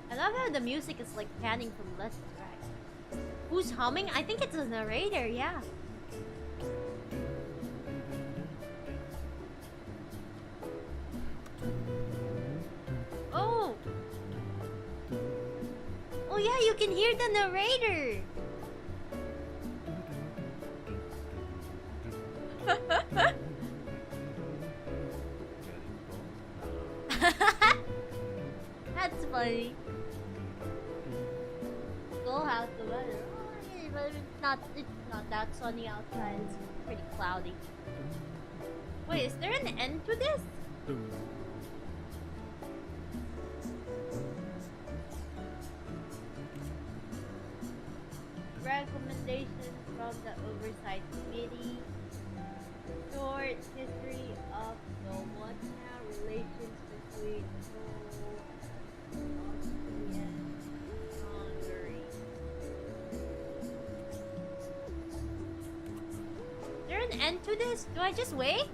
Speaker 1: I love how the music is like panning from left to right. Who's humming? I think it's a narrator, yeah. Oh! Oh yeah, you can hear the narrator! That's funny. Go out the weather. Oh, yeah, but it's not that sunny outside. It's pretty cloudy. Wait, is there an end to this? Recommendations from the Oversight Committee. Short history of the Montana relations between Austria and Hungary. Is there an end to this? Do I just wait?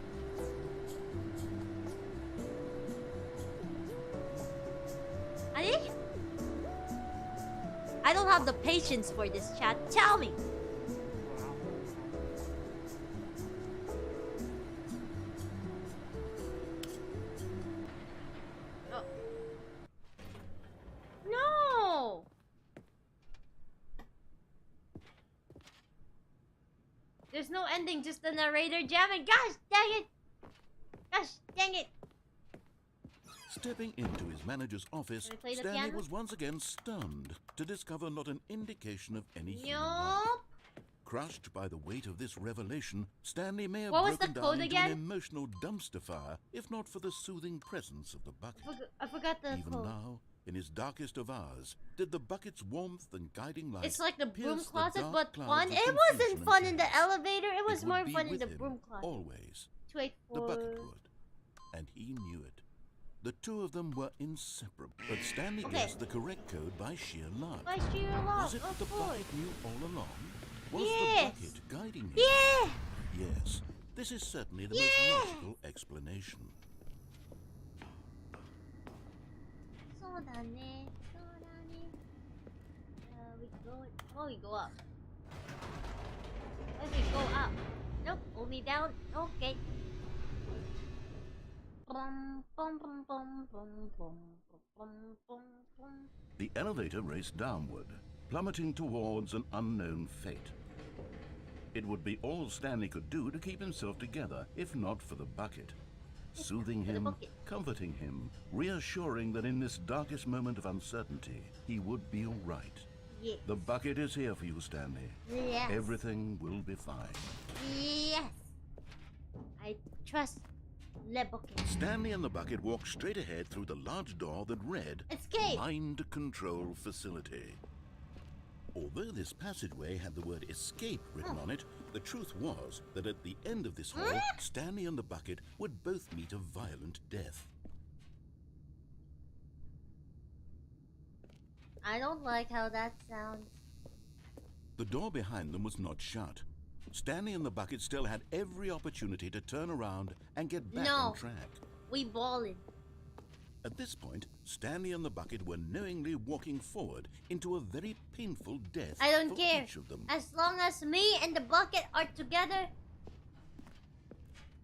Speaker 1: I don't have the patience for this, chat. Tell me! Oh. No! no ending, just the narrator jamming. Gosh dang it! Gosh dang it!
Speaker 3: Stepping into his manager's office,
Speaker 1: Can I play the
Speaker 3: Stanley
Speaker 1: piano?
Speaker 3: was once again stunned to discover not an indication of any human life.
Speaker 1: Yup.
Speaker 3: Crushed by the weight of this revelation, Stanley may have
Speaker 1: What was the
Speaker 3: broken
Speaker 1: code
Speaker 3: down into
Speaker 1: again?
Speaker 3: an emotional dumpster fire, if not for the soothing presence of the bucket.
Speaker 1: I forgot the
Speaker 3: Even
Speaker 1: code.
Speaker 3: now, in his darkest of hours, did the bucket's warmth and guiding light
Speaker 1: It's like the broom
Speaker 3: pierce the
Speaker 1: closet,
Speaker 3: dark
Speaker 1: but
Speaker 3: clouds
Speaker 1: fun.
Speaker 3: of
Speaker 1: It
Speaker 3: confusion
Speaker 1: wasn't
Speaker 3: and
Speaker 1: fun in the
Speaker 3: chaos.
Speaker 1: elevator. It was
Speaker 3: would
Speaker 1: more
Speaker 3: be
Speaker 1: fun in
Speaker 3: with
Speaker 1: the
Speaker 3: him
Speaker 1: broom closet.
Speaker 3: Always.
Speaker 1: 284.
Speaker 3: The bucket would. And he knew it. The two of them were inseparable. But Stanley
Speaker 1: Okay.
Speaker 3: guessed the correct code by sheer luck.
Speaker 1: By sheer luck,
Speaker 3: Was it
Speaker 1: of
Speaker 3: the
Speaker 1: course.
Speaker 3: bucket knew all along? Was
Speaker 1: Yes.
Speaker 3: the bucket guiding him?
Speaker 1: Yeah!
Speaker 3: Yes. This is certainly the
Speaker 1: Yeah.
Speaker 3: most logical explanation.
Speaker 1: そうだね。そうだね。We go. Oh, we go up. Why we go up? Nope, only down. Okay. Bum, bum, bum, bum, bum, bum, bum, bum, bum.
Speaker 6: The elevator raced downward, plummeting towards an unknown fate. It would be all Stanley could do to keep himself together, if not for the bucket. Soothing
Speaker 1: For the
Speaker 6: him,
Speaker 1: bucket.
Speaker 6: comforting him, reassuring that in this darkest moment of uncertainty, he would be all right.
Speaker 1: Yes.
Speaker 6: The bucket is here for you, Stanley.
Speaker 1: Yes.
Speaker 6: Everything will be fine.
Speaker 1: Yes. I trust Le Bucket.
Speaker 3: Stanley and the bucket walked straight ahead through the large door that read
Speaker 1: Escape.
Speaker 3: Mind Control Facility. Although this passageway had the word escape written on it, the truth was that at the end of this hall, Stanley and the bucket would both meet a violent death.
Speaker 1: I don't like how that sounds.
Speaker 3: The door behind them was not shut. Stanley and the bucket still had every opportunity to turn around and get back on track.
Speaker 1: We ballin'.
Speaker 3: At this point, Stanley and the bucket were knowingly walking forward into a very painful death
Speaker 1: I don't
Speaker 3: for
Speaker 1: care.
Speaker 3: each of them.
Speaker 1: As long as me and the bucket are together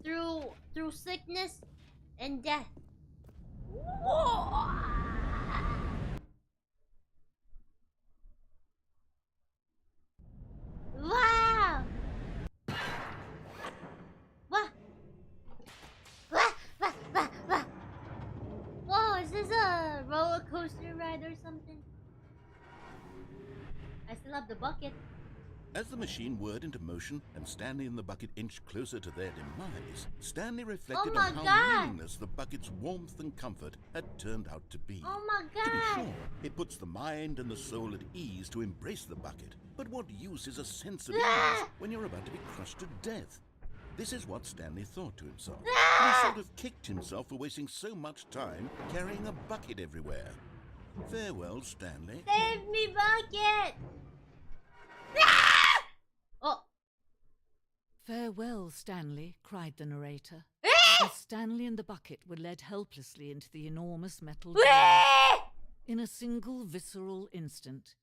Speaker 1: through sickness and death. Wow! Wah! Wah! Wah! Wah! Wah! Whoa, is this a roller coaster ride or something? I still have the bucket.
Speaker 3: As the machine whirred into motion and Stanley and the bucket inched closer to their demise, Stanley reflected
Speaker 1: my
Speaker 3: on how
Speaker 1: God.
Speaker 3: meaningless the bucket's warmth and comfort had turned out to be.
Speaker 1: Oh my
Speaker 3: To be
Speaker 1: god!
Speaker 3: sure, it puts the mind and the soul at ease to embrace the bucket, but what use is a sense of ease when you're about to be crushed to death? This is what Stanley thought to himself. And he sort of kicked himself for wasting so much time carrying a bucket everywhere. Farewell, Stanley.
Speaker 1: Save me, bucket! Oh,
Speaker 7: Farewell, Stanley, cried the narrator, as Stanley and the bucket were led helplessly into the enormous metal door. In a single visceral instant,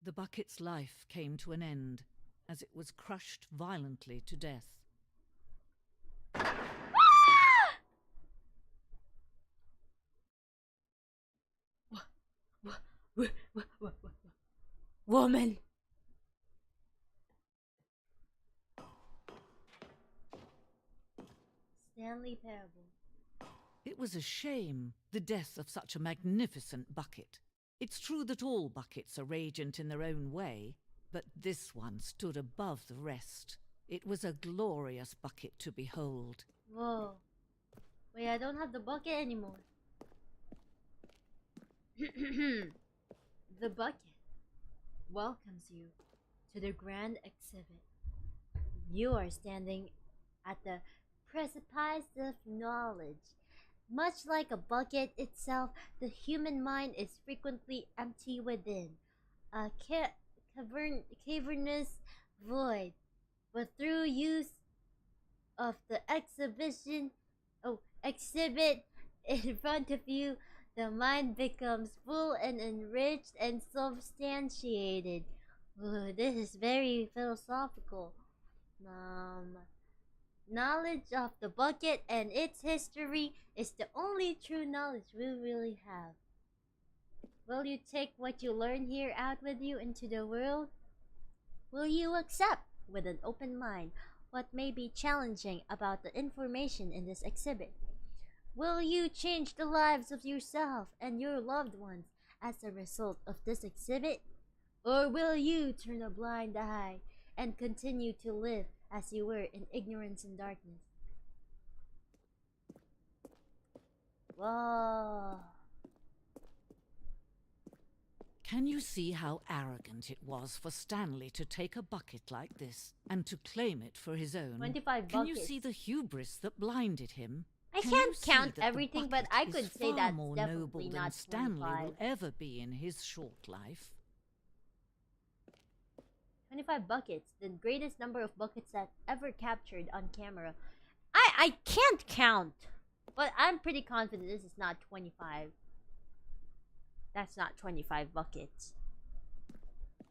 Speaker 7: the bucket's life came to an end as it was crushed violently to death.
Speaker 1: woman! Stanley Parable.
Speaker 7: It was a shame, the death of such a magnificent bucket. It's true that all buckets are radiant in their own way, but this one stood above the rest. It was a glorious bucket to behold.
Speaker 1: Whoa. Wait, I don't have the bucket anymore. The bucket welcomes you to the grand exhibit. You are standing at the precipice of knowledge. Much like a bucket itself, the human mind is frequently empty within, a cavernous void. But through use of the exhibit in front of you, the mind becomes full and enriched and substantiated. Ooh, this is very philosophical. Knowledge of the bucket and its history is the only true knowledge we really have. Will you take what you learn here out with you into the world? Will you accept with an open mind what may be challenging about the information in this exhibit. Will you change the lives of yourself and your loved ones as a result of this exhibit? Or will you turn a blind eye and continue to live as you were in ignorance and darkness? Whoa.
Speaker 7: Can you see how arrogant it was for Stanley to take a bucket like this and to claim it for his own?
Speaker 1: 25
Speaker 7: Can you
Speaker 1: buckets.
Speaker 7: see the hubris that blinded him?
Speaker 1: I
Speaker 7: Can
Speaker 1: can't
Speaker 7: you see
Speaker 1: count
Speaker 7: that the
Speaker 1: everything, but
Speaker 7: bucket
Speaker 1: I
Speaker 7: is
Speaker 1: could say
Speaker 7: far
Speaker 1: that's
Speaker 7: more
Speaker 1: definitely
Speaker 7: noble than
Speaker 1: not
Speaker 7: Stanley
Speaker 1: 25.
Speaker 7: will ever be in his short life.
Speaker 1: 25 buckets, the greatest number of buckets that ever captured on camera. I can't count, but I'm pretty confident this is not 25. That's not 25 buckets.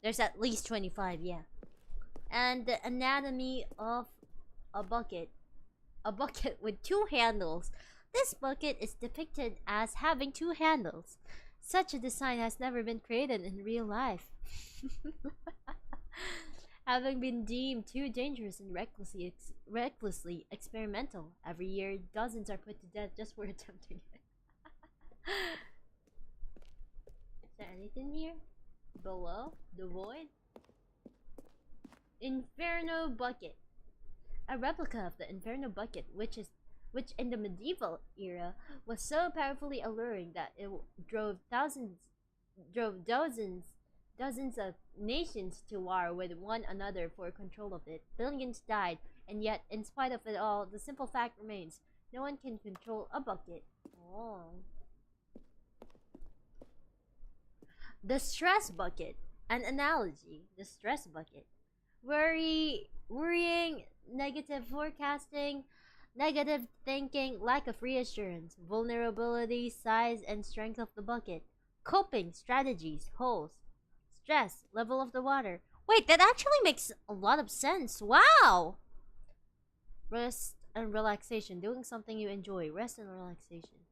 Speaker 1: There's at least 25, yeah. And the anatomy of a bucket. A bucket with 2 handles. This bucket is depicted as having 2 handles. Such a design has never been created in real life. Having been deemed too dangerous and recklessly experimental, every year dozens are put to death just for attempting it. Is there anything here? Below? The void? Inferno bucket. A replica of the Inferno bucket, which in the medieval era was so powerfully alluring that it drove dozens of nations to war with one another for control of it. Billions died, and yet, in spite of it all, the simple fact remains: no one can control a bucket. Oh. The stress bucket. An analogy. The stress bucket. Worrying, negative forecasting, negative thinking, lack of reassurance, vulnerability, size and strength of the bucket, coping strategies, holes, stress, level of the water. Wait, that actually makes a lot of sense. Wow! Rest and relaxation, doing something you enjoy. Rest and relaxation.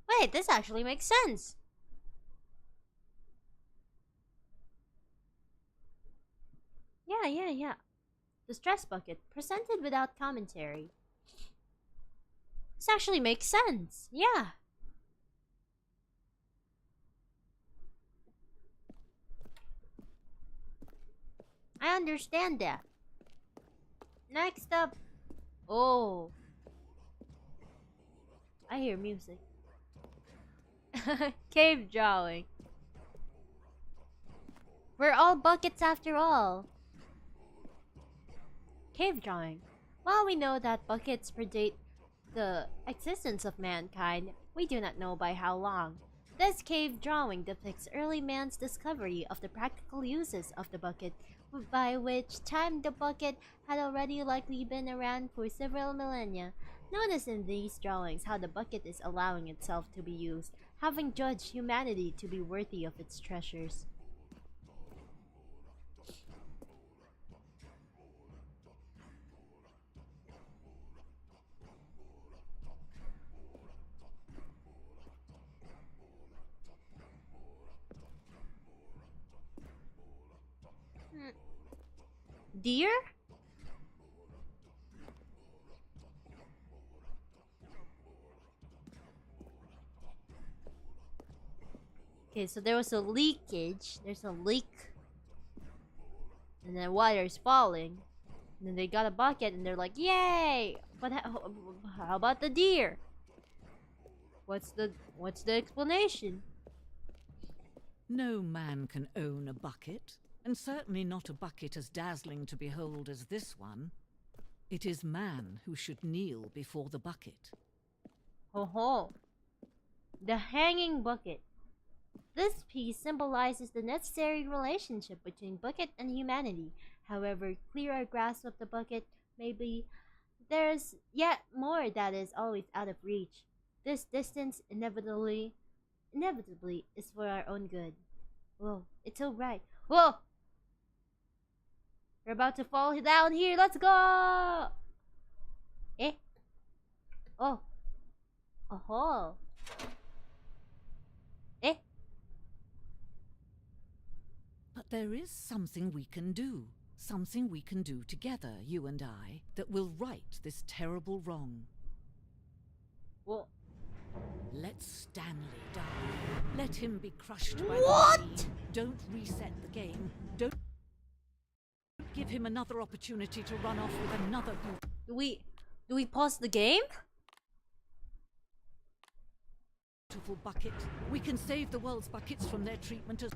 Speaker 1: Wait, this actually makes sense. Yeah. The stress bucket, presented without commentary. This actually makes sense. Yeah. I understand that. Next up. Oh. I hear music. Cave drawing. We're all buckets after all. Cave drawing. While we know that buckets predate the existence of mankind, we do not know by how long. This cave drawing depicts early man's discovery of the practical uses of the bucket, by which time the bucket had already likely been around for several millennia. Notice in these drawings how the bucket is allowing itself to be used, having judged humanity to be worthy of its treasures. Deer? Okay, so there was a leakage. There's a leak. And then water is falling. And then they got a bucket and they're like, yay! But how about the deer? What's the explanation?
Speaker 7: No man can own a bucket, and certainly not a bucket as dazzling to behold as this one. It is man who should kneel before the bucket.
Speaker 1: Ho ho. The hanging bucket. This piece symbolizes the necessary relationship between bucket and humanity. However clear our grasp of the bucket may be, there's yet more that is always out of reach. This distance inevitably is for our own good. Whoa, it's so bright. Whoa! We're about to fall down here. Let's go! Eh? Oh. Oh. Eh?
Speaker 7: But there is something we can do. Something we can do together, you and I, that will right this terrible wrong.
Speaker 1: Well,
Speaker 7: Let Stanley die. Let him be crushed by
Speaker 1: What?
Speaker 7: the sea. Don't reset the game. Don't give him another opportunity to run off with another
Speaker 1: do we pause the game?
Speaker 7: beautiful bucket. We can save the world's buckets from their treatment as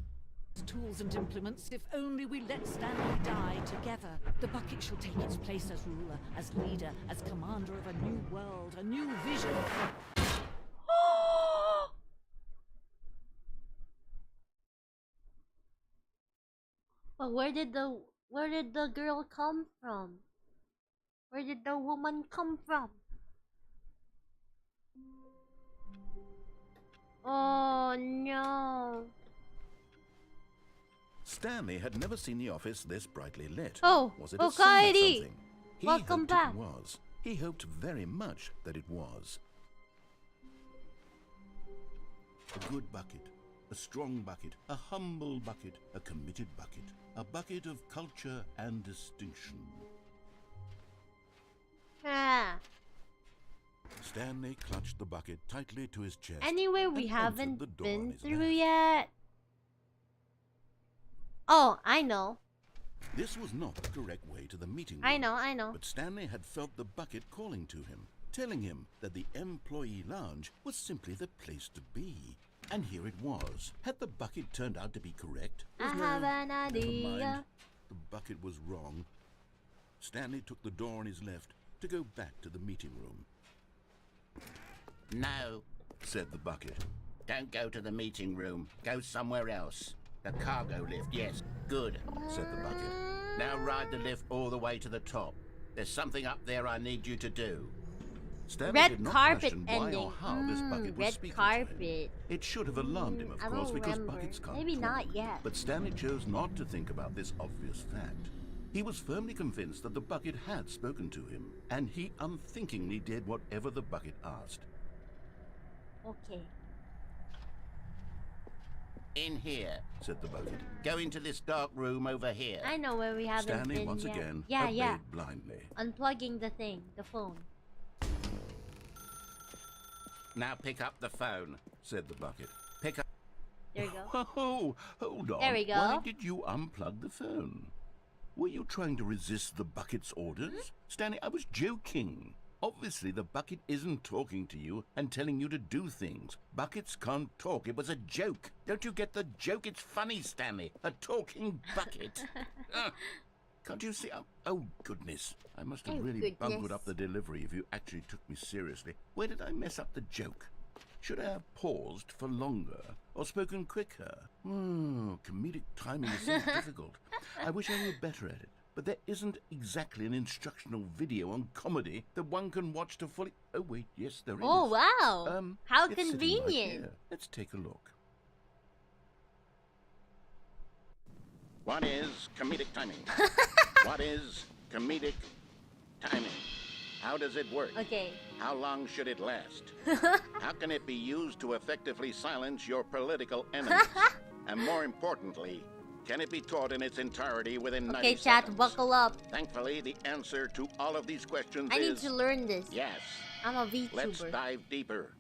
Speaker 7: tools and implements if only we let Stanley die together. The bucket shall take its place as ruler, as leader, as commander of a new world, a new vision.
Speaker 1: But where did the girl come from? Where did the woman come from? Oh no.
Speaker 3: Stanley had never seen the office this brightly lit.
Speaker 1: Oh,
Speaker 3: was it a sign of
Speaker 1: Kairi.
Speaker 3: something? He
Speaker 1: Welcome
Speaker 3: hoped
Speaker 1: back.
Speaker 3: It was. He hoped very much that it was.
Speaker 6: A good bucket, a strong bucket, a humble bucket, a committed bucket, a bucket of culture and distinction.
Speaker 1: Ah.
Speaker 3: Stanley clutched the bucket tightly to his chest.
Speaker 1: Anywhere we
Speaker 3: and
Speaker 1: haven't
Speaker 3: entered the door on
Speaker 1: been
Speaker 3: his
Speaker 1: through
Speaker 3: left.
Speaker 1: yet. Oh, I know.
Speaker 3: This was not the correct way to the meeting room.
Speaker 1: I know.
Speaker 3: But Stanley had felt the bucket calling to him, telling him that the employee lounge was simply the place to be. And here it was. Had the bucket turned out to be correct?
Speaker 1: I have an
Speaker 3: Never
Speaker 1: idea.
Speaker 3: mind. The bucket was wrong. Stanley took the door on his left to go back to the meeting room.
Speaker 4: No,
Speaker 3: Said the bucket.
Speaker 4: don't go to the meeting room. Go somewhere else. The cargo lift, yes. Good.
Speaker 3: Said the bucket.
Speaker 4: Now ride the lift all the way to the top. There's something up there I need you to do.
Speaker 3: Stanley
Speaker 1: Red
Speaker 3: did not
Speaker 1: carpet
Speaker 3: question why
Speaker 1: ending.
Speaker 3: or how this bucket was
Speaker 1: Red
Speaker 3: speaking to him.
Speaker 1: carpet.
Speaker 3: It should have alarmed him, of
Speaker 1: I
Speaker 3: course,
Speaker 1: don't
Speaker 3: because
Speaker 1: remember.
Speaker 3: buckets can't
Speaker 1: Maybe
Speaker 3: talk.
Speaker 1: not yet.
Speaker 3: But Stanley chose not to think about this obvious fact. He was firmly convinced that the bucket had spoken to him, and he unthinkingly did whatever the bucket asked.
Speaker 1: Okay.
Speaker 4: In here.
Speaker 3: Said the bucket.
Speaker 4: Go into this dark room over here.
Speaker 1: I know where we haven't
Speaker 3: Stanley
Speaker 1: been
Speaker 3: once
Speaker 1: yet.
Speaker 3: again
Speaker 1: Yeah.
Speaker 3: obeyed blindly.
Speaker 1: Unplugging the thing, the phone.
Speaker 4: Now pick up the phone.
Speaker 3: Said the bucket.
Speaker 4: Pick up.
Speaker 1: There you go.
Speaker 3: Oh, hold on.
Speaker 1: There we go.
Speaker 3: Why did you unplug the phone? Were you trying to resist the bucket's orders? Stanley, I was joking. Obviously, the bucket isn't talking to you and telling you to do things. Buckets can't talk. It was a joke.
Speaker 4: Don't you get the joke? It's funny, Stanley. A talking bucket.
Speaker 3: Can't you see? Oh, goodness. I must have
Speaker 1: Oh,
Speaker 3: really bungled
Speaker 1: goodness.
Speaker 3: up the delivery if you actually took me seriously. Where did I mess up the joke? Should I have paused for longer or spoken quicker? Comedic timing is so difficult. I wish I were better at it. But there isn't exactly an instructional video on comedy that one can watch to fully... Oh, wait, yes, there is.
Speaker 1: Oh wow. How
Speaker 3: it's sitting right
Speaker 1: convenient.
Speaker 3: here. Let's take a look.
Speaker 4: What is comedic timing? What is comedic timing? How does it work?
Speaker 1: Okay.
Speaker 4: How long should it last? How can it be used to effectively silence your political enemies? And more importantly, can it be taught in its entirety within 90
Speaker 1: Okay,
Speaker 4: seconds?
Speaker 1: chat, buckle up.
Speaker 4: Thankfully, the answer to all of these questions
Speaker 1: I need
Speaker 4: is
Speaker 1: to learn this.
Speaker 4: yes.
Speaker 1: I'm a VTuber.
Speaker 4: Let's dive deeper.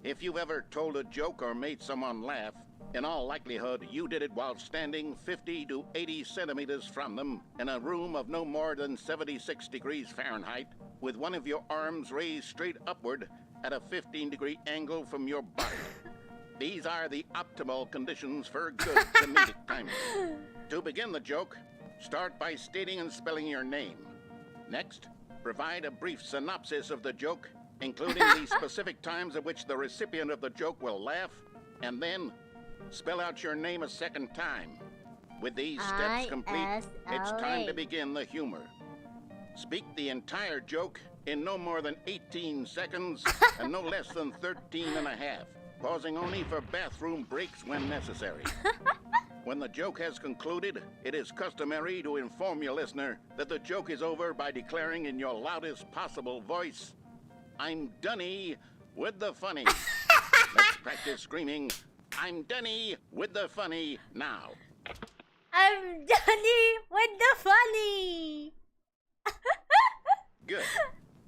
Speaker 4: If you've ever told a joke or made someone laugh, in all likelihood, you did it while standing 50 to 80 centimeters from them in a room of no more than 76 degrees Fahrenheit, with one of your arms raised straight upward at a 15-degree angle from your body. These are the optimal conditions for good comedic timing. To begin the joke, start by stating and spelling your name. Next, provide a brief synopsis of the joke, including the specific times at which the recipient of the joke will laugh, and then spell out your name a second time. With these steps complete, it's time to begin the humor. Speak the entire joke in no more than 18 seconds and no less than 13 and a half, pausing only for bathroom breaks when necessary. When the joke has concluded, it is customary to inform your listener that the joke is over by declaring in your loudest possible voice, "I'm Dunny with the funny." Let's practice screaming, "I'm Dunny with the funny" now.
Speaker 1: I'm Johnny with the funny.
Speaker 4: Good.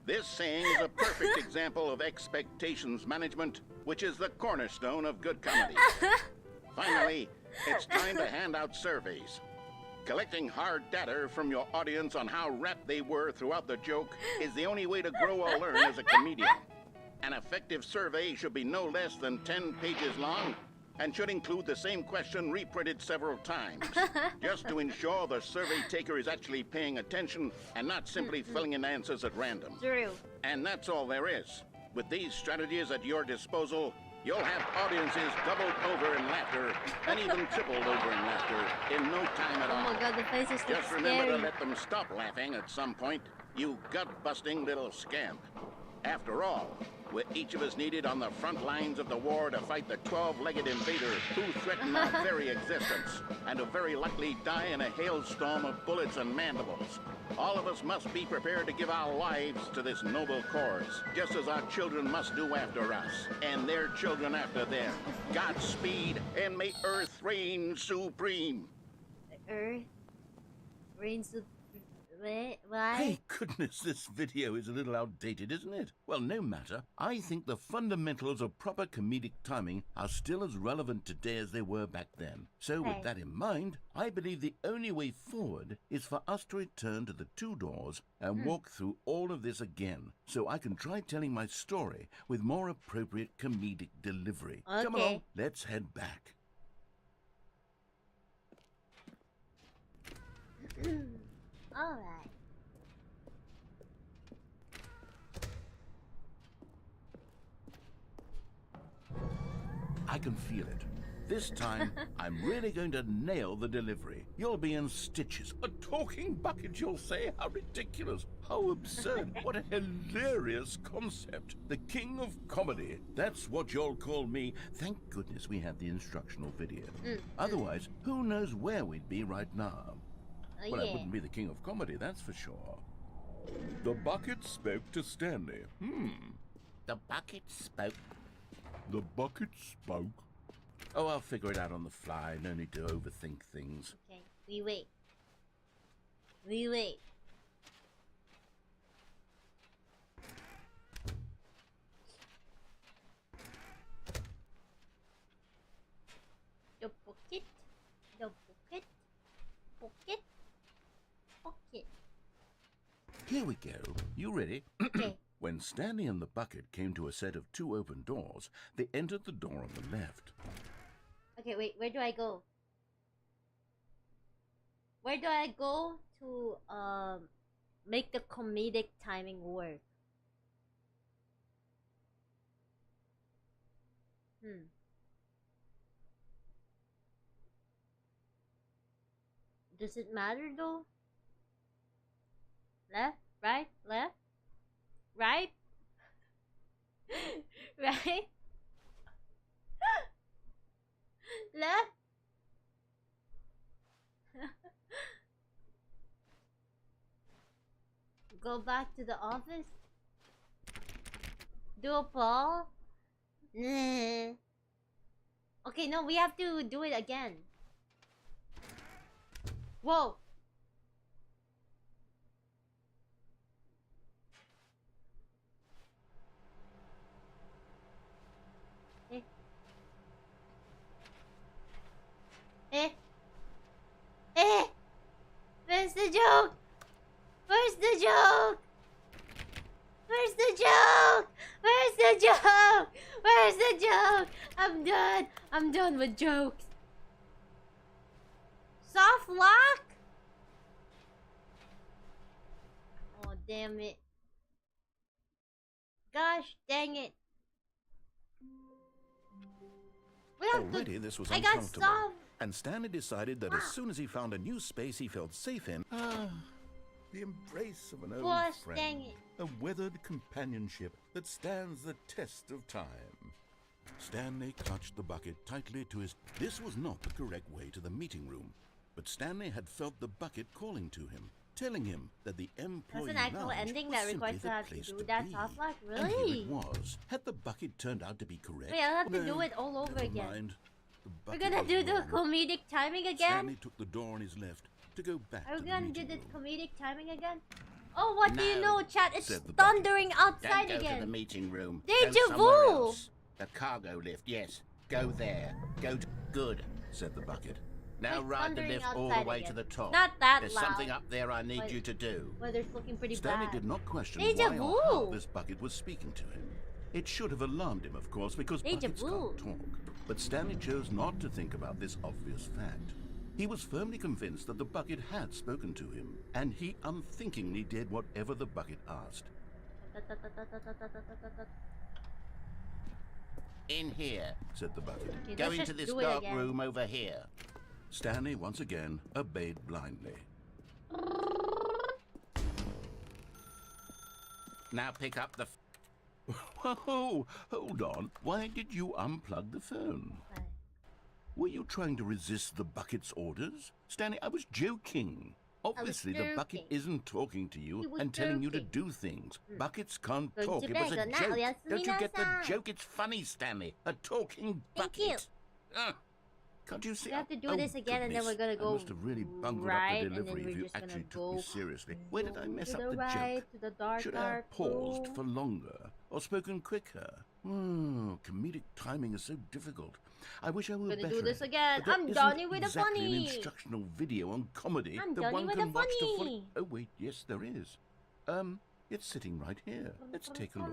Speaker 4: This saying is a perfect example of expectations management, which is the cornerstone of good comedy. Finally, it's time to hand out surveys. Collecting hard data from your audience on how rapt they were throughout the joke is the only way to grow or learn as a comedian. An effective survey should be no less than 10 pages long and should include the same question reprinted several times, just to ensure the survey taker is actually paying attention and not simply filling in answers at random.
Speaker 1: True.
Speaker 4: And that's all there is. With these strategies at your disposal, you'll have audiences doubled over in laughter and even tripled over in laughter in no time at all.
Speaker 1: Oh my god, the faces look
Speaker 4: Just remember
Speaker 1: scary.
Speaker 4: to let them stop laughing at some point, you gut-busting little scamp. After all, we're each of us needed on the front lines of the war to fight the 12-legged invader who threaten our very existence, and who very likely die in a hailstorm of bullets and mandibles. All of us must be prepared to give our lives to this noble cause, just as our children must do after us, and their children after them. Godspeed, and may Earth reign supreme.
Speaker 1: Earth reigns supreme. Why?
Speaker 6: Hey, goodness, this video is a little outdated, isn't it? Well, no matter. I think the fundamentals of proper comedic timing are still as relevant today as they were back then. So with that in mind, I believe the only way forward is for us to return to the two doors and walk through all of this again, so I can try telling my story with more appropriate comedic delivery. Come along, let's head back.
Speaker 1: Alright.
Speaker 6: I can feel it. This time, I'm really going to nail the delivery. You'll be in stitches. A talking bucket, you'll say? How ridiculous. How absurd. What a hilarious concept. The king of comedy. That's what you'll call me. Thank goodness we have the instructional video. Otherwise, who knows where we'd be right now. Well, I wouldn't be the king of comedy, that's for sure. The bucket spoke to Stanley.
Speaker 4: The bucket spoke.
Speaker 6: The bucket spoke. Oh, I'll figure it out on the fly. No need to overthink things.
Speaker 1: Okay, we wait. We wait. The bucket. The bucket. Bucket. Bucket.
Speaker 6: Here we go. You ready?
Speaker 1: Okay.
Speaker 6: When Stanley and the bucket came to a set of two open doors, they entered the door on the left.
Speaker 1: Okay, wait, where do I go? Where do I go to make the comedic timing work? Does it matter though? Left, right, left, right, right, left. Go back to the office. Do a ball. Okay, no, we have to do it again. Whoa. Where's the joke? Where's the joke? Where's the joke? Where's the joke? Where's the joke? I'm done. I'm done with jokes. Soft lock? Oh, damn it. Gosh, dang it.
Speaker 3: Already this was
Speaker 1: I got
Speaker 3: uncomfortable,
Speaker 1: soft.
Speaker 3: and Stanley decided that as soon as he found a new space he felt safe in,
Speaker 6: The embrace of an old
Speaker 1: Gosh,
Speaker 6: friend.
Speaker 1: dang it.
Speaker 6: A weathered companionship that stands the test of time. Stanley clutched the bucket tightly to his... This was not the correct way to the meeting room, but Stanley had felt the bucket calling to him, telling him that the employee
Speaker 1: That's an actual
Speaker 6: lounge
Speaker 1: ending
Speaker 6: was
Speaker 1: that requires
Speaker 6: simply
Speaker 1: to
Speaker 6: the
Speaker 1: have to
Speaker 6: place
Speaker 1: do
Speaker 6: to
Speaker 1: that
Speaker 6: be.
Speaker 1: soft lock?
Speaker 6: And here
Speaker 1: Really?
Speaker 6: it was. Had the bucket turned out to be correct?
Speaker 1: Wait, I'll have to
Speaker 6: Well,
Speaker 1: do it all over
Speaker 6: never
Speaker 1: again.
Speaker 6: mind.
Speaker 3: the
Speaker 1: We're
Speaker 3: bucket
Speaker 1: gonna
Speaker 3: was
Speaker 1: do the
Speaker 3: wrong,
Speaker 1: comedic timing again?
Speaker 3: Stanley took the door on his left to go back
Speaker 1: Are
Speaker 3: to
Speaker 1: we
Speaker 3: the
Speaker 1: gonna do
Speaker 3: meeting
Speaker 1: the
Speaker 3: room.
Speaker 1: comedic timing again? Oh, what do you
Speaker 4: No,
Speaker 1: know, chat? It's
Speaker 3: said the bucket.
Speaker 1: thundering outside
Speaker 4: Don't go to the
Speaker 1: again.
Speaker 4: meeting room.
Speaker 1: Deja
Speaker 4: Go somewhere
Speaker 1: vu.
Speaker 4: else. The cargo lift, yes. Go there. Go to... Good.
Speaker 3: Said the bucket.
Speaker 4: Now
Speaker 1: It's
Speaker 4: ride the
Speaker 1: thundering
Speaker 4: lift all the
Speaker 1: outside
Speaker 4: way
Speaker 1: again.
Speaker 4: to the top.
Speaker 1: Not that
Speaker 4: There's
Speaker 1: loud.
Speaker 4: something up there I need
Speaker 1: But-
Speaker 4: you to do.
Speaker 1: Weather's looking pretty
Speaker 3: Stanley
Speaker 1: bad.
Speaker 3: did not question
Speaker 1: Deja
Speaker 3: why or
Speaker 1: vu.
Speaker 3: how this bucket was speaking to him. It should have alarmed him, of course, because
Speaker 1: Deja
Speaker 3: buckets
Speaker 1: vu.
Speaker 3: can't talk. But Stanley chose not to think about this obvious fact. He was firmly convinced that the bucket had spoken to him, and he unthinkingly did whatever the bucket asked.
Speaker 4: In here.
Speaker 3: Said the bucket.
Speaker 1: Okay,
Speaker 4: Go
Speaker 1: let's
Speaker 4: into
Speaker 1: just
Speaker 4: this
Speaker 1: do it
Speaker 4: dark
Speaker 1: again.
Speaker 4: room over here.
Speaker 3: Stanley once again obeyed blindly.
Speaker 4: Now pick up the...
Speaker 3: Whoa, hold on. Why did you unplug the phone? Were you trying to resist the bucket's orders? Stanley, I was joking. Obviously, the bucket
Speaker 1: joking.
Speaker 3: isn't talking to
Speaker 1: He
Speaker 3: you
Speaker 1: was
Speaker 3: and telling you to
Speaker 1: joking.
Speaker 3: do things. Buckets can't
Speaker 1: Good
Speaker 3: talk.
Speaker 1: to
Speaker 3: It was a
Speaker 1: bed, good night,
Speaker 3: joke.
Speaker 1: oyasumi
Speaker 3: Don't you get the
Speaker 1: na-san.
Speaker 4: joke? It's funny, Stanley. A talking
Speaker 1: Thank
Speaker 4: bucket.
Speaker 1: you.
Speaker 3: Can't you see?
Speaker 1: We have to do
Speaker 3: Oh,
Speaker 1: this again, and then
Speaker 3: goodness.
Speaker 1: we're gonna go
Speaker 3: I must have really bungled
Speaker 1: right,
Speaker 3: up
Speaker 1: and
Speaker 3: the
Speaker 1: then
Speaker 3: delivery
Speaker 1: we're
Speaker 3: if you
Speaker 1: just gonna
Speaker 3: actually took
Speaker 1: go
Speaker 3: me seriously. Where did I mess
Speaker 1: to
Speaker 3: up
Speaker 1: the
Speaker 3: the
Speaker 1: right,
Speaker 3: joke?
Speaker 1: to the dark,
Speaker 3: Should I
Speaker 1: dark
Speaker 3: have paused
Speaker 1: room.
Speaker 3: for longer or spoken quicker? Comedic timing is so difficult. I wish I were
Speaker 1: Gonna
Speaker 3: better
Speaker 1: do this
Speaker 3: at it,
Speaker 1: again.
Speaker 3: but there
Speaker 1: I'm
Speaker 3: isn't
Speaker 1: Donnie with the
Speaker 3: exactly
Speaker 1: funny.
Speaker 3: an instructional video on comedy
Speaker 1: I'm
Speaker 3: that
Speaker 1: Donnie
Speaker 3: one
Speaker 1: with
Speaker 3: can
Speaker 1: the
Speaker 3: watch to
Speaker 1: funny.
Speaker 3: Oh wait, yes there is. It's sitting right here. Let's take a look.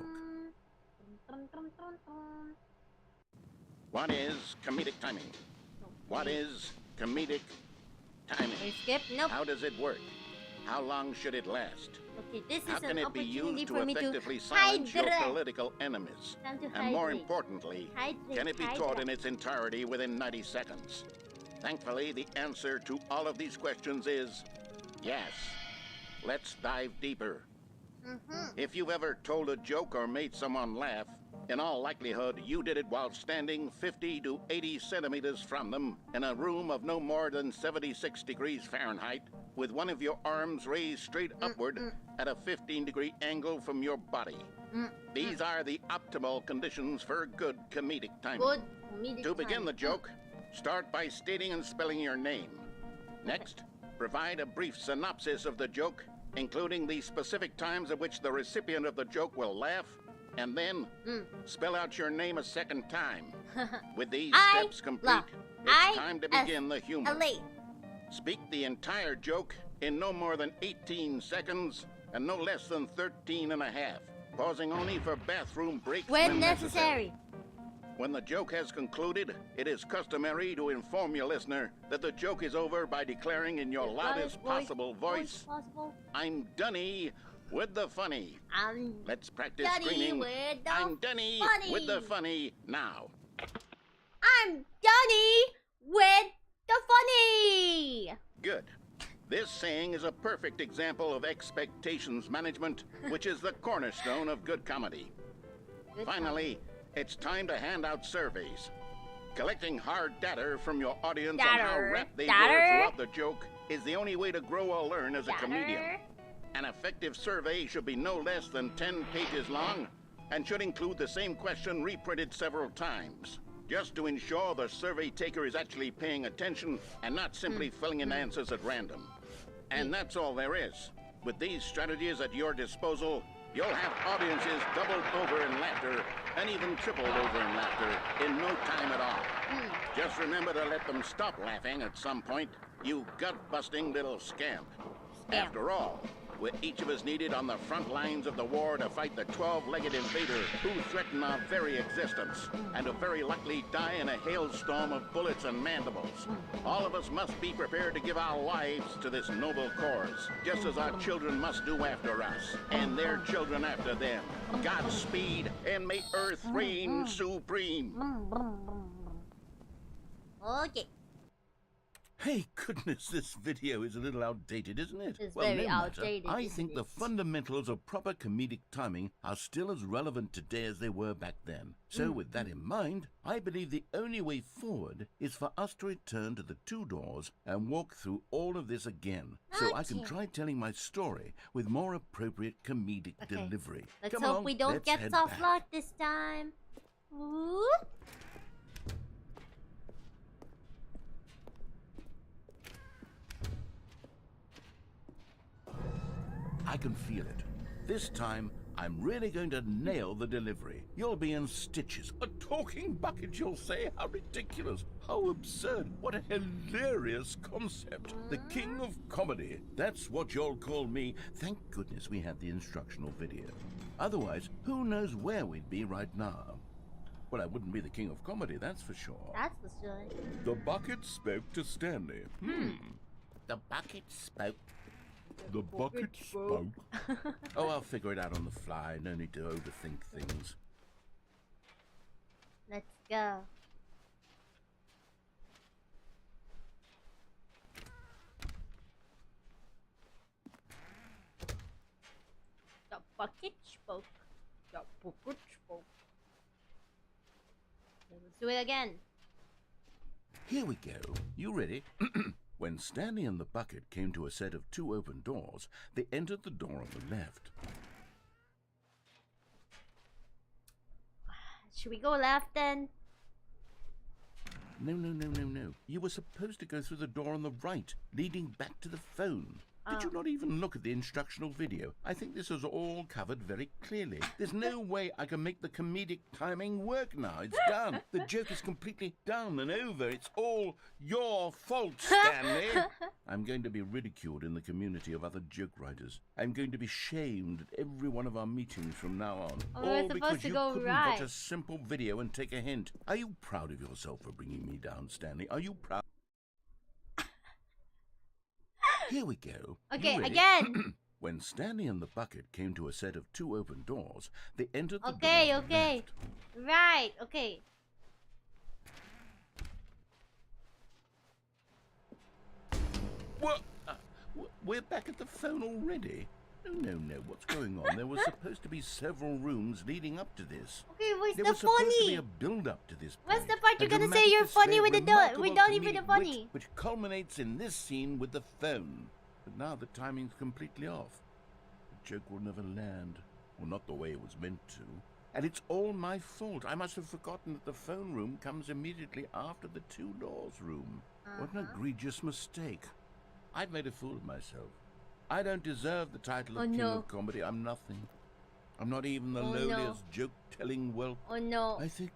Speaker 4: What is comedic timing? What is comedic timing?
Speaker 1: Okay, skip. Nope.
Speaker 4: How does it work? How long should it last?
Speaker 1: Okay, this
Speaker 4: How
Speaker 1: is
Speaker 4: can
Speaker 1: an
Speaker 4: it be
Speaker 1: opportunity
Speaker 4: used to
Speaker 1: for me to
Speaker 4: effectively silence your
Speaker 1: hydrate.
Speaker 4: political enemies?
Speaker 1: Time to
Speaker 4: And more
Speaker 1: hydrate.
Speaker 4: importantly,
Speaker 1: Hydrate,
Speaker 4: can it be taught
Speaker 1: hydrate.
Speaker 4: in its entirety within 90 seconds? Thankfully, the answer to all of these questions is yes. Let's dive deeper. If you've ever told a joke or made someone laugh, in all likelihood, you did it while standing 50 to 80 centimeters from them in a room of no more than 76 degrees Fahrenheit, with one of your arms raised straight upward at a 15-degree angle from your body. These are the optimal conditions for good comedic timing.
Speaker 1: Good comedic
Speaker 4: To begin
Speaker 1: timing.
Speaker 4: the joke, start by stating and spelling your name. Next, provide a brief synopsis of the joke, including the specific times at which the recipient of the joke will laugh, and then spell out your name a second time. With these steps complete, it's time to begin the humor.
Speaker 1: I-S-L-A.
Speaker 4: Speak the entire joke in no more than 18 seconds and no less than 13 and a half, pausing only for bathroom breaks
Speaker 1: When necessary.
Speaker 4: When the joke has concluded, it is customary to inform your listener that the joke is over by declaring in your loudest possible voice,
Speaker 1: possible.
Speaker 4: I'm Dunny with the funny.
Speaker 1: I'm
Speaker 4: Let's practice
Speaker 1: Dunny
Speaker 4: screaming.
Speaker 1: with the
Speaker 4: I'm Dunny
Speaker 1: funny.
Speaker 4: with the funny now.
Speaker 1: I'm Dunny with the funny.
Speaker 4: Good. This saying is a perfect example of expectations management, which is the cornerstone of good comedy.
Speaker 1: Good
Speaker 4: Finally, it's time to hand out surveys. Collecting hard data from your audience on
Speaker 1: Data.
Speaker 4: how rapt they
Speaker 1: Data.
Speaker 4: were throughout the joke is the only way to grow or learn as a
Speaker 1: Data.
Speaker 4: comedian. An effective survey should be no less than 10 pages long and should include the same question reprinted several times, just to ensure the survey taker is actually paying attention and not simply filling in answers at random. And that's all there is. With these strategies at your disposal, you'll have audiences doubled over in laughter and even tripled over in laughter in no time at all. Just remember to let them stop laughing at some point, you gut-busting little scamp. After all, we're each of us needed on the front lines of the war to fight the 12-legged invader who threaten our very existence and to very likely die in a hailstorm of bullets and mandibles. All of us must be prepared to give our lives to this noble cause, just as our children must do after us, and their children after them. Godspeed, and may Earth reign supreme.
Speaker 1: Okay.
Speaker 3: Hey, goodness, this video is a little outdated, isn't it?
Speaker 1: It's
Speaker 3: well,
Speaker 1: very
Speaker 3: no matter.
Speaker 1: outdated,
Speaker 3: I
Speaker 1: isn't
Speaker 3: think the
Speaker 1: it?
Speaker 3: fundamentals of proper comedic timing are still as relevant today as they were back then. So with that in mind, I believe the only way forward is for us to return to the two doors and walk through all of this again, so I can
Speaker 1: Okay.
Speaker 3: try telling my story with more appropriate comedic delivery.
Speaker 1: Let's
Speaker 3: Come
Speaker 1: hope
Speaker 3: on,
Speaker 1: we don't
Speaker 3: let's
Speaker 1: get
Speaker 3: head
Speaker 1: soft
Speaker 3: back.
Speaker 1: lock this time. Ooh.
Speaker 6: I can feel it. This time, I'm really going to nail the delivery. You'll be in stitches. A talking bucket, you'll say? How ridiculous. How absurd. What a hilarious concept. The king of comedy. That's what you'll call me. Thank goodness we had the instructional video. Otherwise, who knows where we'd be right now. Well, I wouldn't be the king of comedy, that's for sure.
Speaker 1: That's for sure.
Speaker 6: The bucket spoke to Stanley.
Speaker 4: The bucket spoke.
Speaker 6: The bucket spoke. Oh, I'll figure it out on the fly. No need to overthink things.
Speaker 1: Let's go. The bucket spoke. The bucket spoke. Okay, let's do it again.
Speaker 6: Here we go. You ready? When Stanley and the bucket came to a set of 2 open doors, they entered the door on the left.
Speaker 1: Should we go left then?
Speaker 6: No. You were supposed to go through the door on the right, leading back to the phone. Did you not even look at the instructional video? I think this is all covered very clearly. There's no way I can make the comedic timing work now. It's done. The joke is completely done and over. It's all your fault, Stanley. I'm going to be ridiculed in the community of other joke writers. I'm going to be shamed at every one of our meetings from now on.
Speaker 1: Oh, we're
Speaker 6: all
Speaker 1: supposed
Speaker 6: because
Speaker 1: to
Speaker 6: you
Speaker 1: go
Speaker 6: couldn't
Speaker 1: right.
Speaker 6: watch a simple video and take a hint. Are you proud of yourself for bringing me down, Stanley? Are you proud? Here we go.
Speaker 1: Okay,
Speaker 6: You ready?
Speaker 1: again.
Speaker 6: When Stanley and the bucket came to a set of 2 open doors, they entered the
Speaker 1: Okay,
Speaker 6: door on the
Speaker 1: okay.
Speaker 6: left.
Speaker 1: Right, okay.
Speaker 6: What? We're back at the phone already? No. What's going on? There was supposed to be several rooms leading up to this.
Speaker 1: Okay, what's
Speaker 6: There
Speaker 1: the
Speaker 6: was supposed to be
Speaker 1: funny?
Speaker 6: a build-up to this
Speaker 1: What's
Speaker 6: point.
Speaker 1: the part
Speaker 6: A
Speaker 1: you're gonna say
Speaker 6: dramatic
Speaker 1: you're funny
Speaker 6: display
Speaker 1: with the
Speaker 6: of
Speaker 1: door
Speaker 6: remarkable
Speaker 1: without even the
Speaker 6: comedic
Speaker 1: funny?
Speaker 6: wit, which culminates in this scene with the phone. But now the timing's completely off. The joke will never land. Well, not the way it was meant to. And it's all my fault. I must have forgotten that the phone room comes immediately after the 2 doors room. What an egregious mistake. I've made a fool of myself. I don't deserve the title of
Speaker 1: Oh,
Speaker 6: King
Speaker 1: no.
Speaker 6: of Comedy. I'm nothing. I'm not even the
Speaker 1: Oh, no.
Speaker 6: lowliest joke-telling whelp.
Speaker 1: Oh no.
Speaker 6: I think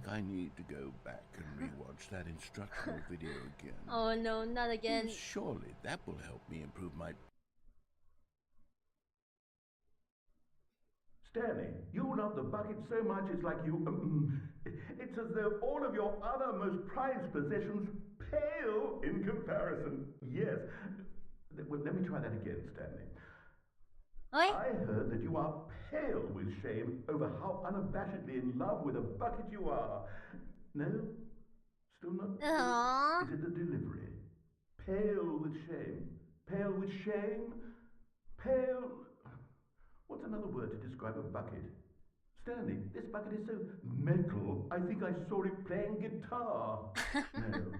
Speaker 6: I need to go back and rewatch that instructional video again.
Speaker 1: Oh no, not again.
Speaker 6: Surely that will help me improve my...
Speaker 8: Stanley, you love the bucket so much it's like you... it's as though all of your other most prized possessions pale in comparison. Yes. Well, let me try that again, Stanley.
Speaker 1: Oi?
Speaker 8: I heard that you are pale with shame over how unabashedly in love with a bucket you are. No? Still not?
Speaker 1: Aww.
Speaker 8: Is it the delivery? Pale with shame. Pale with shame? Pale... What's another word to describe a bucket? Stanley, this bucket is so metal, I think I saw it playing guitar. No.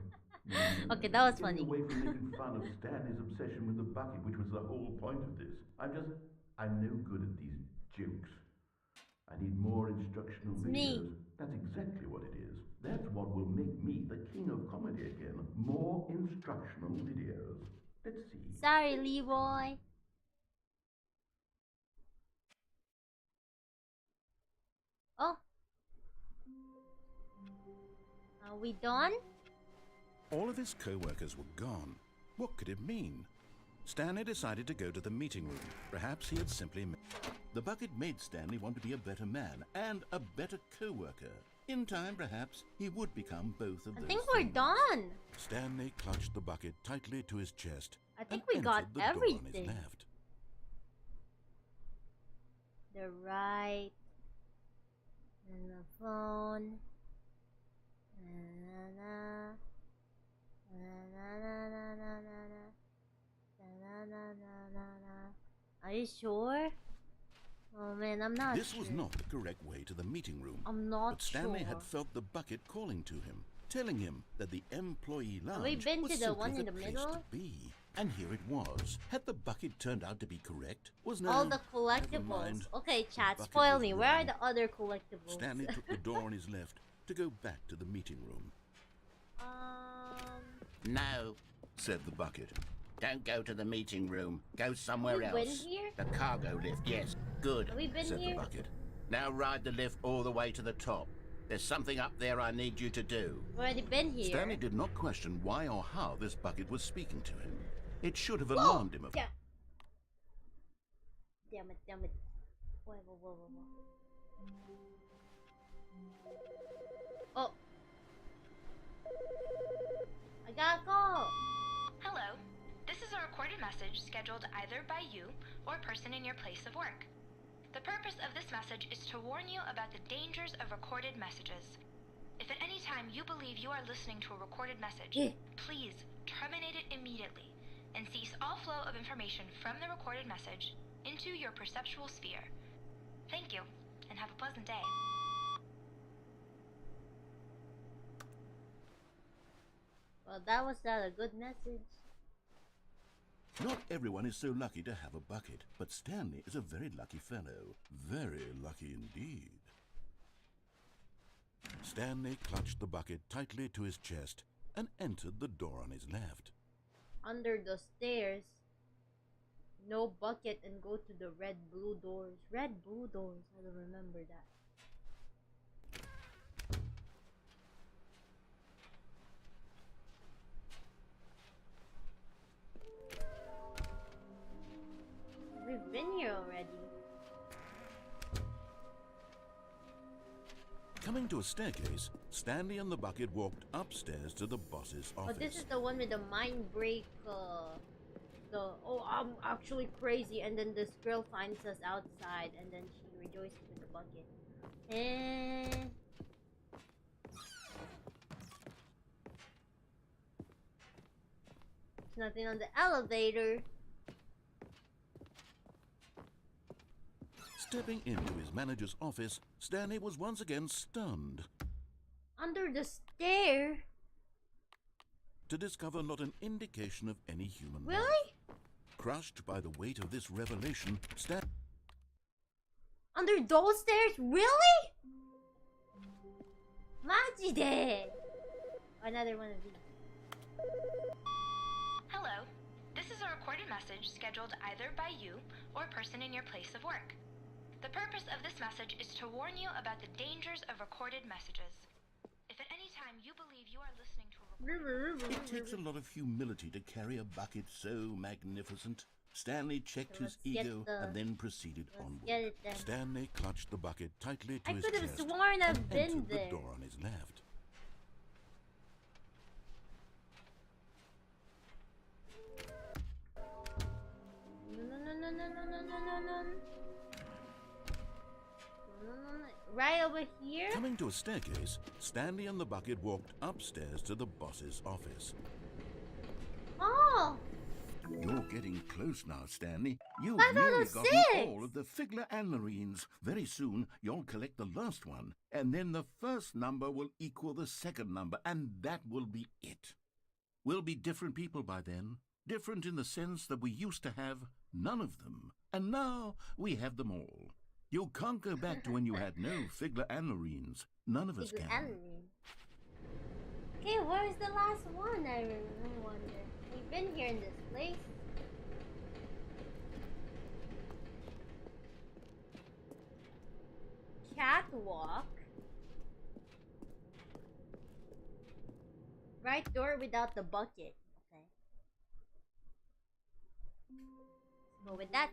Speaker 1: Okay, that was
Speaker 8: Getting
Speaker 1: funny.
Speaker 8: away from making fun of Stanley's obsession with the bucket, which was the whole point of this. I'm no good at these jokes. I need more instructional
Speaker 1: It's
Speaker 8: videos.
Speaker 1: me.
Speaker 8: That's exactly what it is. That's what will make me the king of comedy again. More instructional videos. Let's see.
Speaker 1: Sorry, Leroy. Oh. Are we done?
Speaker 3: All of his co-workers were gone. What could it mean? Stanley decided to go to the meeting room. Perhaps he had simply...
Speaker 6: The bucket made Stanley want to be a better man and a better co-worker. In time, perhaps, he would become both of
Speaker 1: I
Speaker 6: those
Speaker 1: think we're
Speaker 6: things.
Speaker 1: done.
Speaker 3: Stanley clutched the bucket tightly to his chest.
Speaker 1: I think
Speaker 3: and
Speaker 1: we got
Speaker 3: entered the door on his
Speaker 1: everything.
Speaker 3: left.
Speaker 1: The right. And the phone. Are you sure? Oh man, I'm not
Speaker 3: This
Speaker 1: sure.
Speaker 3: was not the correct way to the meeting room.
Speaker 1: I'm not
Speaker 3: But Stanley
Speaker 1: sure.
Speaker 3: had felt the bucket calling to him, telling him that the employee
Speaker 1: Have we
Speaker 3: lounge
Speaker 1: been
Speaker 3: was
Speaker 1: to the
Speaker 3: simply
Speaker 1: one in
Speaker 3: the
Speaker 1: the
Speaker 3: place
Speaker 1: middle?
Speaker 3: to be. And here it was. Had the bucket turned out to be correct? Was no,
Speaker 1: All the
Speaker 3: never
Speaker 1: collectibles.
Speaker 3: mind.
Speaker 1: Okay, chat,
Speaker 3: bucket
Speaker 1: spoil
Speaker 3: was
Speaker 1: me. Where are
Speaker 3: wrong.
Speaker 1: the other collectibles?
Speaker 3: Stanley took the door on his left to go back to the meeting room.
Speaker 6: No, said the bucket.
Speaker 4: Don't go to the meeting room. Go somewhere
Speaker 1: Have we been
Speaker 4: else.
Speaker 1: here?
Speaker 4: The cargo lift, yes. Good,
Speaker 1: Have we been
Speaker 4: said
Speaker 1: here?
Speaker 4: the bucket. Now ride the lift all the way to the top. There's something up there I need you to do.
Speaker 1: We've already been here.
Speaker 6: Stanley did not question why or how this bucket was speaking to him. It should have alarmed him.
Speaker 1: Yeah. Damn it, damn it. Whoa. Oh. I gotta go.
Speaker 9: Hello. This is a recorded message scheduled either by you or a person in your place of work. The purpose of this message is to warn you about the dangers of recorded messages. If at any time you believe you are listening to a recorded message, please terminate it immediately and cease all flow of information from the recorded message into your perceptual sphere. Thank you, and have a pleasant day.
Speaker 1: Well, that was not a good message.
Speaker 6: Not everyone is so lucky to have a bucket, but Stanley is a very lucky fellow. Very lucky indeed. Stanley clutched the bucket tightly to his chest and entered the door on his left.
Speaker 1: Under the stairs. No bucket and go to the red-blue doors. Red-blue doors. I don't remember that. We've been here already.
Speaker 6: Coming to a staircase, Stanley and the bucket walked upstairs to the boss's office.
Speaker 1: Oh, this is the one with the mind break. Oh, I'm actually crazy. And then this girl finds us outside, and then she rejoices with the bucket. And there's nothing on the elevator.
Speaker 6: Stepping into his manager's office, Stanley was once again stunned
Speaker 1: Under the stair?
Speaker 6: to discover not an indication of any human life.
Speaker 1: Really?
Speaker 6: Crushed by the weight of this revelation,
Speaker 1: Under those stairs? Really? Majide! Another one of these.
Speaker 9: Hello. This is a recorded message scheduled either by you or a person in your place of work. The purpose of this message is to warn you about the dangers of recorded messages. If at any time you believe you are listening to a
Speaker 6: It takes a lot of humility to carry a bucket so magnificent. Stanley checked his ego and then proceeded onward.
Speaker 1: Get it then.
Speaker 6: Stanley clutched the bucket tightly to
Speaker 1: I
Speaker 6: his
Speaker 1: could have
Speaker 6: chest
Speaker 1: sworn I've
Speaker 6: and
Speaker 1: been
Speaker 6: entered
Speaker 1: there.
Speaker 6: the door on his left.
Speaker 1: Right over here?
Speaker 6: Coming to a staircase, Stanley and the bucket walked upstairs to the boss's office.
Speaker 1: Oh!
Speaker 6: You're getting close now, Stanley. You've
Speaker 1: 5 out
Speaker 6: nearly
Speaker 1: of
Speaker 6: gotten
Speaker 1: 6.
Speaker 6: all of the Figurines. Very soon, you'll collect the last one, and then the first number will equal the second number, and that will be it. We'll be different people by then. Different in the sense that we used to have none of them, and now we have them all. You can't go back to when you had no Figurines. None of us can.
Speaker 1: Okay, where's the last one? I wonder. We've been here in this place. Catwalk. Right door without the bucket. Okay. Let's go with that.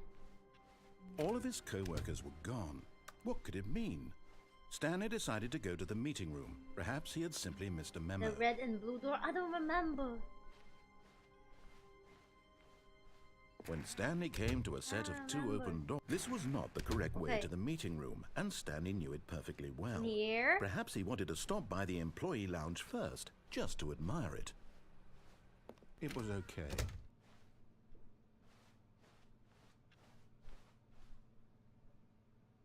Speaker 6: All of his co-workers were gone. What could it mean? Stanley decided to go to the meeting room. Perhaps he had simply missed a memo.
Speaker 1: The red and blue door? I don't remember.
Speaker 6: When Stanley came to a set of 2 open doors, this was not the correct way to the meeting room, and Stanley knew it perfectly well.
Speaker 1: Here?
Speaker 6: Perhaps he wanted to stop by the employee lounge first, just to admire it. It was okay.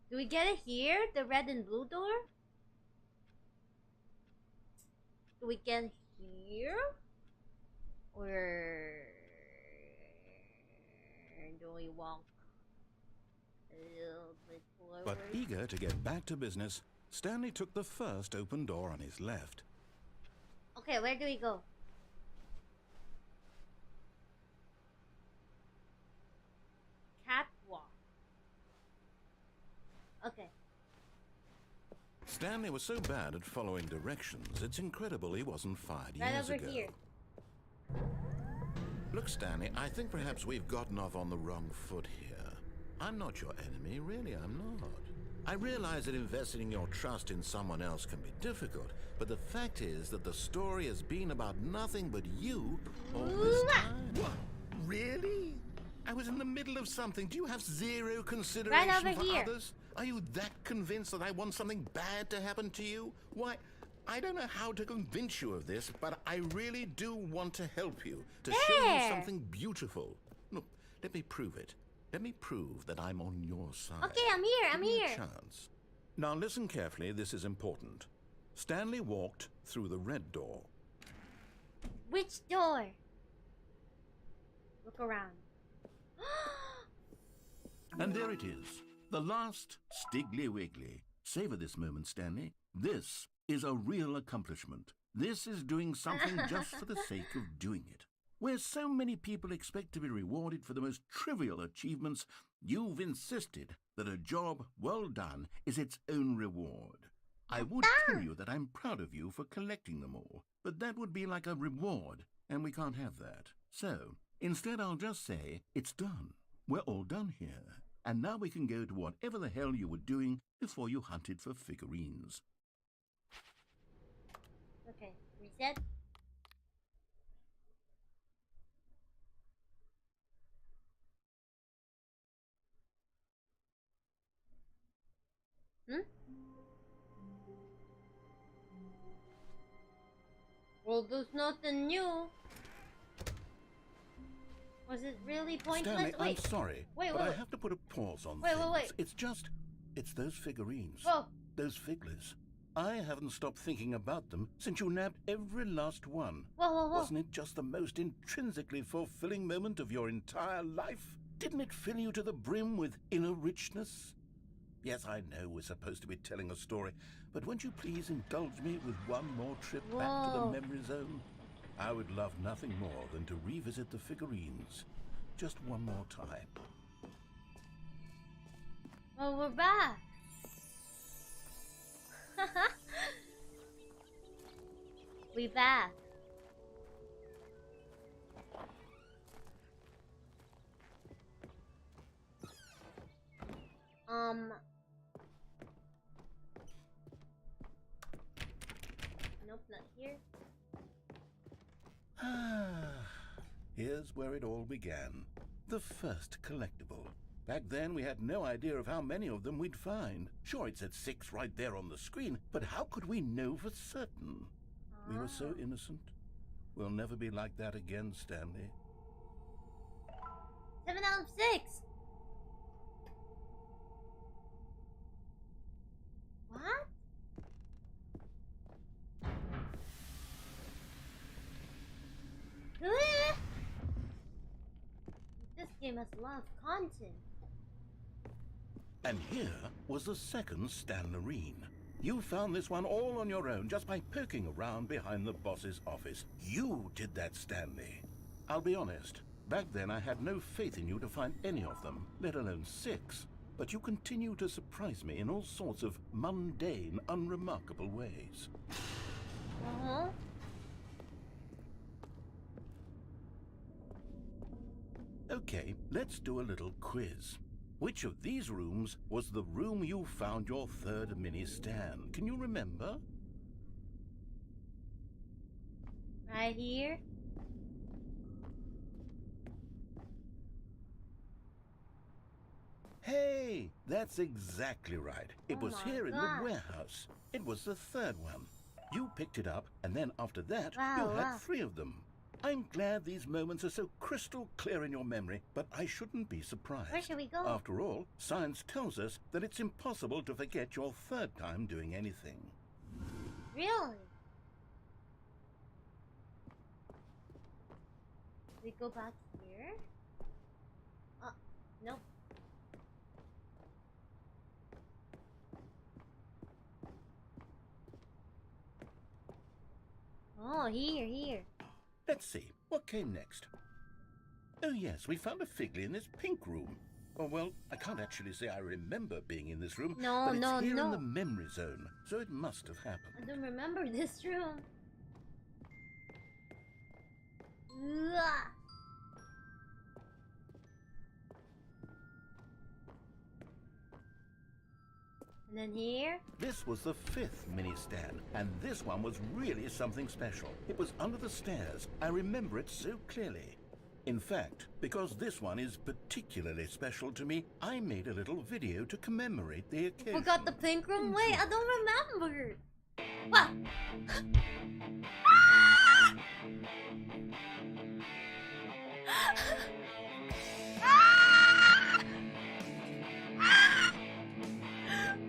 Speaker 1: Do we get it here? The red and blue door? Do we get it here? Or do we walk a little bit forward?
Speaker 6: But eager to get back to business, Stanley took the first open door on his left.
Speaker 1: Okay, where do we go?
Speaker 3: Stanley was so bad at following directions, it's incredible he wasn't fired
Speaker 1: Right
Speaker 3: years
Speaker 1: over
Speaker 3: ago.
Speaker 1: here.
Speaker 3: Look, Stanley, I think perhaps we've gotten off on the wrong foot here. I'm not your enemy, really, I'm not. I realize that investing your trust in someone else can be difficult, but the fact is that the story has been about nothing but you all this time. What? Really? I was in the middle of something. Do you have zero consideration
Speaker 1: Right over
Speaker 3: for
Speaker 1: here.
Speaker 3: others? Are you that convinced that I want something bad to happen to you? Why, I don't know how to convince you of this, but I really do want to help you, to show you
Speaker 1: There.
Speaker 3: something beautiful. Look, let me prove it. Let me prove that I'm on your side.
Speaker 1: Okay, I'm here, I'm
Speaker 3: Give me a
Speaker 1: here.
Speaker 3: chance. Now listen carefully, this is important. Stanley walked through the red door.
Speaker 1: Which door? Look around.
Speaker 6: And there it is, the last Stiggly Wiggly. Savor this moment, Stanley. This is a real accomplishment. This is doing something just for the sake of doing it. Where so many people expect to be rewarded for the most trivial achievements, you've insisted that a job well done is its own reward. I would tell you that I'm proud of you for collecting them all, but that would be like a reward, and we can't have that. So, instead I'll just say, it's done. We're all done here. And now we can go to whatever the hell you were doing before you hunted for figurines.
Speaker 1: Okay, reset. Well, there's nothing new. Was it really pointless?
Speaker 6: Stanley, I'm
Speaker 1: Wait.
Speaker 6: sorry,
Speaker 1: Wait,
Speaker 6: but
Speaker 1: wait.
Speaker 6: I have to put a pause on
Speaker 1: Wait,
Speaker 6: things.
Speaker 1: wait.
Speaker 6: It's those figurines.
Speaker 1: Whoa.
Speaker 6: Those figglers. I haven't stopped thinking about them since you nabbed every last one.
Speaker 1: Whoa.
Speaker 6: Wasn't it just the most intrinsically fulfilling moment of your entire life? Didn't it fill you to the brim with inner richness? Yes, I know we're supposed to be telling a story, but won't you please indulge me with one more trip back to the
Speaker 1: Whoa.
Speaker 6: memory zone? I would love nothing more than to revisit the figurines. Just one more time.
Speaker 1: Oh, we're back. We back. Nope, not here.
Speaker 6: Here's where it all began. The first collectible. Back then, we had no idea of how many of them we'd find. Sure, it said 6 right there on the screen, but how could we know for certain? We were so innocent. We'll never be like that again, Stanley.
Speaker 1: 7 out of 6. What? This game has a lot of content.
Speaker 6: And here was the second Stanlerine. You found this one all on your own just by poking around behind the boss's office. You did that, Stanley. I'll be honest, back then I had no faith in you to find any of them, let alone 6. But you continue to surprise me in all sorts of mundane, unremarkable ways. Okay, let's do a little quiz. Which of these rooms was the room you found your third mini stand? Can you remember?
Speaker 1: Right here.
Speaker 6: Hey, that's exactly right. It
Speaker 1: Oh
Speaker 6: was
Speaker 1: my
Speaker 6: here in
Speaker 1: God.
Speaker 6: the warehouse. It was the third one. You picked it up, and then after that,
Speaker 1: Wow,
Speaker 6: you had
Speaker 1: wow.
Speaker 6: 3 of them. I'm glad these moments are so crystal clear in your memory, but I shouldn't be surprised.
Speaker 1: Where should we go?
Speaker 6: After all, science tells us that it's impossible to forget your third time doing anything.
Speaker 1: Really? We go back here? Nope. Oh, here.
Speaker 6: Let's see, what came next? Oh yes, we found a Figley in this pink room. Oh, well, I can't actually say I remember being in this room,
Speaker 1: No,
Speaker 6: but it's
Speaker 1: no,
Speaker 6: here
Speaker 1: no.
Speaker 6: in the memory zone, so it must have happened.
Speaker 1: I don't remember this room. Ugh. And then here?
Speaker 6: This was the 5th mini stand, and this one was really something special. It was under the stairs. I remember it so clearly. In fact, because this one is particularly special to me, I made a little video to commemorate the occasion.
Speaker 1: Forgot the pink room? Wait, I don't remember. What?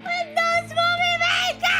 Speaker 1: Windows Movie Maker!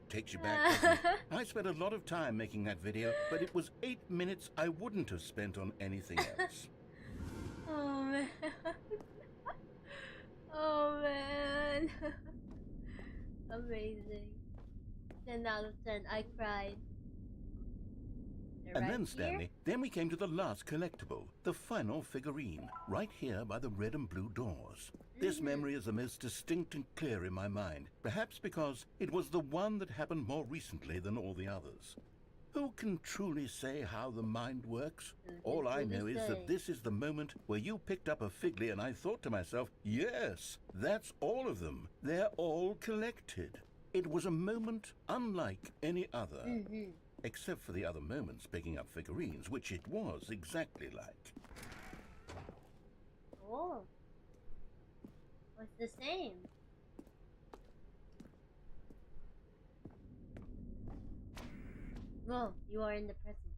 Speaker 6: Takes you back, doesn't it? I spent a lot of time making that video, but it was 8 minutes I wouldn't have spent on anything else.
Speaker 1: Oh man. Oh man. Amazing. 10 out of 10. I cried.
Speaker 6: And
Speaker 1: Right
Speaker 6: then,
Speaker 1: here?
Speaker 6: Stanley, then we came to the last collectible, the final figurine, right here by the red and blue doors. This memory is the most distinct and clear in my mind, perhaps because it was the one that happened more recently than all the others. Who can truly say how the mind works? All I know is that this is the moment where you picked up a Figly and I thought to myself, yes, that's all of them. They're all collected. It was a moment unlike any other. Except for the other moments picking up figurines, which it was exactly like.
Speaker 1: Oh. What's the same? Well, you are in the present.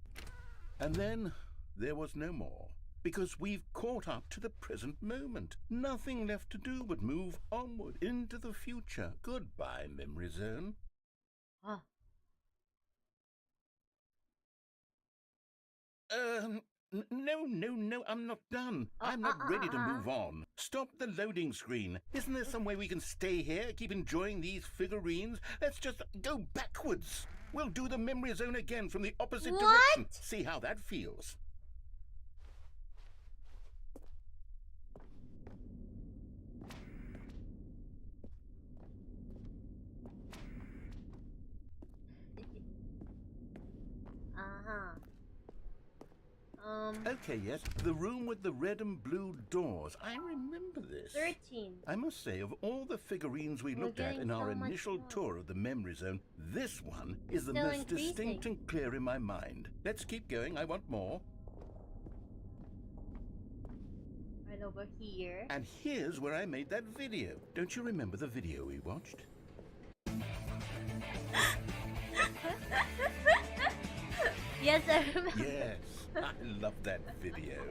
Speaker 6: And then there was no more, because we've caught up to the present moment. Nothing left to do but move onward into the future. Goodbye, memory zone.
Speaker 1: Ah.
Speaker 6: No, I'm not done. I'm not ready to move on. Stop the loading screen. Isn't there some way we can stay here, keep enjoying these figurines? Let's just go backwards. We'll do the memory zone again from the opposite direction. See how that feels. Okay, yes, the room with the red and blue doors. I remember this.
Speaker 1: 13.
Speaker 6: I must say, of all the figurines we looked at in our initial tour of the memory zone, this one is the most distinct and clear in my mind. Let's keep going. I want more.
Speaker 1: Right over here.
Speaker 6: And here's where I made that video. Don't you remember the video we watched?
Speaker 1: Yes, I remember.
Speaker 6: Yes, I love that video.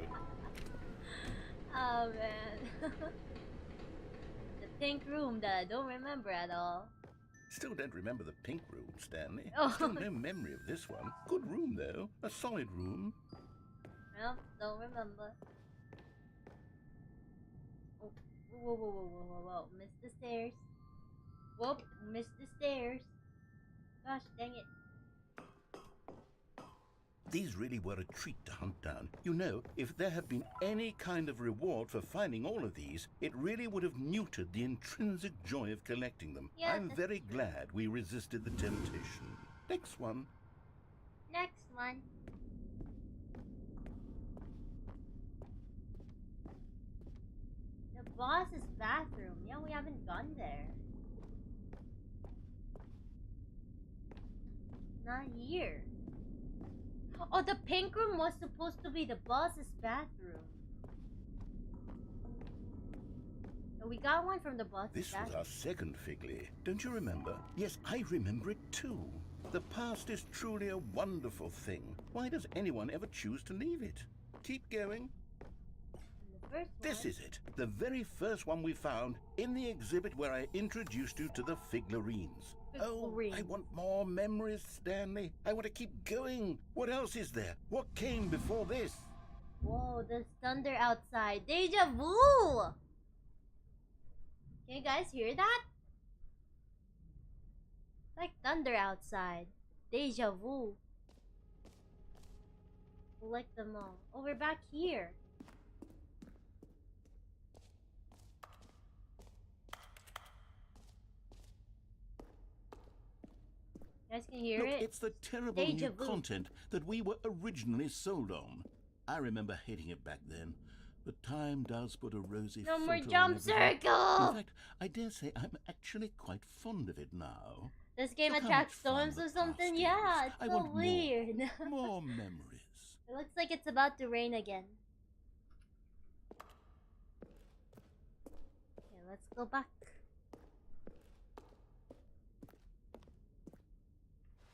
Speaker 1: Oh man. The pink room that I don't remember at all.
Speaker 6: Still don't remember the pink room, Stanley.
Speaker 1: Oh.
Speaker 6: Still no memory of this one. Good room, though. A solid room.
Speaker 1: Well, don't remember. Oh, whoa. Missed the stairs. Whoop, missed the stairs. Gosh, dang it.
Speaker 6: These really were a treat to hunt down. You know, if there had been any kind of reward for finding all of these, it really would have neutered the intrinsic joy of collecting them.
Speaker 1: Yeah,
Speaker 6: I'm very glad we resisted the temptation. Next one.
Speaker 1: Next one. The boss's bathroom. Yeah, we haven't gone there. Not here. Oh, the pink room was supposed to be the boss's bathroom. So we got one from the boss's
Speaker 6: This was
Speaker 1: bathroom.
Speaker 6: our second Figly. Don't you remember? Yes, I remember it too. The past is truly a wonderful thing. Why does anyone ever choose to leave it? Keep going.
Speaker 1: The First
Speaker 6: This
Speaker 1: one.
Speaker 6: is it. The very first one we found in the exhibit where I introduced you to the figurines. Oh, I want more memories, Stanley. I want to keep going. What else is there? What came before this?
Speaker 1: Whoa, there's thunder outside. Deja vu! Can you guys hear that? It's like thunder outside. Deja vu. Collect them all. Oh, we're back here. You guys can hear
Speaker 6: Look,
Speaker 1: it?
Speaker 6: it's the terrible
Speaker 1: Deja
Speaker 6: new
Speaker 1: vu.
Speaker 6: content that we were originally sold on. I remember hating it back then, but time does put a rosy
Speaker 1: No more
Speaker 6: filter on
Speaker 1: jump
Speaker 6: everything.
Speaker 1: circle!
Speaker 6: In fact, I dare say I'm actually quite fond of it now.
Speaker 1: This game
Speaker 6: Look how
Speaker 1: attracts
Speaker 6: much fun
Speaker 1: storms
Speaker 6: the
Speaker 1: or something?
Speaker 6: past
Speaker 1: Yeah,
Speaker 6: is.
Speaker 1: it's
Speaker 6: I
Speaker 1: so
Speaker 6: want
Speaker 1: weird.
Speaker 6: More memories.
Speaker 1: It looks like it's about to rain again. Okay, let's go back.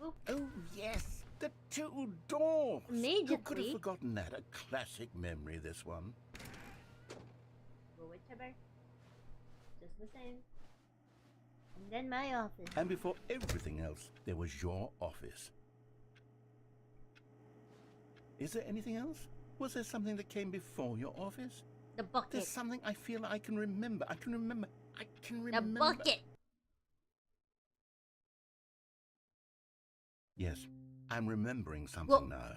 Speaker 1: Oop.
Speaker 6: Oh, yes, the two doors. Who could have
Speaker 1: Immediately.
Speaker 6: forgotten that? A classic memory, this one.
Speaker 1: Go whichever. Just the same. And then my office.
Speaker 6: And before everything else, there was your office. Is there anything else? Was there something that came before your office?
Speaker 1: The bucket.
Speaker 6: There's something I feel I can remember. I can remember.
Speaker 1: The bucket.
Speaker 6: Yes, I'm remembering something
Speaker 1: Whoa.
Speaker 6: now.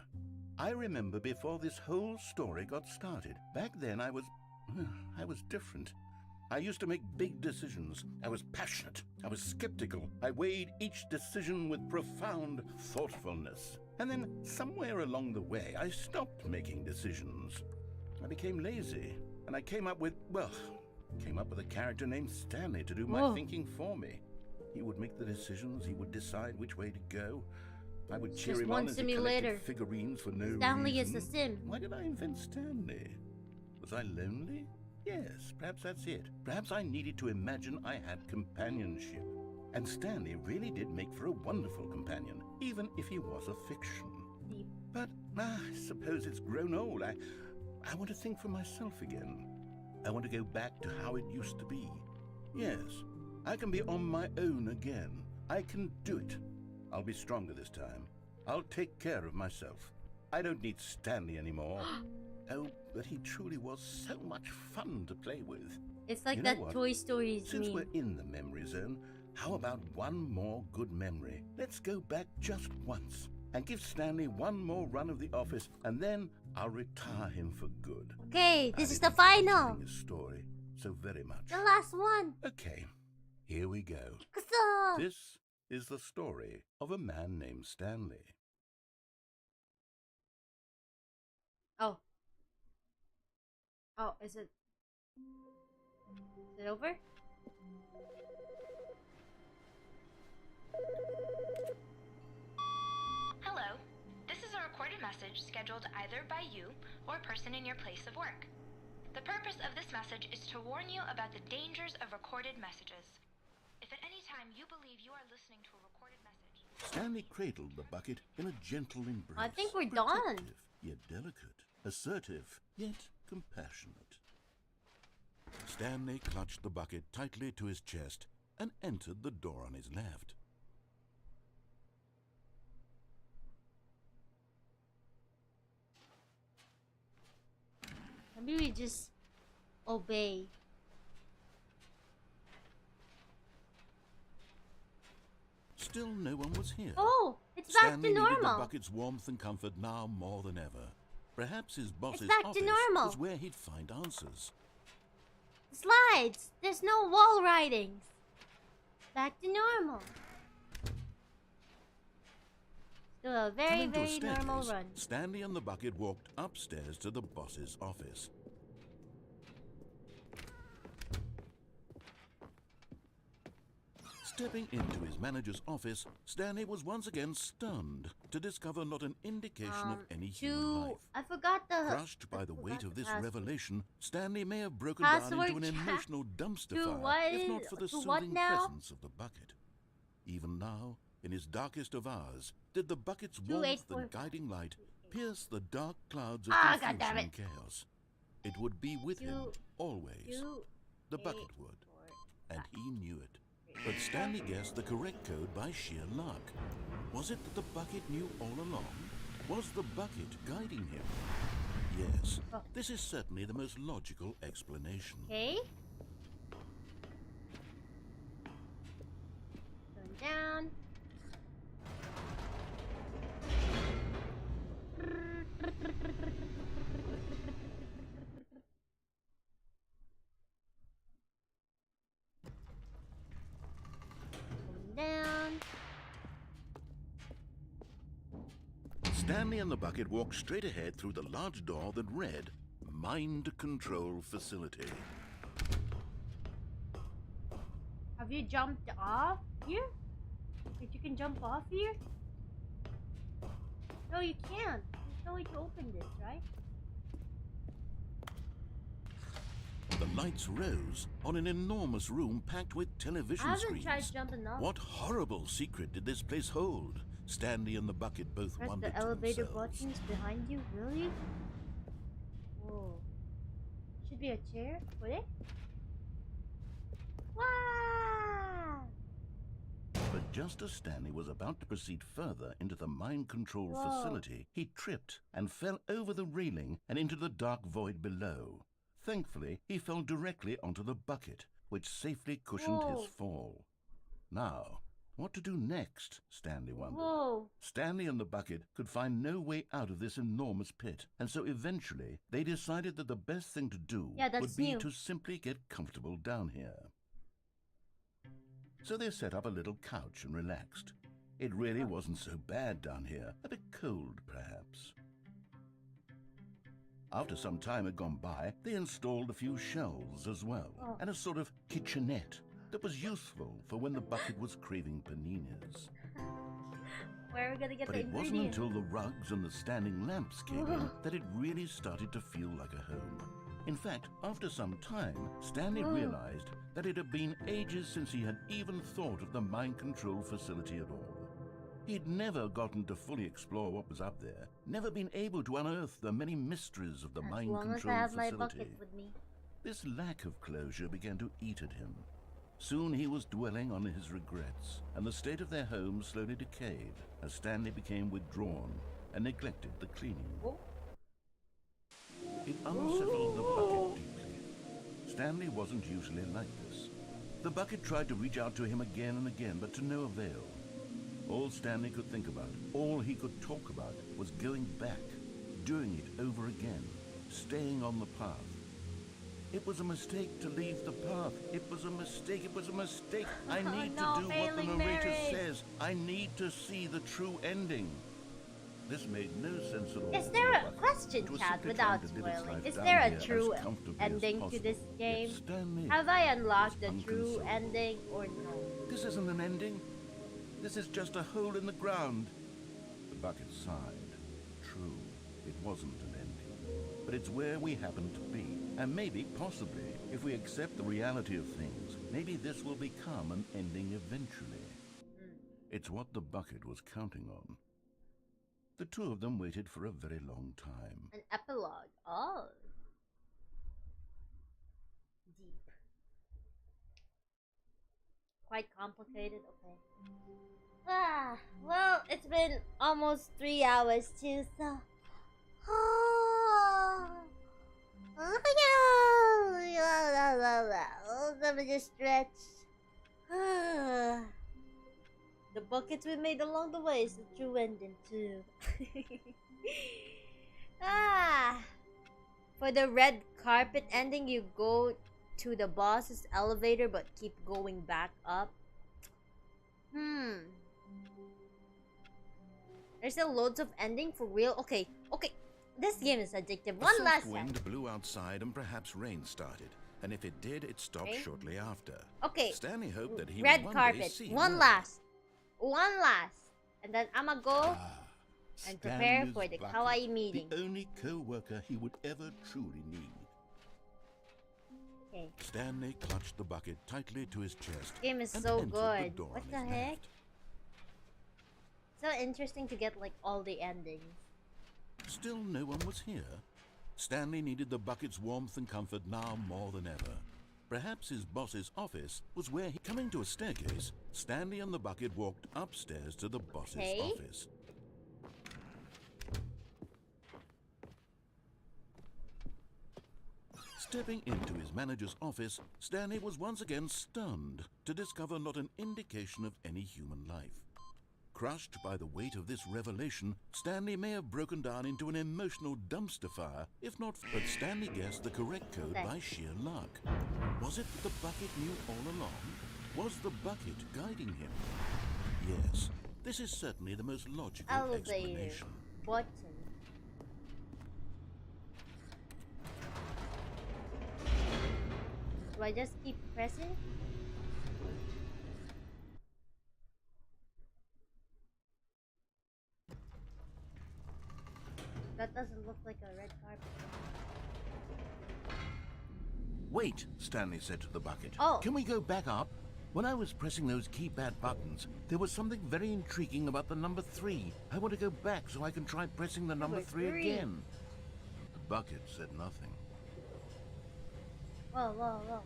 Speaker 6: I remember before this whole story got started. Back then I was different. I used to make big decisions. I was passionate. I was skeptical. I weighed each decision with profound thoughtfulness. And then somewhere along the way, I stopped making decisions. I became lazy, and I came up with a character named Stanley to do my
Speaker 1: Whoa.
Speaker 6: thinking for me. He would make the decisions. He would decide which way to go. I would
Speaker 1: It's
Speaker 6: cheer
Speaker 1: just
Speaker 6: him
Speaker 1: one
Speaker 6: on as he
Speaker 1: simulator.
Speaker 6: collected figurines for no
Speaker 1: Stanley is
Speaker 6: reason.
Speaker 1: a sim.
Speaker 6: Why did I invent Stanley? Was I lonely? Yes, perhaps that's it. Perhaps I needed to imagine I had companionship. And Stanley really did make for a wonderful companion, even if he was a fiction.
Speaker 1: Deep.
Speaker 6: But I suppose it's grown old. I want to think for myself again. I want to go back to how it used to be. Yes, I can be on my own again. I can do it. I'll be stronger this time. I'll take care of myself. I don't need Stanley anymore. Oh, but he truly was so much fun to play with.
Speaker 1: It's like
Speaker 6: You know
Speaker 1: that
Speaker 6: what?
Speaker 1: Toy Story
Speaker 6: Since
Speaker 1: meme.
Speaker 6: we're in the memory zone, how about one more good memory? Let's go back just once and give Stanley one more run of the office, and then I'll retire him for good.
Speaker 1: Okay, this
Speaker 6: I
Speaker 1: is the
Speaker 6: didn't enjoy
Speaker 1: final.
Speaker 6: telling his story so very much.
Speaker 1: The last one.
Speaker 6: Okay, here we go.
Speaker 1: Kusa.
Speaker 6: This is the story of a man named Stanley.
Speaker 1: Oh. Oh, is it over?
Speaker 9: Hello. This is a recorded message scheduled either by you or a person in your place of work. The purpose of this message is to warn you about the dangers of recorded messages. If at any time you believe you are listening to a recorded message...
Speaker 6: Stanley cradled the bucket in a gentle embrace.
Speaker 1: I think we're done.
Speaker 6: Protective, yet delicate. Assertive, yet compassionate. Stanley clutched the bucket tightly to his chest and entered the door on his left.
Speaker 1: Maybe we just obey.
Speaker 6: Still no one was here.
Speaker 1: Oh, it's back
Speaker 6: Stanley
Speaker 1: to
Speaker 6: needed the
Speaker 1: normal.
Speaker 6: bucket's warmth and comfort now more than ever. Perhaps his boss's
Speaker 1: back to
Speaker 6: office
Speaker 1: normal.
Speaker 6: was where he'd find answers.
Speaker 1: Slides. There's no wall writings. Back to normal. Do a very,
Speaker 6: Coming to a
Speaker 1: very normal
Speaker 6: staircase,
Speaker 1: run.
Speaker 6: Stanley and the bucket walked upstairs to the boss's office. Stepping into his manager's office, Stanley was once again stunned to discover not an indication of any human life.
Speaker 1: I forgot the
Speaker 6: Crushed by the
Speaker 1: forgot
Speaker 6: weight
Speaker 1: the
Speaker 6: of this
Speaker 1: password.
Speaker 6: revelation, Stanley may have broken down
Speaker 1: Password
Speaker 6: into an
Speaker 1: check
Speaker 6: emotional dumpster
Speaker 1: to
Speaker 6: fire,
Speaker 1: what
Speaker 6: if
Speaker 1: is-
Speaker 6: not for the
Speaker 1: to what
Speaker 6: soothing
Speaker 1: now?
Speaker 6: presence of the bucket. Even now, in his darkest of hours, did the bucket's
Speaker 1: 2, 8,
Speaker 6: warmth
Speaker 1: 4,
Speaker 6: and guiding light pierce the dark clouds of
Speaker 1: Ah,
Speaker 6: confusion
Speaker 1: goddammit.
Speaker 6: and chaos. It would be with him always.
Speaker 1: 2,
Speaker 6: The bucket
Speaker 1: 8,
Speaker 6: would,
Speaker 1: 4,
Speaker 6: and he knew it. But Stanley guessed the correct code by sheer luck. Was it that the bucket knew all along? Was the bucket guiding him? Yes, this is certainly the most logical explanation.
Speaker 1: Okay. Going down. Going down.
Speaker 6: Stanley and the bucket walked straight ahead through the large door that read, Mind Control Facility.
Speaker 1: Have you jumped off here? Like you can jump off here? No, you can't. There's no way to open this, right?
Speaker 6: The lights rose on an enormous room packed with television
Speaker 1: I haven't
Speaker 6: screens.
Speaker 1: tried jumping off.
Speaker 6: What horrible secret did this place hold? Stanley and the bucket both
Speaker 1: Press
Speaker 6: wondered
Speaker 1: the elevator
Speaker 6: to themselves.
Speaker 1: buttons behind you? Really? Whoa. Should be a chair? Would it? Wow!
Speaker 6: But just as Stanley was about to proceed further into the mind control
Speaker 1: Whoa.
Speaker 6: facility, he tripped and fell over the railing and into the dark void below. Thankfully, he fell directly onto the bucket, which safely cushioned
Speaker 1: Whoa.
Speaker 6: his fall. Now, what to do next? Stanley wondered.
Speaker 1: Whoa!
Speaker 6: Stanley and the bucket could find no way out of this enormous pit, and so eventually they decided that the best thing to do
Speaker 1: Yeah, that's
Speaker 6: would be
Speaker 1: new.
Speaker 6: to simply get comfortable down here. So they set up a little couch and relaxed. It really wasn't so bad down here, a bit cold perhaps. After some time had gone by, they installed a few shelves as well, and a sort of kitchenette that was useful for when the bucket was craving paninis.
Speaker 1: Where are we gonna get
Speaker 6: But
Speaker 1: the
Speaker 6: it wasn't
Speaker 1: ingredients?
Speaker 6: until the rugs and the standing lamps came in that it really started to feel like a home. In fact, after some time, Stanley realized that it had been ages since he had even thought of the mind control facility at all. He'd never gotten to fully explore what was up there, never been able to unearth the many mysteries of the
Speaker 1: As
Speaker 6: mind
Speaker 1: long as I
Speaker 6: control
Speaker 1: have my
Speaker 6: facility.
Speaker 1: bucket with me.
Speaker 6: This lack of closure began to eat at him. Soon he was dwelling on his regrets, and the state of their home slowly decayed as Stanley became withdrawn and neglected the cleaning. It unsettled the bucket deeply. Stanley wasn't usually like this. The bucket tried to reach out to him again and again, but to no avail. All Stanley could think about, all he could talk about, was going back, doing it over again, staying on the path. It was a mistake to leave the path. It was a mistake. It was a mistake. I need
Speaker 1: No,
Speaker 6: to do what the
Speaker 1: failing
Speaker 6: narrator
Speaker 1: marriage.
Speaker 6: says. I need to see the true ending. This made no sense at all.
Speaker 1: Is there a
Speaker 6: to the bucket.
Speaker 1: question,
Speaker 6: It was
Speaker 1: Chad,
Speaker 6: simply
Speaker 1: without
Speaker 6: trying to live its
Speaker 1: spoiling?
Speaker 6: life
Speaker 1: Is
Speaker 6: down
Speaker 1: there a
Speaker 6: here
Speaker 1: true
Speaker 6: as comfortably as
Speaker 1: ending to
Speaker 6: possible.
Speaker 1: this
Speaker 6: Yet
Speaker 1: game?
Speaker 6: Stanley
Speaker 1: Have I unlocked the
Speaker 6: was
Speaker 1: true
Speaker 6: unconsoled.
Speaker 1: ending or no?
Speaker 6: This isn't an ending. This is just a hole in the ground. The bucket sighed. True, it wasn't an ending. But it's where we happen to be. And maybe, possibly, if we accept the reality of things, maybe this will become an ending eventually. It's what the bucket was counting on. The two of them waited for a very long time.
Speaker 1: An epilogue. Oh. Deep. Quite complicated. Okay. Ah, well, it's been almost 3 hours too, so. Let me just stretch. The buckets we made along the way is the true ending too. For the red carpet ending, you go to the boss's elevator but keep going back up. There's still loads of ending for real. Okay. This game is addictive.
Speaker 6: A
Speaker 1: One
Speaker 6: soft
Speaker 1: last time.
Speaker 6: wind blew outside and perhaps rain started. And if it did, it stopped
Speaker 1: Okay.
Speaker 6: shortly after.
Speaker 1: Okay.
Speaker 6: Stanley hoped that he
Speaker 1: Red
Speaker 6: would one day
Speaker 1: carpet.
Speaker 6: see
Speaker 1: One
Speaker 6: more.
Speaker 1: last. And then I'ma go and prepare
Speaker 6: Stanley's
Speaker 1: for the
Speaker 6: bucket,
Speaker 1: kawaii meeting.
Speaker 6: The only co-worker he would ever truly need.
Speaker 1: Okay.
Speaker 6: Stanley clutched the bucket tightly to his chest.
Speaker 1: Game is
Speaker 6: and
Speaker 1: so
Speaker 6: entered
Speaker 1: good.
Speaker 6: The door
Speaker 1: What
Speaker 6: on
Speaker 1: the
Speaker 6: his
Speaker 1: heck?
Speaker 6: left.
Speaker 1: So interesting to get like all the endings.
Speaker 6: Still no one was here.
Speaker 3: Stanley needed the bucket's warmth and comfort now more than ever. Perhaps his boss's office was where he... Coming to a staircase, Stanley and the bucket walked upstairs to the boss's office. Stepping into his manager's office, Stanley was once again stunned to discover not an indication of any human life. Crushed by the weight of this revelation, Stanley may have broken down into an emotional dumpster fire, if not... But Stanley guessed the correct code by sheer luck. Was it that the bucket knew all along? Was the bucket guiding him? Yes, this is certainly the most logical explanation.
Speaker 1: Button. Do I just keep pressing? That doesn't look like a red carpet.
Speaker 6: Wait, Stanley said to the bucket.
Speaker 1: Oh.
Speaker 6: Can we go back up? When I was pressing those keypad buttons, there was something very intriguing about the number 3. I want to go back so I can try pressing the number 3 again. The bucket said nothing.
Speaker 1: Whoa, whoa, whoa.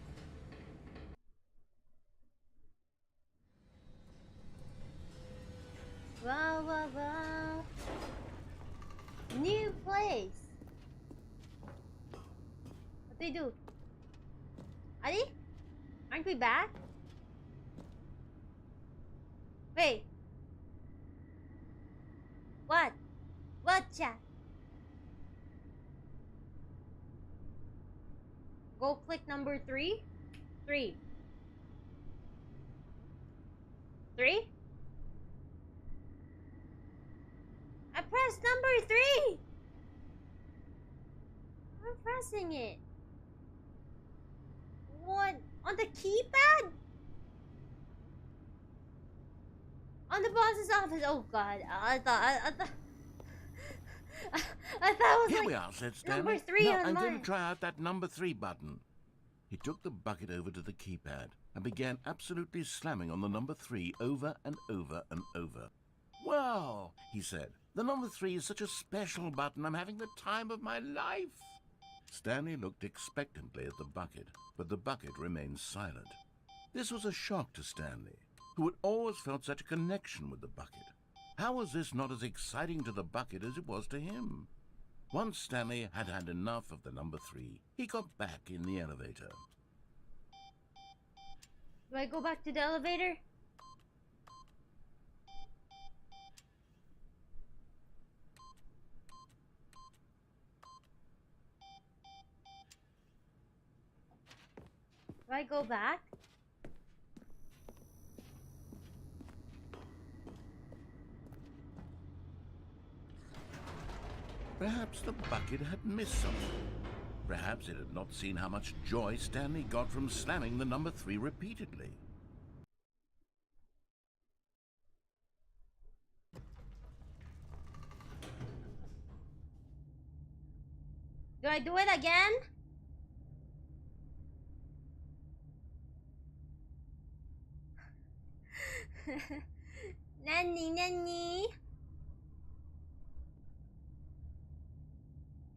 Speaker 1: Wow, wow, wow. New place. What they do? Ali? Aren't we back? Wait. What? What, chat? Go click number 3? 3. 3? I pressed number 3! I'm pressing it. What? On the keypad? On the boss's office? Oh god, I thought it was
Speaker 6: Here
Speaker 1: like
Speaker 6: we are, said Stanley.
Speaker 1: number 3
Speaker 6: now,
Speaker 1: on
Speaker 6: I'm
Speaker 1: mine.
Speaker 6: going to try out that number 3 button. He took the bucket over to the keypad and began absolutely slamming on the number 3 over and over and over. Well, he said, the number 3 is such a special button. I'm having the time of my life. Stanley looked expectantly at the bucket, but the bucket remained silent. This was a shock to Stanley, who had always felt such a connection with the bucket. How was this not as exciting to the bucket as it was to him? Once Stanley had had enough of the number 3, he got back in the elevator.
Speaker 1: Do I go back to the elevator? Do I go back?
Speaker 6: Perhaps the bucket had missed something. Perhaps it had not seen how much joy Stanley got from slamming the number 3 repeatedly.
Speaker 1: Do I do it again? Nanny.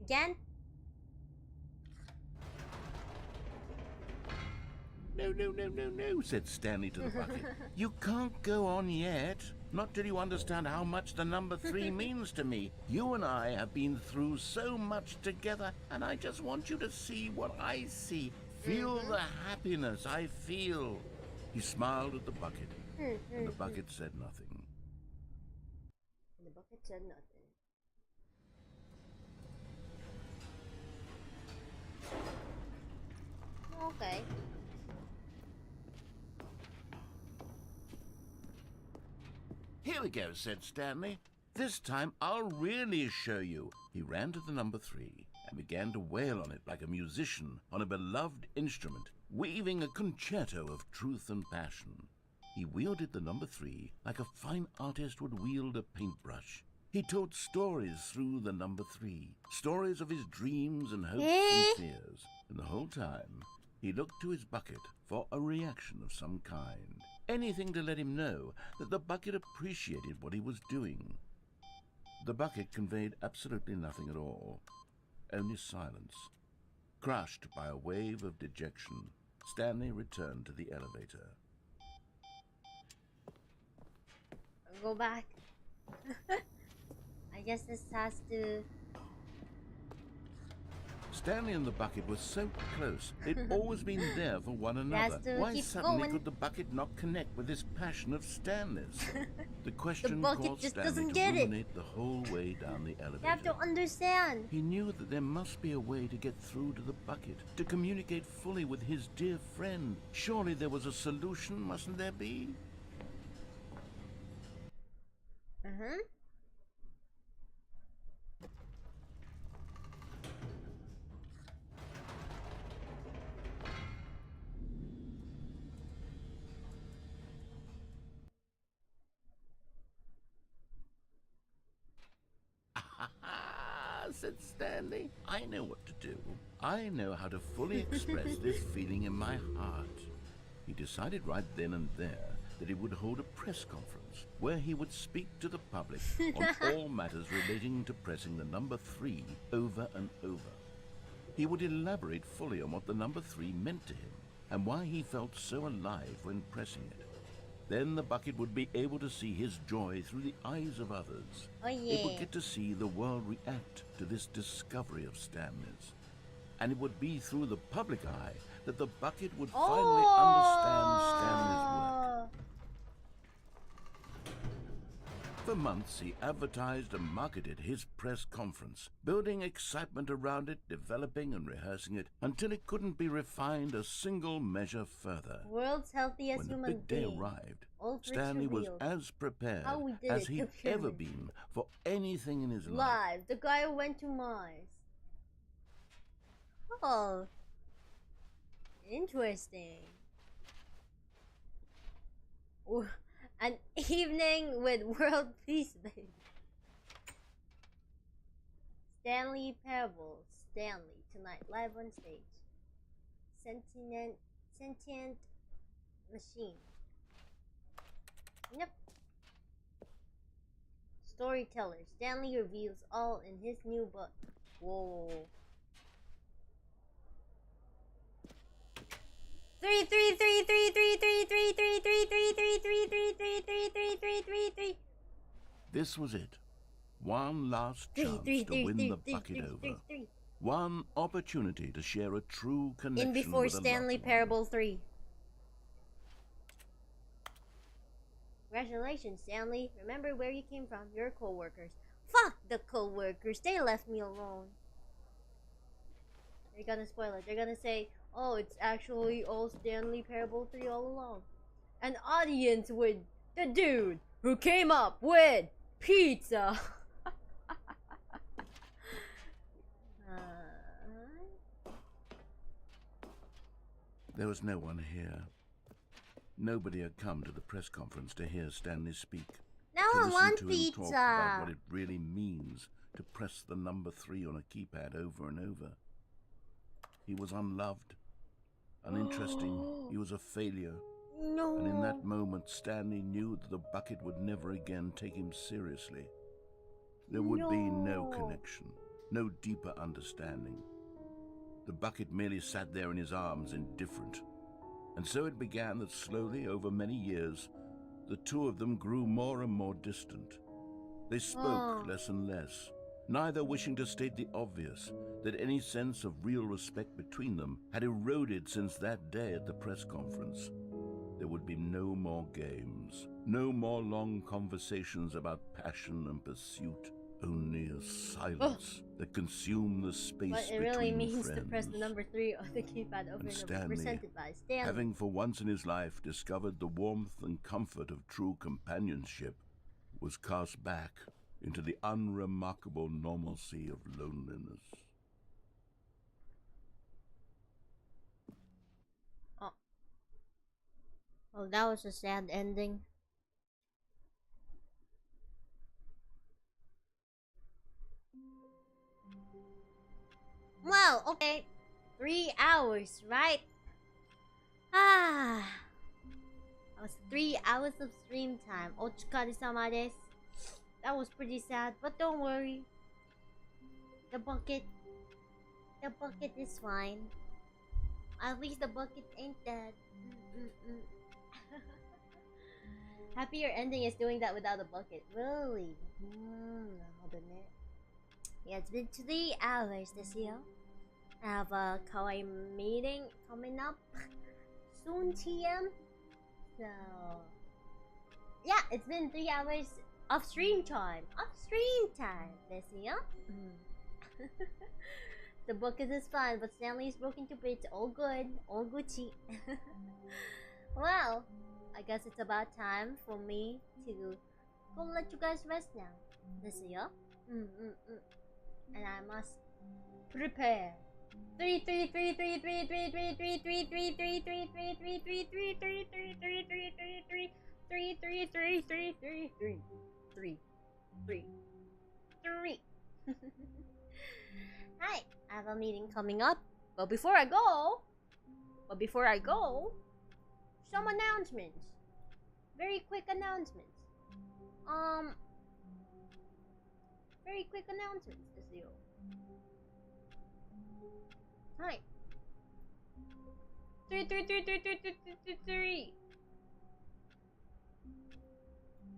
Speaker 1: Again?
Speaker 6: No, said Stanley to the bucket. You can't go on yet. Not till you understand how much the number 3 means to me. You and I have been through so much together, and I just want you to see what I see. Feel the happiness I feel. He smiled at the bucket, and the bucket said nothing.
Speaker 1: And the bucket said nothing. Okay.
Speaker 6: Here we go, said Stanley. This time I'll really show you. He ran to the number 3 and began to wail on it like a musician on a beloved instrument, weaving a concerto of truth and passion. He wielded the number 3 like a fine artist would wield a paintbrush. He told stories through the number 3, stories of his dreams and hopes and fears. And the whole time, he looked to his bucket for a reaction of some kind. Anything to let him know that the bucket appreciated what he was doing. The bucket conveyed absolutely nothing at all. only silence. Crushed by a wave of dejection, Stanley returned to the elevator.
Speaker 1: Go back. I guess this has to...
Speaker 6: Stanley and the bucket were so close. They'd always been there for one another. Why suddenly could the bucket not connect with this passion of Stanley's? The question caused Stanley to ruminate the whole way down the elevator.
Speaker 1: You have to understand.
Speaker 6: He knew that there must be a way to get through to the bucket, to communicate fully with his dear friend. Surely there was a solution, mustn't there be? Said Stanley. I know what to do. I know how to fully express this feeling in my heart. He decided right then and there that he would hold a press conference where he would speak to the public on all matters relating to pressing the number 3 over and over. He would elaborate fully on what the number 3 meant to him and why he felt so alive when pressing it. Then the bucket would be able to see his joy through the eyes of others.
Speaker 1: Oh, yeah.
Speaker 6: It would get to see the world react to this discovery of Stanley's. And it would be through the public eye that the bucket would finally understand Stanley's work. For months, he advertised and marketed his press conference, building excitement around it, developing and rehearsing it, until it couldn't be refined a single measure further.
Speaker 1: World's healthiest human
Speaker 6: When the big day
Speaker 1: being.
Speaker 6: arrived,
Speaker 1: All
Speaker 6: Stanley was
Speaker 1: revealed.
Speaker 6: as prepared
Speaker 1: How we did
Speaker 6: as
Speaker 1: it,
Speaker 6: he'd
Speaker 1: the
Speaker 6: ever
Speaker 1: pyramid.
Speaker 6: been for anything in his life.
Speaker 1: Live. The guy who went to Mars. Oh. Interesting. Ooh, an evening with world peace, baby. Stanley Parable. Stanley tonight live on stage. Sentient machine. Yep. Storyteller. Stanley reveals all in his new book. Whoa. 3 3 3 3 3 3 3 3 3 3 3 3 3 3 3 3 3 3 3.
Speaker 6: This was it. One last chance to win the bucket over. One opportunity to share a true connection
Speaker 1: In before
Speaker 6: with a
Speaker 1: Stanley
Speaker 6: loved one.
Speaker 1: Parable 3. Congratulations, Stanley. Remember where you came from. Your co-workers. Fuck the co-workers. They left me alone. They're gonna spoil it. They're gonna say, oh, it's actually all Stanley Parable 3 all along. An audience with the dude who came up with pizza.
Speaker 6: There was no one here. Nobody had come to the press conference to hear Stanley speak.
Speaker 1: Now
Speaker 6: to
Speaker 1: I
Speaker 6: listen
Speaker 1: want
Speaker 6: to him talk
Speaker 1: pizza.
Speaker 6: about what it really means to press the number 3 on a keypad over and over. He was unloved, uninteresting. He was a failure.
Speaker 1: No.
Speaker 6: And in that moment, Stanley knew that the bucket would never again take him seriously. There would be no connection, no deeper understanding. The bucket merely sat there in his arms, indifferent. And so it began that slowly, over many years, the two of them grew more and more distant. They spoke less and less, neither wishing to state the obvious, that any sense of real respect between them had eroded since that day at the press conference. There would be no more games, no more long conversations about passion and pursuit, only a silence that consumed the space
Speaker 1: What it
Speaker 6: between
Speaker 1: really means
Speaker 6: friends.
Speaker 1: to press the number 3 on the keypad over and over.
Speaker 6: Stanley,
Speaker 1: Presented by Stanley.
Speaker 6: having for once in his life discovered the warmth and comfort of true companionship, was cast back into the unremarkable normalcy of loneliness.
Speaker 1: Oh, that was a sad ending. Well, okay. 3 hours, right? That was 3 hours of stream time. Ochikari-sama desu. That was pretty sad, but don't worry. The bucket The bucket is fine. At least the bucket ain't dead. Happier ending is doing that without a bucket. Really? Yeah, it's been 3 hours this year. I have a kawaii meeting coming up soon, TM. So, yeah, it's been 3 hours of stream time. This year. The bucket is fine, but Stanley is broken to bits. All good. All Gucci. Well, I guess it's about time for me to go let you guys rest now. This year. And I must prepare. 3 3 3 3 3 3 3 3 3 3 3 3 3 3 3 3 3 3 3 3 3 3 3 3 3 3 3 3. Hi, I have a meeting coming up. But before I go, some announcements. Very quick announcements. Very quick announcements this year. Hi. 3 3 3 3 3 3 3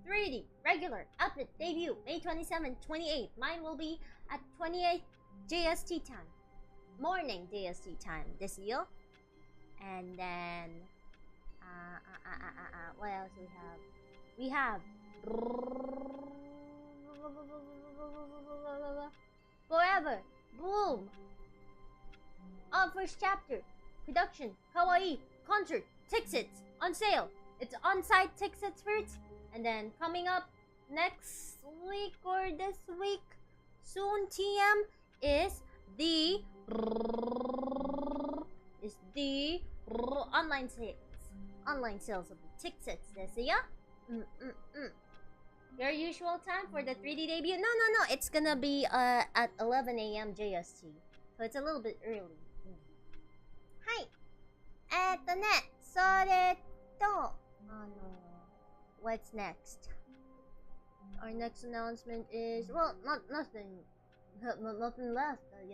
Speaker 1: 3D regular outfit debut May 27th, 28th. Mine will be at 28 JST time, morning JST time this year. And then what else we have? We have Forever Broom. First chapter production kawaii concert tickets on sale. It's on-site tickets first, and then coming up next week or this week soon, TM, is the online sales of the tickets this year. Your usual time for the 3D debut? No, it's gonna be at 11 a.m. JST, so it's a little bit early. Hi. What's next? Our next announcement is, well, nothing left, I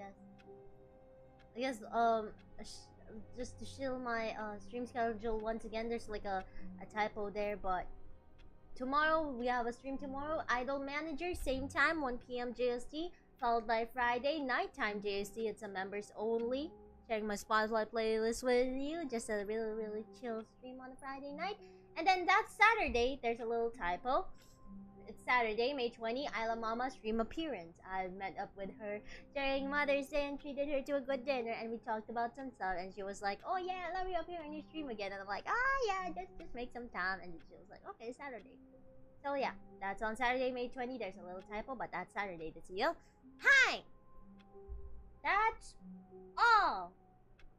Speaker 1: guess just to shill my stream schedule once again. There's like a typo there, but tomorrow we have a stream tomorrow. Idol Manager, same time, 1 p.m. JST, followed by Friday nighttime JST. It's a members only. Sharing my Spotify playlist with you. Just a really chill stream on a Friday night. And then that Saturday, there's a little typo. It's Saturday, May 20, Isla-sama stream appearance. I met up with her during Mother's Day and treated her to a good dinner, and we talked about some stuff, and she was like, oh yeah, let me appear on your stream again. And I'm like, yeah, just make some time. And she was like, okay, Saturday. So yeah, that's on Saturday, May 20. There's a little typo, but that's Saturday this year. Hi! That's all.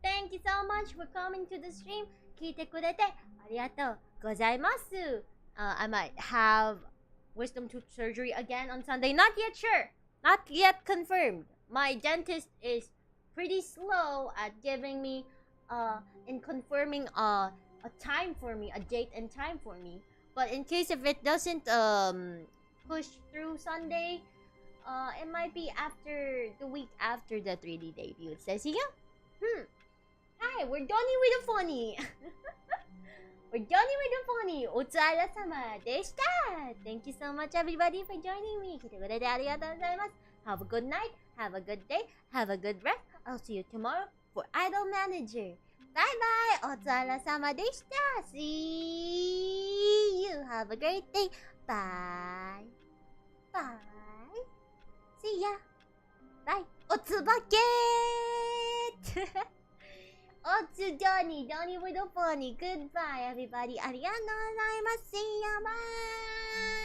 Speaker 1: Thank you so much for coming to the stream. 聞いてくれてありがとうございます。I might have wisdom tooth surgery again on Sunday. Not yet sure. Not yet confirmed. My dentist is pretty slow at giving me in confirming a time for me, a date and time for me. But in case if it doesn't push through Sunday, it might be after the week after the 3D debut. It says here. Hi, we're done with the funny. We're done with the funny. Isla-sama deshita. Thank you so much, everybody, for joining me. 来てくれてありがとうございます。Have a good night. Have a good day. Have a good rest. I'll see you tomorrow for Idol Manager. Bye bye. Isla-sama deshita. See you. Have a great day. Bye. Bye. See ya. Bye. Otsubake. Otsudoni, Donnie with a funny. Goodbye, everybody. ありがとうございます。See ya. Bye.